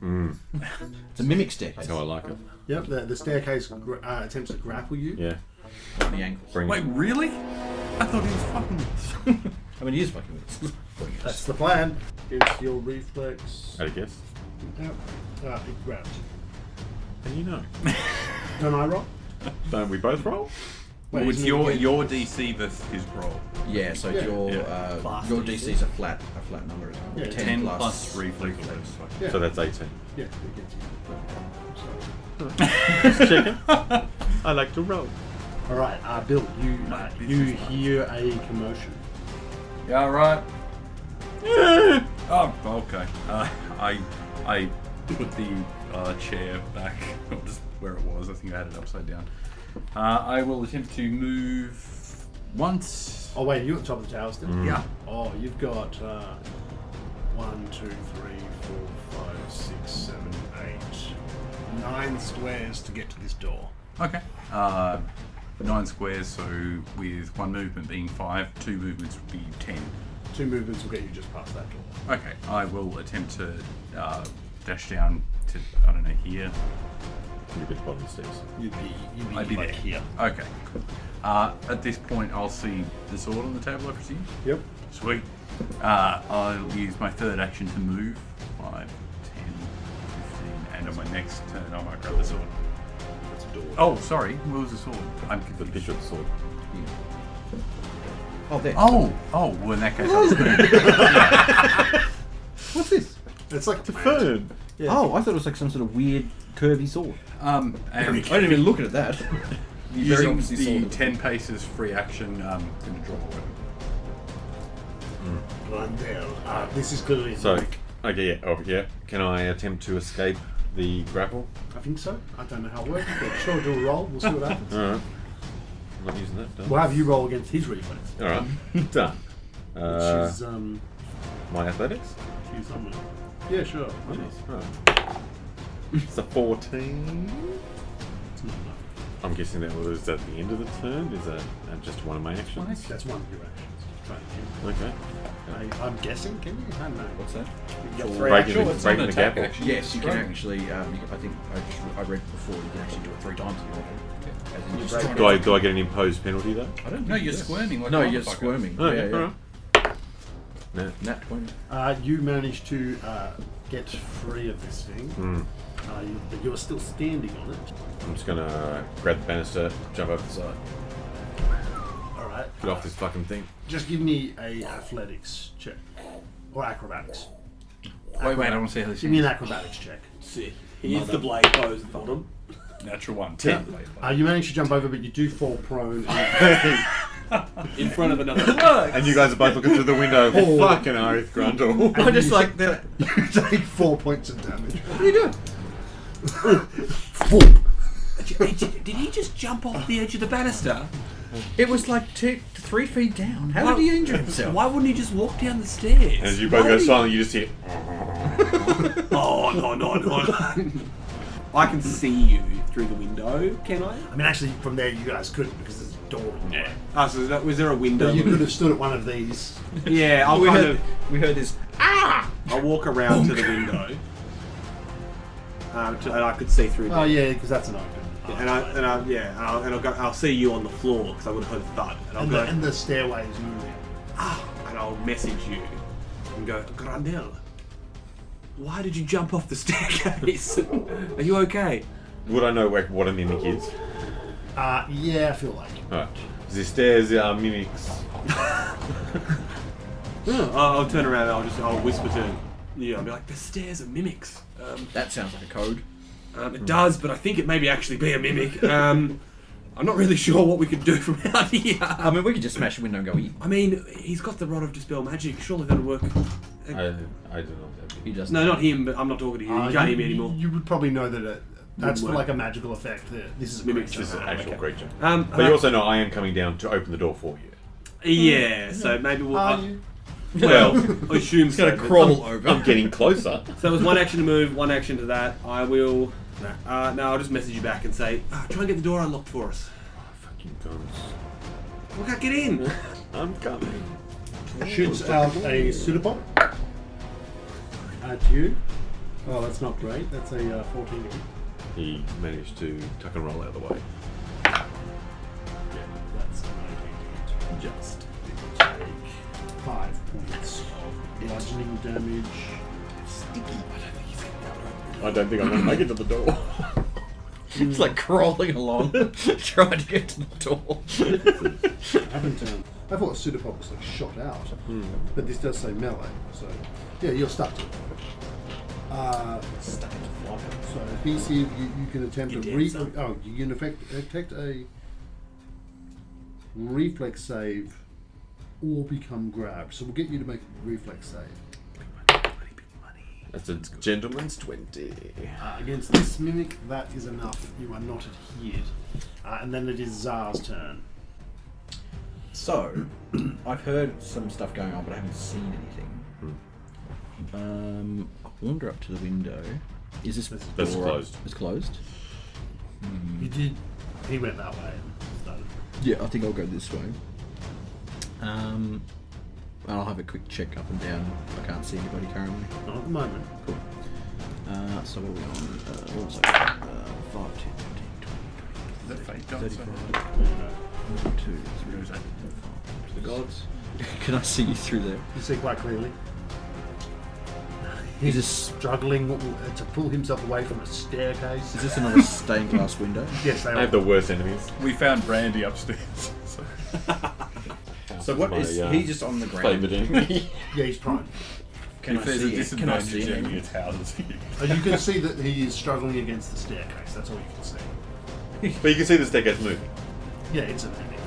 It's a mimic staircase. That's how I like it. Yep. The staircase attempts to grapple you. Yeah. On the ankles. Bring Wait, really? I thought he was fucking... I mean, he is fucking with us. That's the plan. It's your reflex. Had a guess. Yep. It grabs you. And you know. Don't I roll? Don't we both roll? Well, it's isn't your it- DC versus his roll. Yeah, so your DC is a flat number. Yeah, 10 plus reflex. Yeah. So that's 18. Yeah, it gets you. Just checking. I like to roll. All right, Bill. You hear a commotion. Yeah, right. Oh, okay. I put the chair back just where it was. I think I had it upside down. I will attempt to move once. Oh wait, are you at the top of the tower still? Yeah. Oh, you've got 1, 2, 3, 4, 5, 6, 7, 8, 9 squares to get to this door. Okay. 9 squares, so with 1 movement being 5, 2 movements would be 10. 2 movements will get you just past that door. Okay, I will attempt to dash down to, I don't know, here. You're a bit bottom of the stairs. You'd I'd be like there. here. Okay, cool. At this point, I'll see the sword on the table, I presume? Yep. Sweet. I'll use my third action to move. 5, 10, 15, and on my next turn, I might grab the sword. That's a door. Oh, sorry, what was the sword? I'm The confused. picture of the sword. Oh, there. Oh, well, in that case, I'll just move. What's this? It's like Fern. Yeah. Oh, I thought it was like some sort of weird curvy sword. And I didn't even look at that. You very using obviously saw the them. 10 paces free action, I'm going to draw a weapon. Right there. This is clearly. So, okay, yeah, over here. Can I attempt to escape the grapple? I think so. I don't know how it works, but sure, do a roll. We'll see what happens. Alright. I'm not using that, done. We'll have you roll against his reflex, Alright, done. which is My athletics? choose someone. Yeah, sure. Right. It's a 14. It's not enough. I'm guessing that was at the end of the turn. Is that just one of my actions? That's one of your actions. Try it Okay. again. I'm guessing, can you? I don't know. What's that? Breaking the gap. Yes, you can actually. I think I read before you can actually do it 3 times if you want to. As in just trying to- Do I get an imposed penalty though? I don't No, think you're so. squirming like No, a you're motherfucker. squirming. Oh, yeah, alright. No. Nat 20. You managed to get free of this thing, but you're still standing on it. I'm just gonna grab the banister, jump over the side, All right. get off this fucking thing. Just give me a athletics check or acrobatics. Wait, I want to see how this Give me an is. acrobatics check. See, here's the blade pose in front of him. Natural 1. 10. You manage to jump over, but you do fall prone. In front of another. And you guys are both looking through the window. Fucking oath, Grundle. I just like that. You take 4 points of damage. What are you doing? Did he just jump off the edge of the banister? It was like 3 feet down. How did he injure himself? Why wouldn't he just walk down the stairs? As you both Why go would he- silent, you just hear. Oh, no. I can see you through the window, can I? I mean, actually, from there you guys couldn't because there's a door. Yeah. Ah, so was there a window? But you could have stood at one of these. Yeah, I'll we, kind heard, of. we heard this. I'll walk around to the window. And I could see through there. Oh yeah, because that's an open. I'll see you on the floor because I would have heard a thud, and I'll And go the stairway is moving. and I'll message you and go, Grandel, why did you jump off the staircase? Are you okay? Would I know what a mimic is? Yeah, I feel like. Alright. The stairs are mimics. I'll turn around and I'll whisper to him. Yeah, I'll be like, the stairs are mimics. That sounds like a code. It does, but I think it maybe actually be a mimic. I'm not really sure what we could do from out here. I mean, we could just smash the window and go in. I mean, he's got the Rod of Dispel Magic. Surely that'll work. I don't know. He doesn't. No, not him, but I'm not talking to you. You can't hear me anymore. You would probably know that that's Wouldn't like work. a magical effect. This is a Mimics creature. This is an actual creature. But But you also know I am coming down to open the door for you. Yeah, so maybe we'll. Are you? Well, I assume so. Gonna but- crawl over. I'm getting closer. So it was one action to move, one action to that. I will. No, I'll just message you back and say, try and get the door unlocked for us. Fucking guns. We can't get in. I'm coming. Shoots out a pseudopod at you. Oh, that's not great. That's a 14 to hit. He managed to tuck and roll out of the way. Yeah, that's a 19 to hit. Just. Take 5 points of bludgeoning damage. I don't think I'm going to make it to the door. It's like crawling along, trying to get to the door. I thought a pseudopod was like shot out, but this does say melee, so yeah, you're stuck to it. Stuck into the floor. So PC, you can attempt You're a dead, son. you can detect a reflex save or become grabbed. So we'll get you to make a reflex save That's a gentleman's 20. against this mimic. That is enough. You are not adhered, and then it is Zar's turn. So, I've heard some stuff going on, but I haven't seen anything. I wander up to the window. Is this That's door closed. It's closed. You did. He went that way and started. Yeah, I think I'll go this way. I'll have a quick check up and down. I can't see anybody currently. Not at the moment. Cool. So what are we on? What was that? 5, 10, 15, 20, Is that fate 35, done? 1, 2, 3, 4, 5. The gods. Can I see you through there? You see quite clearly. Is He's this struggling to pull himself away from a staircase. is this another stained glass window? Yes, they I are. have the worst enemies. We found Brandy upstairs. So. So what My, is he just on the ground? Favourite enemy. Yeah, he's prone. Can If I there's a see? Can I disadvantage, see then him? it's houses. And you can see that he is struggling against the staircase. That's all you can see. But you can see the staircase moving. Yeah, it's an enemy.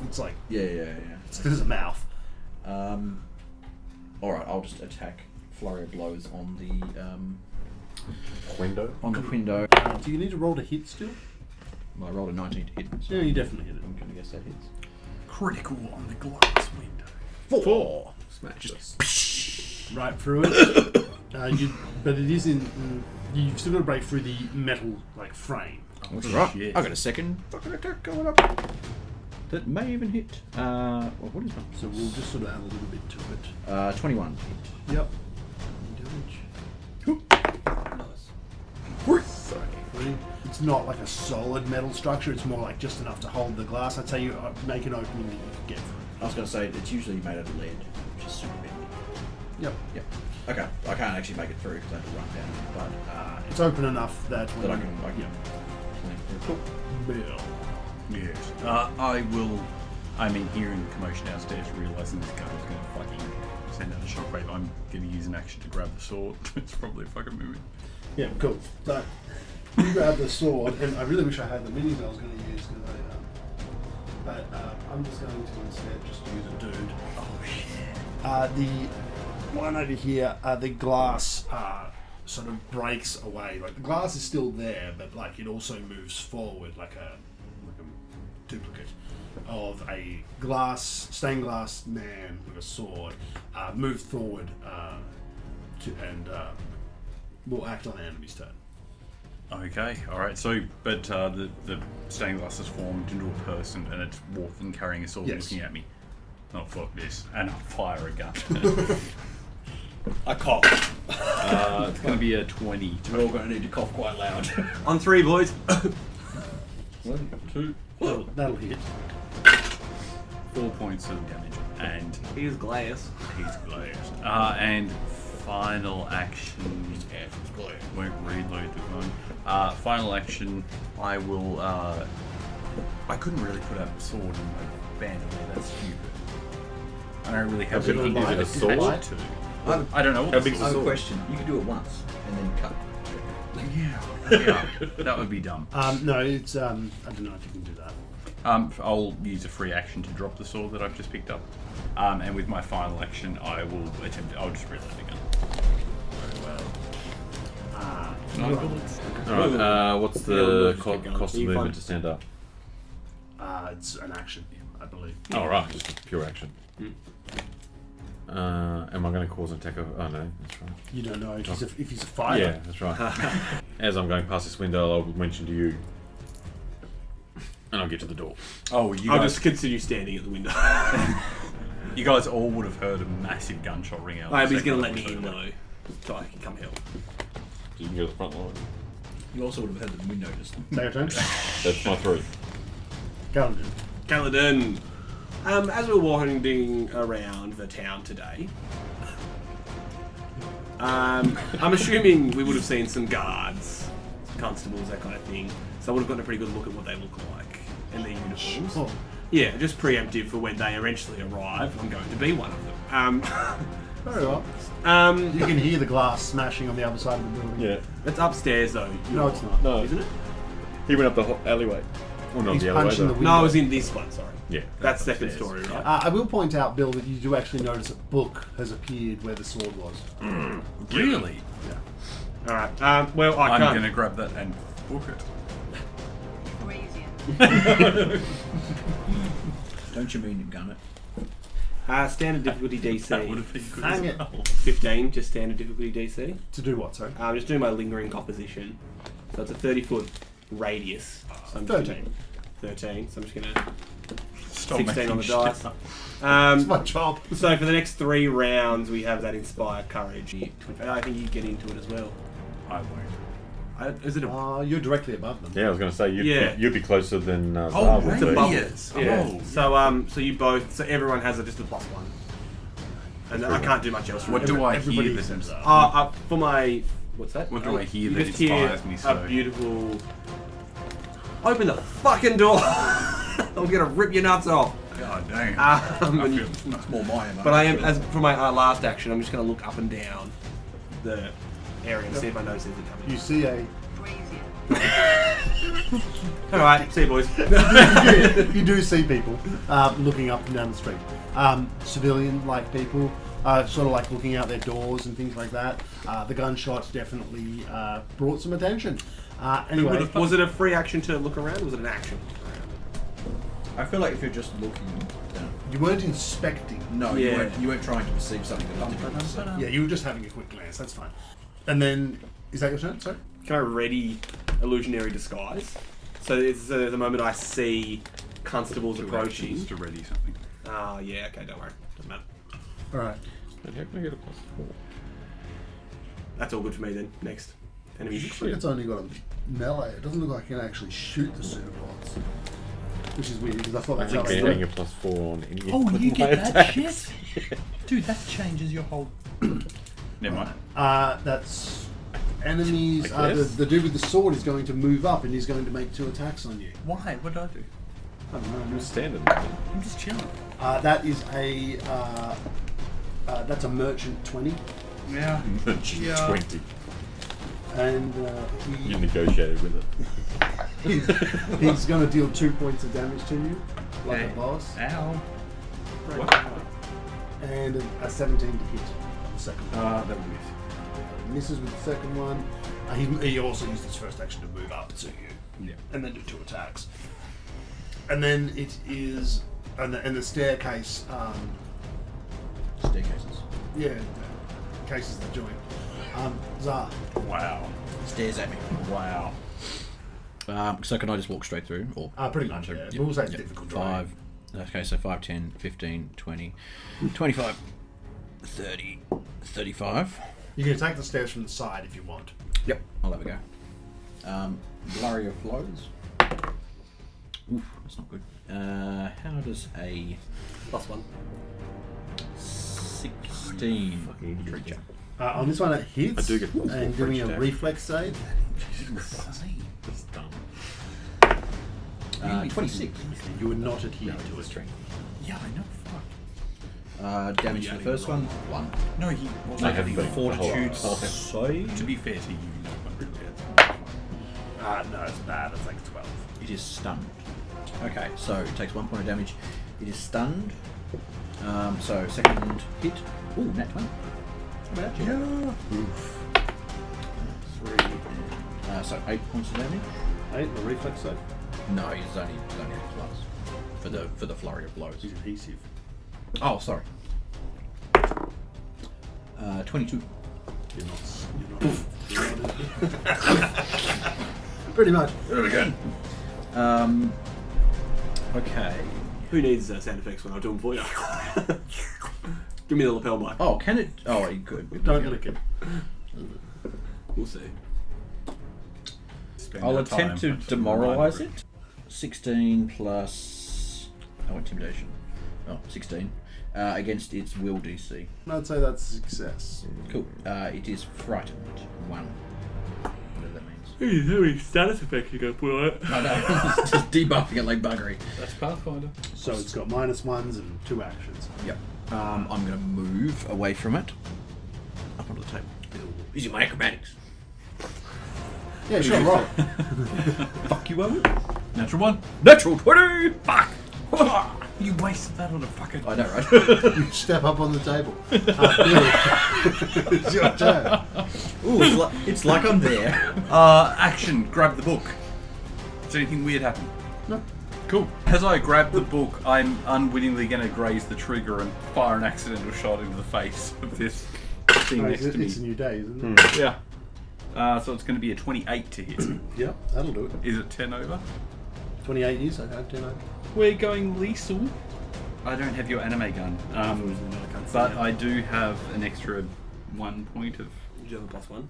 It's like Yeah. there's a mouth. All right, I'll just attack. Flurry of blows on the Window. window. Do you need to roll to hit still? Well, I rolled a 19 to hit. So Yeah, you definitely hit it. I'm gonna guess that hits. Critical on the glass window. 4. Smash us. Right through it. But it is in. You've still got to break through the metal like frame. That's right. shit. I got a second fucking attack going up. That may even hit. Well, what is So we'll just sort of add a little bit to it. my 21? Yep. Sorry. It's not like a solid metal structure. It's more like just enough to hold the glass. I'd say you make an opening that you can get through. I was going to say it's usually made out of lead, which is super bendy. Yep. Yep. Okay, I can't actually make it through because I have to run down, but It's open enough that when that I you- can. yeah. Cool. Bill. Yes. I will. I'm in hearing commotion downstairs, realizing this gun is going to fucking send out a shockwave. I'm going to use an action to grab the sword. It's probably a fucking movement. Yeah, cool. So you grab the sword, and I really wish I had the minis I was going to use, but I'm just going to instead just use a dude. Oh shit. The one over here, the glass sort of breaks away. Like the glass is still there, but like it also moves forward, like a duplicate of a stained glass man with a sword, moved forward and will act on the enemy's turn. Okay, alright, so, but the stained glass has formed into a person and it's walking, carrying a sword, Yes. looking at me. Oh, fuck this. And I fire a gun. I cough. It's going to be a 20. We're all going to need to cough quite loud. On 3, boys. 1, 2, That'll hit. 4 points of damage. And Here's glass. he's glazed. And final action. Won't reload the gun. Final action, I will. I couldn't really put a sword in my band away, that's stupid. I don't really have Is it anything a to sword? attach to. I don't know what How the big's I the have a sword? question. You can do it once and then cut. Yeah, that would be dumb. No, it's I don't know if you can do that. I'll use a free action to drop the sword that I've just picked up. And with my final action, I will attempt. I'll just reload again. Alright, what's Yeah, the we'll just keep going. cost of Are you movement fine? to stand up? It's an action, I believe. Oh, right, just pure action. Am I going to cause an attack? Oh, no, that's right. You don't know if he's a fighter. Yeah, that's right. As I'm going past this window, I'll mention to you. And I'll get to the door. Oh, you I'll guys, just continue standing at the window. you guys all would have heard a massive gunshot ring out. He's the going to second let me I in showed up. though. So I can come help. So you can go to the front line. You also would have heard the window just. Say your turn. That's my 3. Calendar. Kaladin. As we're walking around the town today, I'm assuming we would have seen some guards, constables, that kind of thing. So I would have gotten a pretty good look at what they look like and their uniforms. Oh, Yeah, just preemptive for when they eventually arrive. I'm going to be one of them. very well. You can hear the glass smashing on the other side of the building. Yeah. It's upstairs though. No, it's not. No. Isn't it? He went up the alleyway. Well, not He's the alleyway, punching the though. window. No, I was in this one. Sorry. Yeah. That's second upstairs. story, right? I will point out, Bill, that you do actually notice a book has appeared where the sword was. Really? All right. Well, I I'm can't. going to grab that and book it. Don't you mean to gun it? Standard difficulty That would DC. have been good Hang as it. well. 15, just standard difficulty DC. To do what, sorry? I'm just doing my lingering composition. So it's a 30-foot radius. So I'm just 13. gonna- 13. So I'm just gonna Stop 16 making on the shit dice. up. It's my job. So for the next 3 rounds, we have that inspire courage. I think you get into it as well. I won't. Is it a? You're directly above them. Yeah, I was going to say, Yeah. you'd be closer than Oh, Zara would it's a be. bubble. Yes. Yeah. Oh. So you both. So everyone has just a +1, and I can't do much else. What do I Everybody hear that except inspires? Zara. For my what's that? What do I hear You that just hear inspires me so? a beautiful. Open the fucking door! I'm gonna rip your nuts off. God damn. And you- It's more my MO. but I am, as for my last action, I'm just gonna look up and down the area and see if I notice anything coming. You see a... All right, see you, boys. you do see people looking up and down the street. Civilian-like people, sort of like looking out their doors and things like that. The gunshots definitely brought some attention. Anyway, Was it a free action to look around? Or was it an action? I feel like if you're just looking, you weren't inspecting. no, Yeah. you weren't trying to perceive something that was different. Yeah, you were just having a quick glance. That's fine. And then, is that your turn? Sorry. Can I ready illusionary disguise? So it's the moment I see constables approaching. Just to ready something. Oh, yeah, okay, don't worry. Doesn't matter. Alright. And how can I get a +4? That's all good for me then. Next. Enemy. Looks like it's only got a melee. It doesn't look like it can actually shoot the pseudopods. Which is weird because I thought that's how they Getting do a +4 on any Oh, you of get my that attacks. shit? Dude, that changes your whole... Never mind. That's enemies. I guess. The dude with the sword is going to move up and he's going to make 2 attacks on you. Why? What did I do? I don't know. Standard. I'm just chilling. That is a that's a merchant 20, Yeah. Yeah. 20. and You negotiated with it. he's going to deal 2 points of damage to you, like Okay. a boss, Ow. What? and a 17 to hit. The second one. That would miss. Misses with the second one. He also used his first action to move up to you, Yeah. and then do 2 attacks. And then it is, and the staircase. Staircases. Yeah, cases the joint. Zah. Wow. Stairs at me. Wow. So can I just walk straight through? Or Pretty much, yeah. We'll say it's difficult terrain. 5. Okay, so 5, 10, 15, 20, 25, 30, 35. You can attack the stairs from the side if you want. Yep, I'll have a go. Blurry of flows. Oof, that's not good. How does a +1. 16 creature? On this one, it hits. I do get plus and four doing for a each reflex save. That's dumb. 26. You would not adhere to it. Strength. Yeah, I know. Fuck. Damage to the first one, 1. No, he I wasn't haven't been Fortitude the whole time. save. To be fair to you, no one really has. No, it's bad. It's like 12. It is stunned. Okay, so it takes 1 point of damage. It is stunned. So second hit. Ooh, nat 20. How about you? Yeah. Oof. 3. So 8 points of damage. 8, the reflex save. No, he's only plus for the flurry of blows. He's adhesive. Oh, sorry. 22. You're not. Pretty much. Do it again. Okay. Who needs sound effects when I do them for you? Give me the lapel mic. Oh, can it? Oh, you could. Don't get it. We'll see. Spend I'll our attempt time to demoralize it. 16 plus... Oh, intimidation. Oh, 16. Against its will DC. I'd say that's a success. Cool. It is frightened. 1. Whatever that means. How many status effects you going to put on it? I know. It's just debuffing it like buggery. That's Pathfinder. So it's got -1s and 2 actions. Yep. I'm going to move away from it. Up onto the table. Using my acrobatics. Yeah, sure, right. Fuck you, Owen. Natural 1. Natural 20! Fuck! You wasted that on a fucking. I know, right? You step up on the table. It's your turn. Ooh, it's like I'm there. Action. Grab the book. Does anything weird happen? No. Cool. As I grab the book, I'm unwittingly going to graze the trigger and fire an accidental shot into the face of this thing No, next to me. it's a new day, isn't it? Yeah. So it's going to be a 28 to hit. Yep, that'll do it. Is it 10 over? 28 years, I have 10 over. We're going lethal. I don't have your anime gun, but I do have an extra 1 point of Do you have a +1?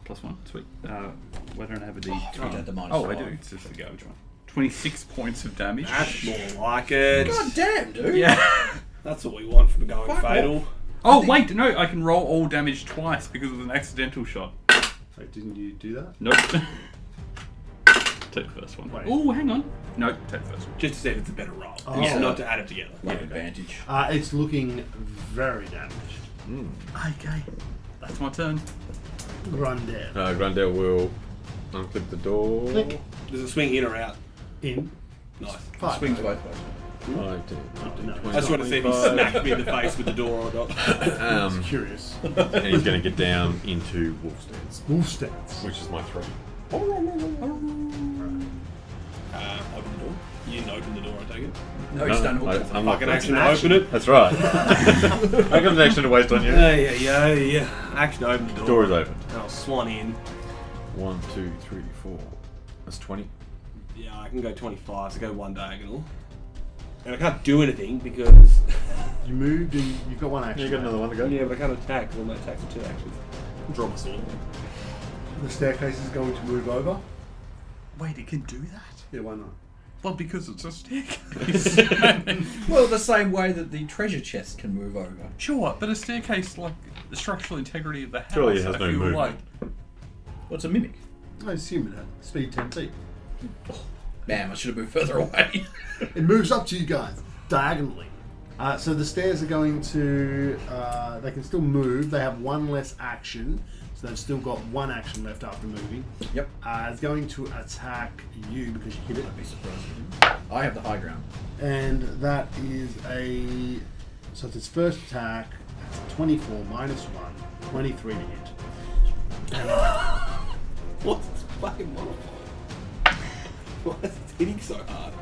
+1. Sweet. Why don't I have a D? You don't have the -5. Oh, I do. It's just the garbage one. 26 points of damage. That's more like it. God damn, dude. Yeah. That's what we want from going Fuck fatal. Oh wait, no! I can roll all damage twice because it was an accidental shot. Wait, didn't you do that? Nope. Take the first one. Wait. Oh, hang on. No, take the first one. Just to see if it's a better roll. Oh. Yeah, not to add it together. Like advantage. It's looking very damaged. Okay. That's my turn. Run down. Grandel will unclip the door. Click. Does it swing in or out? In. Nice. 5. Swings both ways. 5, 10, No. 20, I just want to see if he smacked me in the face with the door or not. Curious. and he's going to get down into wolf stance, Wolf stance. which is my 3. Open the door. You didn't open the door, I take it. No, he's done I- hook. I'm Fucking not action to action. open it. That's right. I got an action to waste on you. Yeah. Action to open the door. Door is open. And I'll swan in. 1, 2, 3, 4. That's 20. Yeah, I can go 25, so go one diagonal. And I can't do anything because... You moved and you've got one action. You got another one to go? yeah, but I can't attack because all my attacks are 2 actions. Draw my sword. The staircase is going to move over. Wait, it can do that? Yeah, why not? Well, because it's a staircase. Well, the same way that the treasure chest can move over. Sure, but a staircase, like the structural integrity of the house, Surely it has I no feel movement. like What's a mimic? I assume it had speed 10 feet. Damn, I should have moved further away. It moves up to you guys, diagonally. So the stairs are going to... they can still move. They have one less action. So they've still got one action left after moving. Yep. It's going to attack you because you hit it. I'd be surprised. I have the high ground. And that is a... So it's its first attack. That's a 24 minus 1. 23 to hit. What's this fucking modifier? Why is it hitting so hard?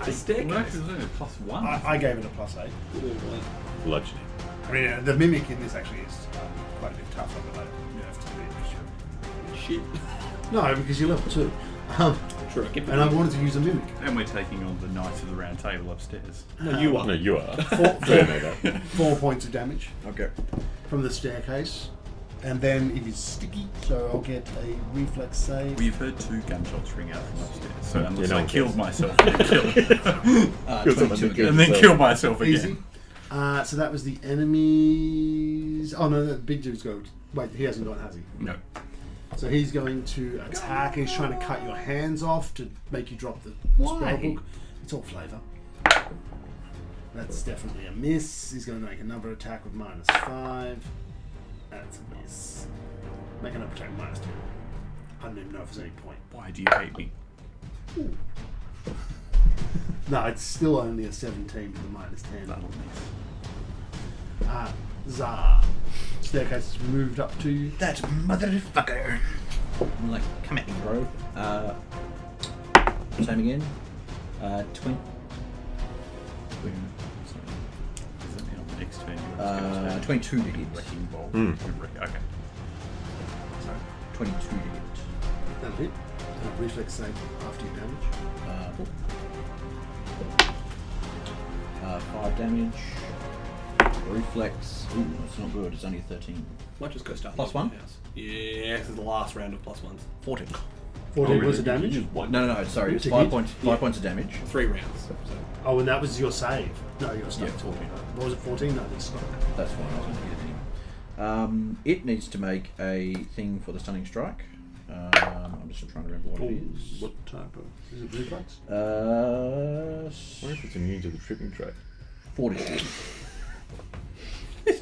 The staircase. well, actually, it's only a +1. I gave it a +8. Bludgeoning. I mean, the mimic in this actually is quite a bit tougher, but you have to be Shit. No, because you're level 2. Sure, I get And I wanted to use a mimic. And we're taking on the Knights of the Round Table upstairs. No, you are. No, you are. 4 points of damage Okay. from the staircase. And then it is sticky, so I'll get a reflex save. We've heard 2 gunshots ring out from upstairs, so unless no I one killed cares. myself and killed, 22 again. and then kill myself again. Easy. So that was the enemy's... Oh no, the big dude's go. Wait, he hasn't gone, has he? No. So he's going to attack. He's trying to cut your hands off to make you drop the spell book. It's all flavour. That's definitely a miss. He's going to make another attack with -5. That's a miss. Make another attack with -2. I don't even know if there's any point. Why do you hate me? No, it's still only a 17 with a -10. That'll miss. Zah. Staircase has moved up to you. That motherfucker. I'm like, come at me, bro. Same again. 20. Is it on the next turn? You're just gonna turn 22 to hit. Wrecking ball. Okay. So 22 to hit. that'll hit. Reflex save after your damage. 5 damage. Reflex. Ooh, that's not good. It's only a 13. Might just go start. +1? Yeah, this is the last round of +1s. 14. 14 was the damage. No, sorry. It's To 5 hit? points. 5 points of damage. 3 rounds. So. Oh, and that was your save. No, your stuff. Yeah, 14. What was it? 14? No, it's not. That's fine. I was going to hit it anyway. It needs to make a thing for the stunning strike. I'm just trying to remember what it is. What type of? Is it reflex? I wonder if it's immune to the tripping trait. 42.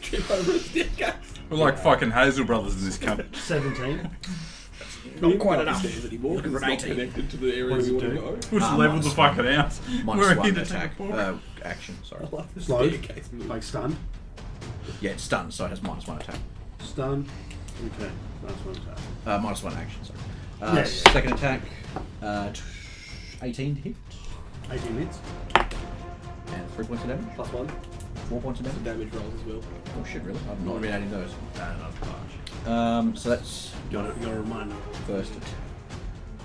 Trip over a staircase. We're like fucking Hazel Brothers in this country. 17. Not quite enough. Anymore, because it's not connected to the area What does we it want to do? go. We'll just level the fucking out. Minus We're 1 here to attack. take a walk. Action, sorry. I like the Slow. staircase move. Like stunned. Yeah, it's stunned, so it has minus 1 attack. Stunned. Okay. That's one attack. Minus 1 action, sorry. Yeah. Second attack, 18 to hit, 18 hits. and 3 points of damage. +1. 4 points of The damage. damage rolls as well. Oh shit, really? I've not been adding those. Not much. So that's You got to remind them. first.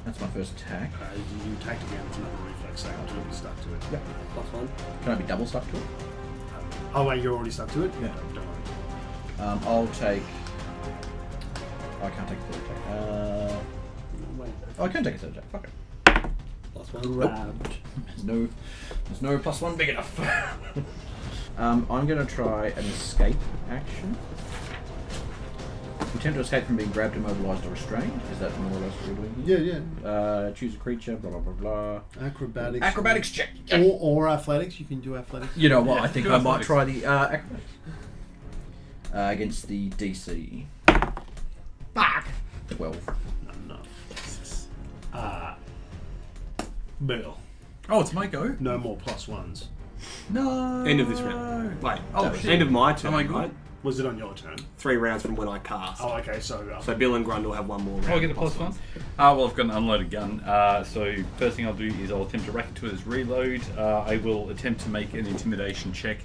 That's my first attack. You attacked again. It's another reflex save until you're stuck to it. Yep. +1. Can I be double stuck to it? Oh wait, you're already stuck to it. Yeah. Don't worry. I'll take. I can't take a third attack. I can take a third attack. Fuck it. +1. Grabbed. There's no +1 big enough. I'm going to try an escape action. You attempt to escape from being grabbed, immobilized, or restrained. Is that more or less what you're doing? Yeah. Choose a creature. Blah blah blah blah. Acrobatics. Acrobatics check. Or athletics. You can do athletics. You know what? Yeah, I think do I might athletics. try the acrobatics against the DC. Fuck. 12. No. Bill. Oh, it's my go? No more +1s. No. End of this round. Wait. Oh, shit. End of my turn. Am I good? Right? Was it on your turn? 3 rounds from when I cast. Oh, okay. So So Bill and Grundle have 1 more round. Oh, I get a plus +1? Well, I've got an unloaded gun. So first thing I'll do is I'll attempt to rack it to his reload. I will attempt to make an intimidation check.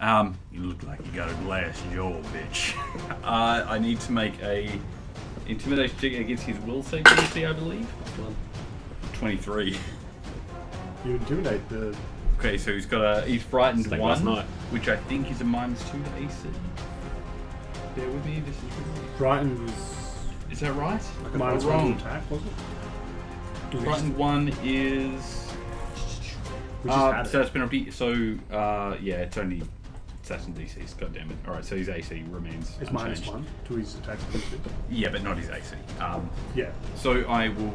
You look like you got a glass jaw, bitch. I need to make a intimidation check against his will save DC, I believe. 23. You intimidate the. Okay, so he's frightened Like last 1, night. which I think is a -2 to AC. Bear with me, this is Frightened was Is that right? minus Wrong. 1 attack, was it? Frightened 1 is. We just had So it. it's penalty. So yeah, it's only assassin DCs. God damn it! All right, so his AC remains It's unchanged. -1 to his attack ability. Yeah, but not his AC. Yeah. So I will,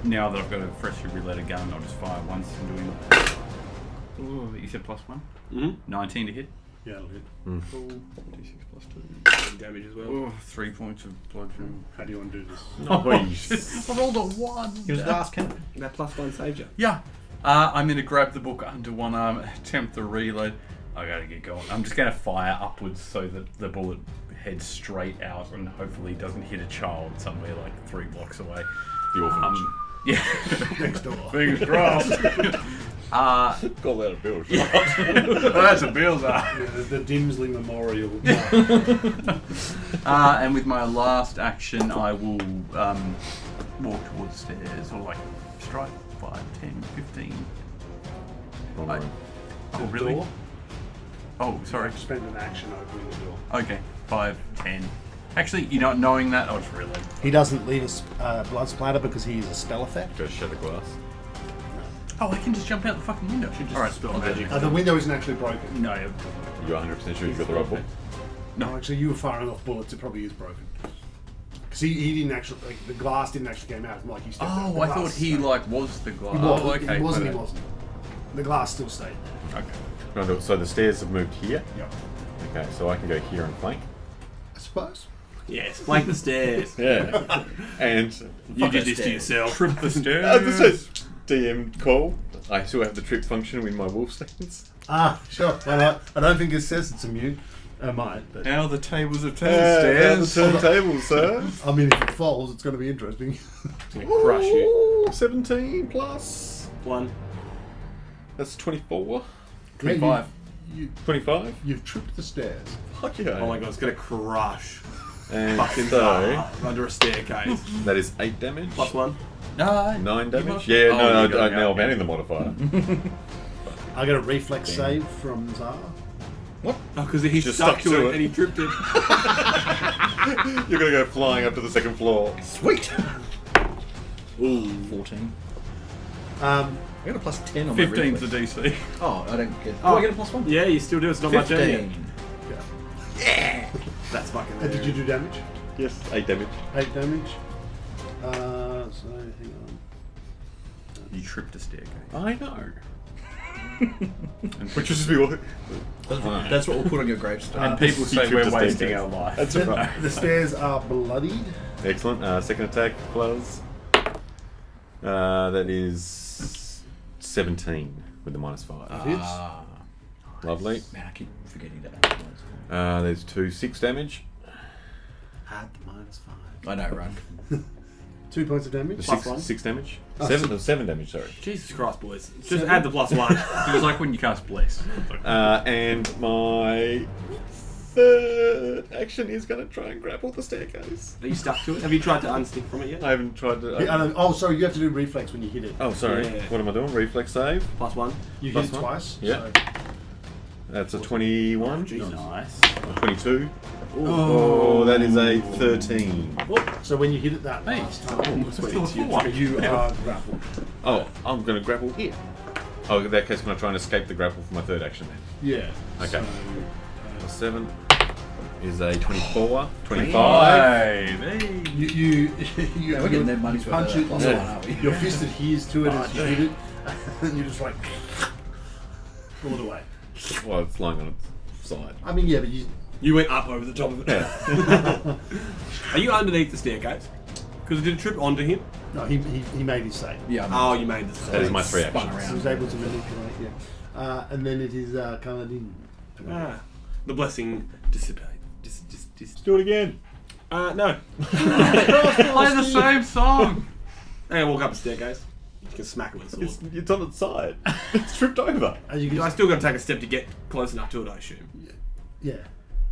now that I've got a freshly reloaded gun, I'll just fire once and do him. Ooh, you said +1? Mm-hmm. 19 to hit. Yeah, it'll hit. Cool. D6 +2. Damage as well. Oh, 3 points of bludgeoning. How do you want to do this? Nice. I rolled a 1. He was last cannon. That +1 saved you. Yeah. I'm going to grab the book under one arm, attempt the reload. I gotta get going. I'm just going to fire upwards so that the bullet heads straight out and hopefully doesn't hit a child somewhere like 3 blocks away. The orphanage. Yeah. Next door. Fingers crossed. Call that a bill. That's a Bill's The Dimsley Memorial. And with my last action, I will walk towards the stairs or like strike 5, 10, 15. Wrong room. Oh, really? Door? Oh, sorry. Spend an action opening the door. Okay, 5, 10. Actually, you know, knowing that, I was really. He doesn't leave a blood splatter because he is a spell effect. Go shatter glass. Oh, I can just jump out the fucking window. Just All right, spell I'll do magic. it. The window isn't actually broken. No, You're 100% sure you've got the right book? No, actually, you were firing off bullets. It probably is broken. Because he didn't actually, like, the glass didn't actually come out. It's more like you stepped out. Oh, The I glass thought he stayed. like was the glass. He was, Oh, okay. He wasn't. okay. He wasn't. The glass still stayed there. Okay. So the stairs have moved here. Yep. Okay, so I can go here and flank. I suppose. Yes, flank the stairs. Yeah. And You did this to yourself. Trip the stairs. this is DM call. I still have the trip function with my wolf stance. Sure. Why not? I don't think it says it's immune. It might, but Now the tables have Down turned. the Stairs. turntable, sir. I mean, if it falls, it's going to be interesting. Crush you. Ooh, 17 plus. 1. That's 24. 25. 25. You've tripped the stairs. Fuck yeah. Oh my god, it's gonna crush. And Fucking so under a staircase. that is 8 damage. +1. 9 damage. must- Yeah, Oh, no, you got it now out, I'm adding the modifier. I got a reflex save from Zara. Oh, because he Just stuck stuck to to it. it and he tripped it. You're gonna go flying up to the second floor. Sweet. Ooh, 14. I got a +10 on my 15's the reflex. DC. Oh, I don't get. Oh. Oh, I get a +1. Yeah, you still do. It's not much, ain't it? 15. That's fucking. Did you do damage? Yes, 8 damage. 8 damage. So hang on. You tripped a staircase. I know. Which is what. That's what we'll put on your gravestone. And people You say tripped we're a wasting staircase. our life. That's right. The stairs are bloodied. Excellent. Second attack plus. That is 17 with the -5. Hits. Lovely. Man, I keep forgetting that. There's 2 6 damage. Add the -5. I know, right? 2 points of damage. Plus one. 6 damage. Oh, 7 damage. Sorry. Jesus Christ, boys. Just add the +1. It was like when you cast Bless. And my third action is going to try and grapple the staircase. Are you stuck to it? Have you tried to unstick from it yet? I haven't tried to. Oh, sorry, you have to do reflex when you hit it. Oh, sorry. Yeah. What am I doing? Reflex save. +1. You plus hit it one? twice. Yeah. So. That's a 21. Nice. A 22. Oh, that is a 13. So when you hit it that Hey. last time, Still you are grappled. Oh, I'm going to grapple here. Oh, in that case, can I try and escape the grapple for my third action then? Yeah. Okay. So, 7 is a 24. 25. Five. you Yeah, we're getting their money's worth punch of it. that Your, +1, aren't we? your fist adheres to it as you hit it, and you just like pull it away. Well, it's lying on its side. I mean, yeah, but you. You went up over the top of it. Yeah. Are you underneath the staircase? Because it did trip onto him. No, he made his save. Yeah, Oh, you made the That save. is my 3 spun actions. He around. was able to manipulate. Yeah. And then it is Kaladin. Ah, the blessing dissipate. Do it again. No. Play the same song. Hey, walk up the staircase. You can smack it with a sword. It's on its side. It's tripped over. You can I still got to take a step to get close enough to it, I assume. yeah.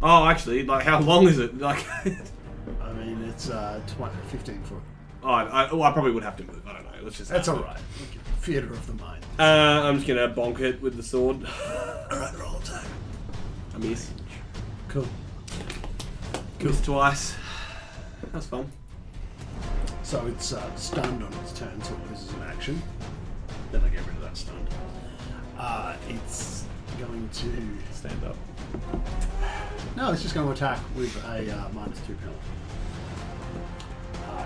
Oh, actually, like, how long is it? Like, I mean, it's 15 foot. I probably would have to move. I don't know. Let's just. That's all right. Theatre of the mind. I'm just gonna bonk it with the sword. All right, roll attack. I miss. Cool. Miss twice. That's fun. So it's stunned on its turn, so it loses an action. Then I get rid of that stunned. It's going to Stand up. No, it's just going to attack with a -2 penalty.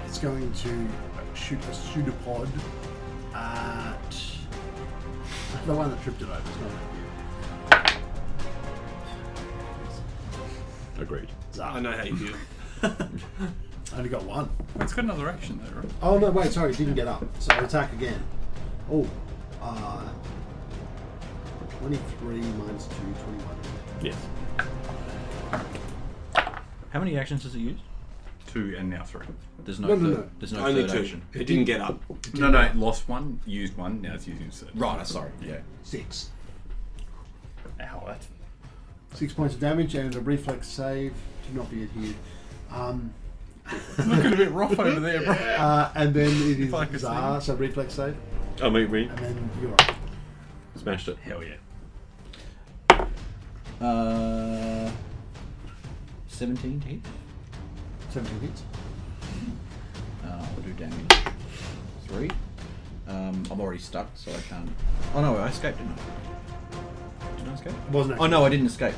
It's going to shoot a pseudopod at the one that tripped it over. It's not at you. Agreed. I know how you feel. I only got one. It's got another action though, right? Oh no, wait, sorry, it didn't get up. So attack again. Oh, 23 minus 2, 21. Yes. How many actions does it use? 2 and now 3. There's no, No. There's no Only third 2. action. It didn't get up. No, lost 1, used 1, now it's using 6. Right, sorry. Yeah. 6. Ow, that's... 6 points of damage and a reflex save to not be adhered. Looking a bit rough over there, bro. And then it is I could Zara, so reflex save. Oh, me. And then you're up. Smashed it. Hell yeah. 17 to hit. 17 hits. I'll do damage. 3. I'm already stuck, so I can't. Oh no, I escaped, didn't I? Did I escape? Wasn't Oh no, I didn't escape.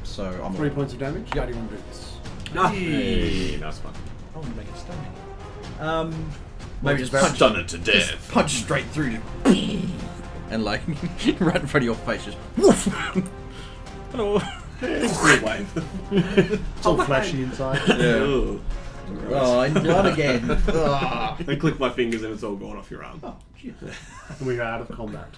So I'm 3 points of damage. Yeah, do you want to do this? Hey, nice one. I want to make it stunning. Maybe just Stun it to death. punch straight through to and like right in front of your face, just woof. Hello. It's all flashy inside. Yeah. Oh, I'm blood again. I click my fingers and it's all gone off your arm. Oh, shit. And we're out of combat.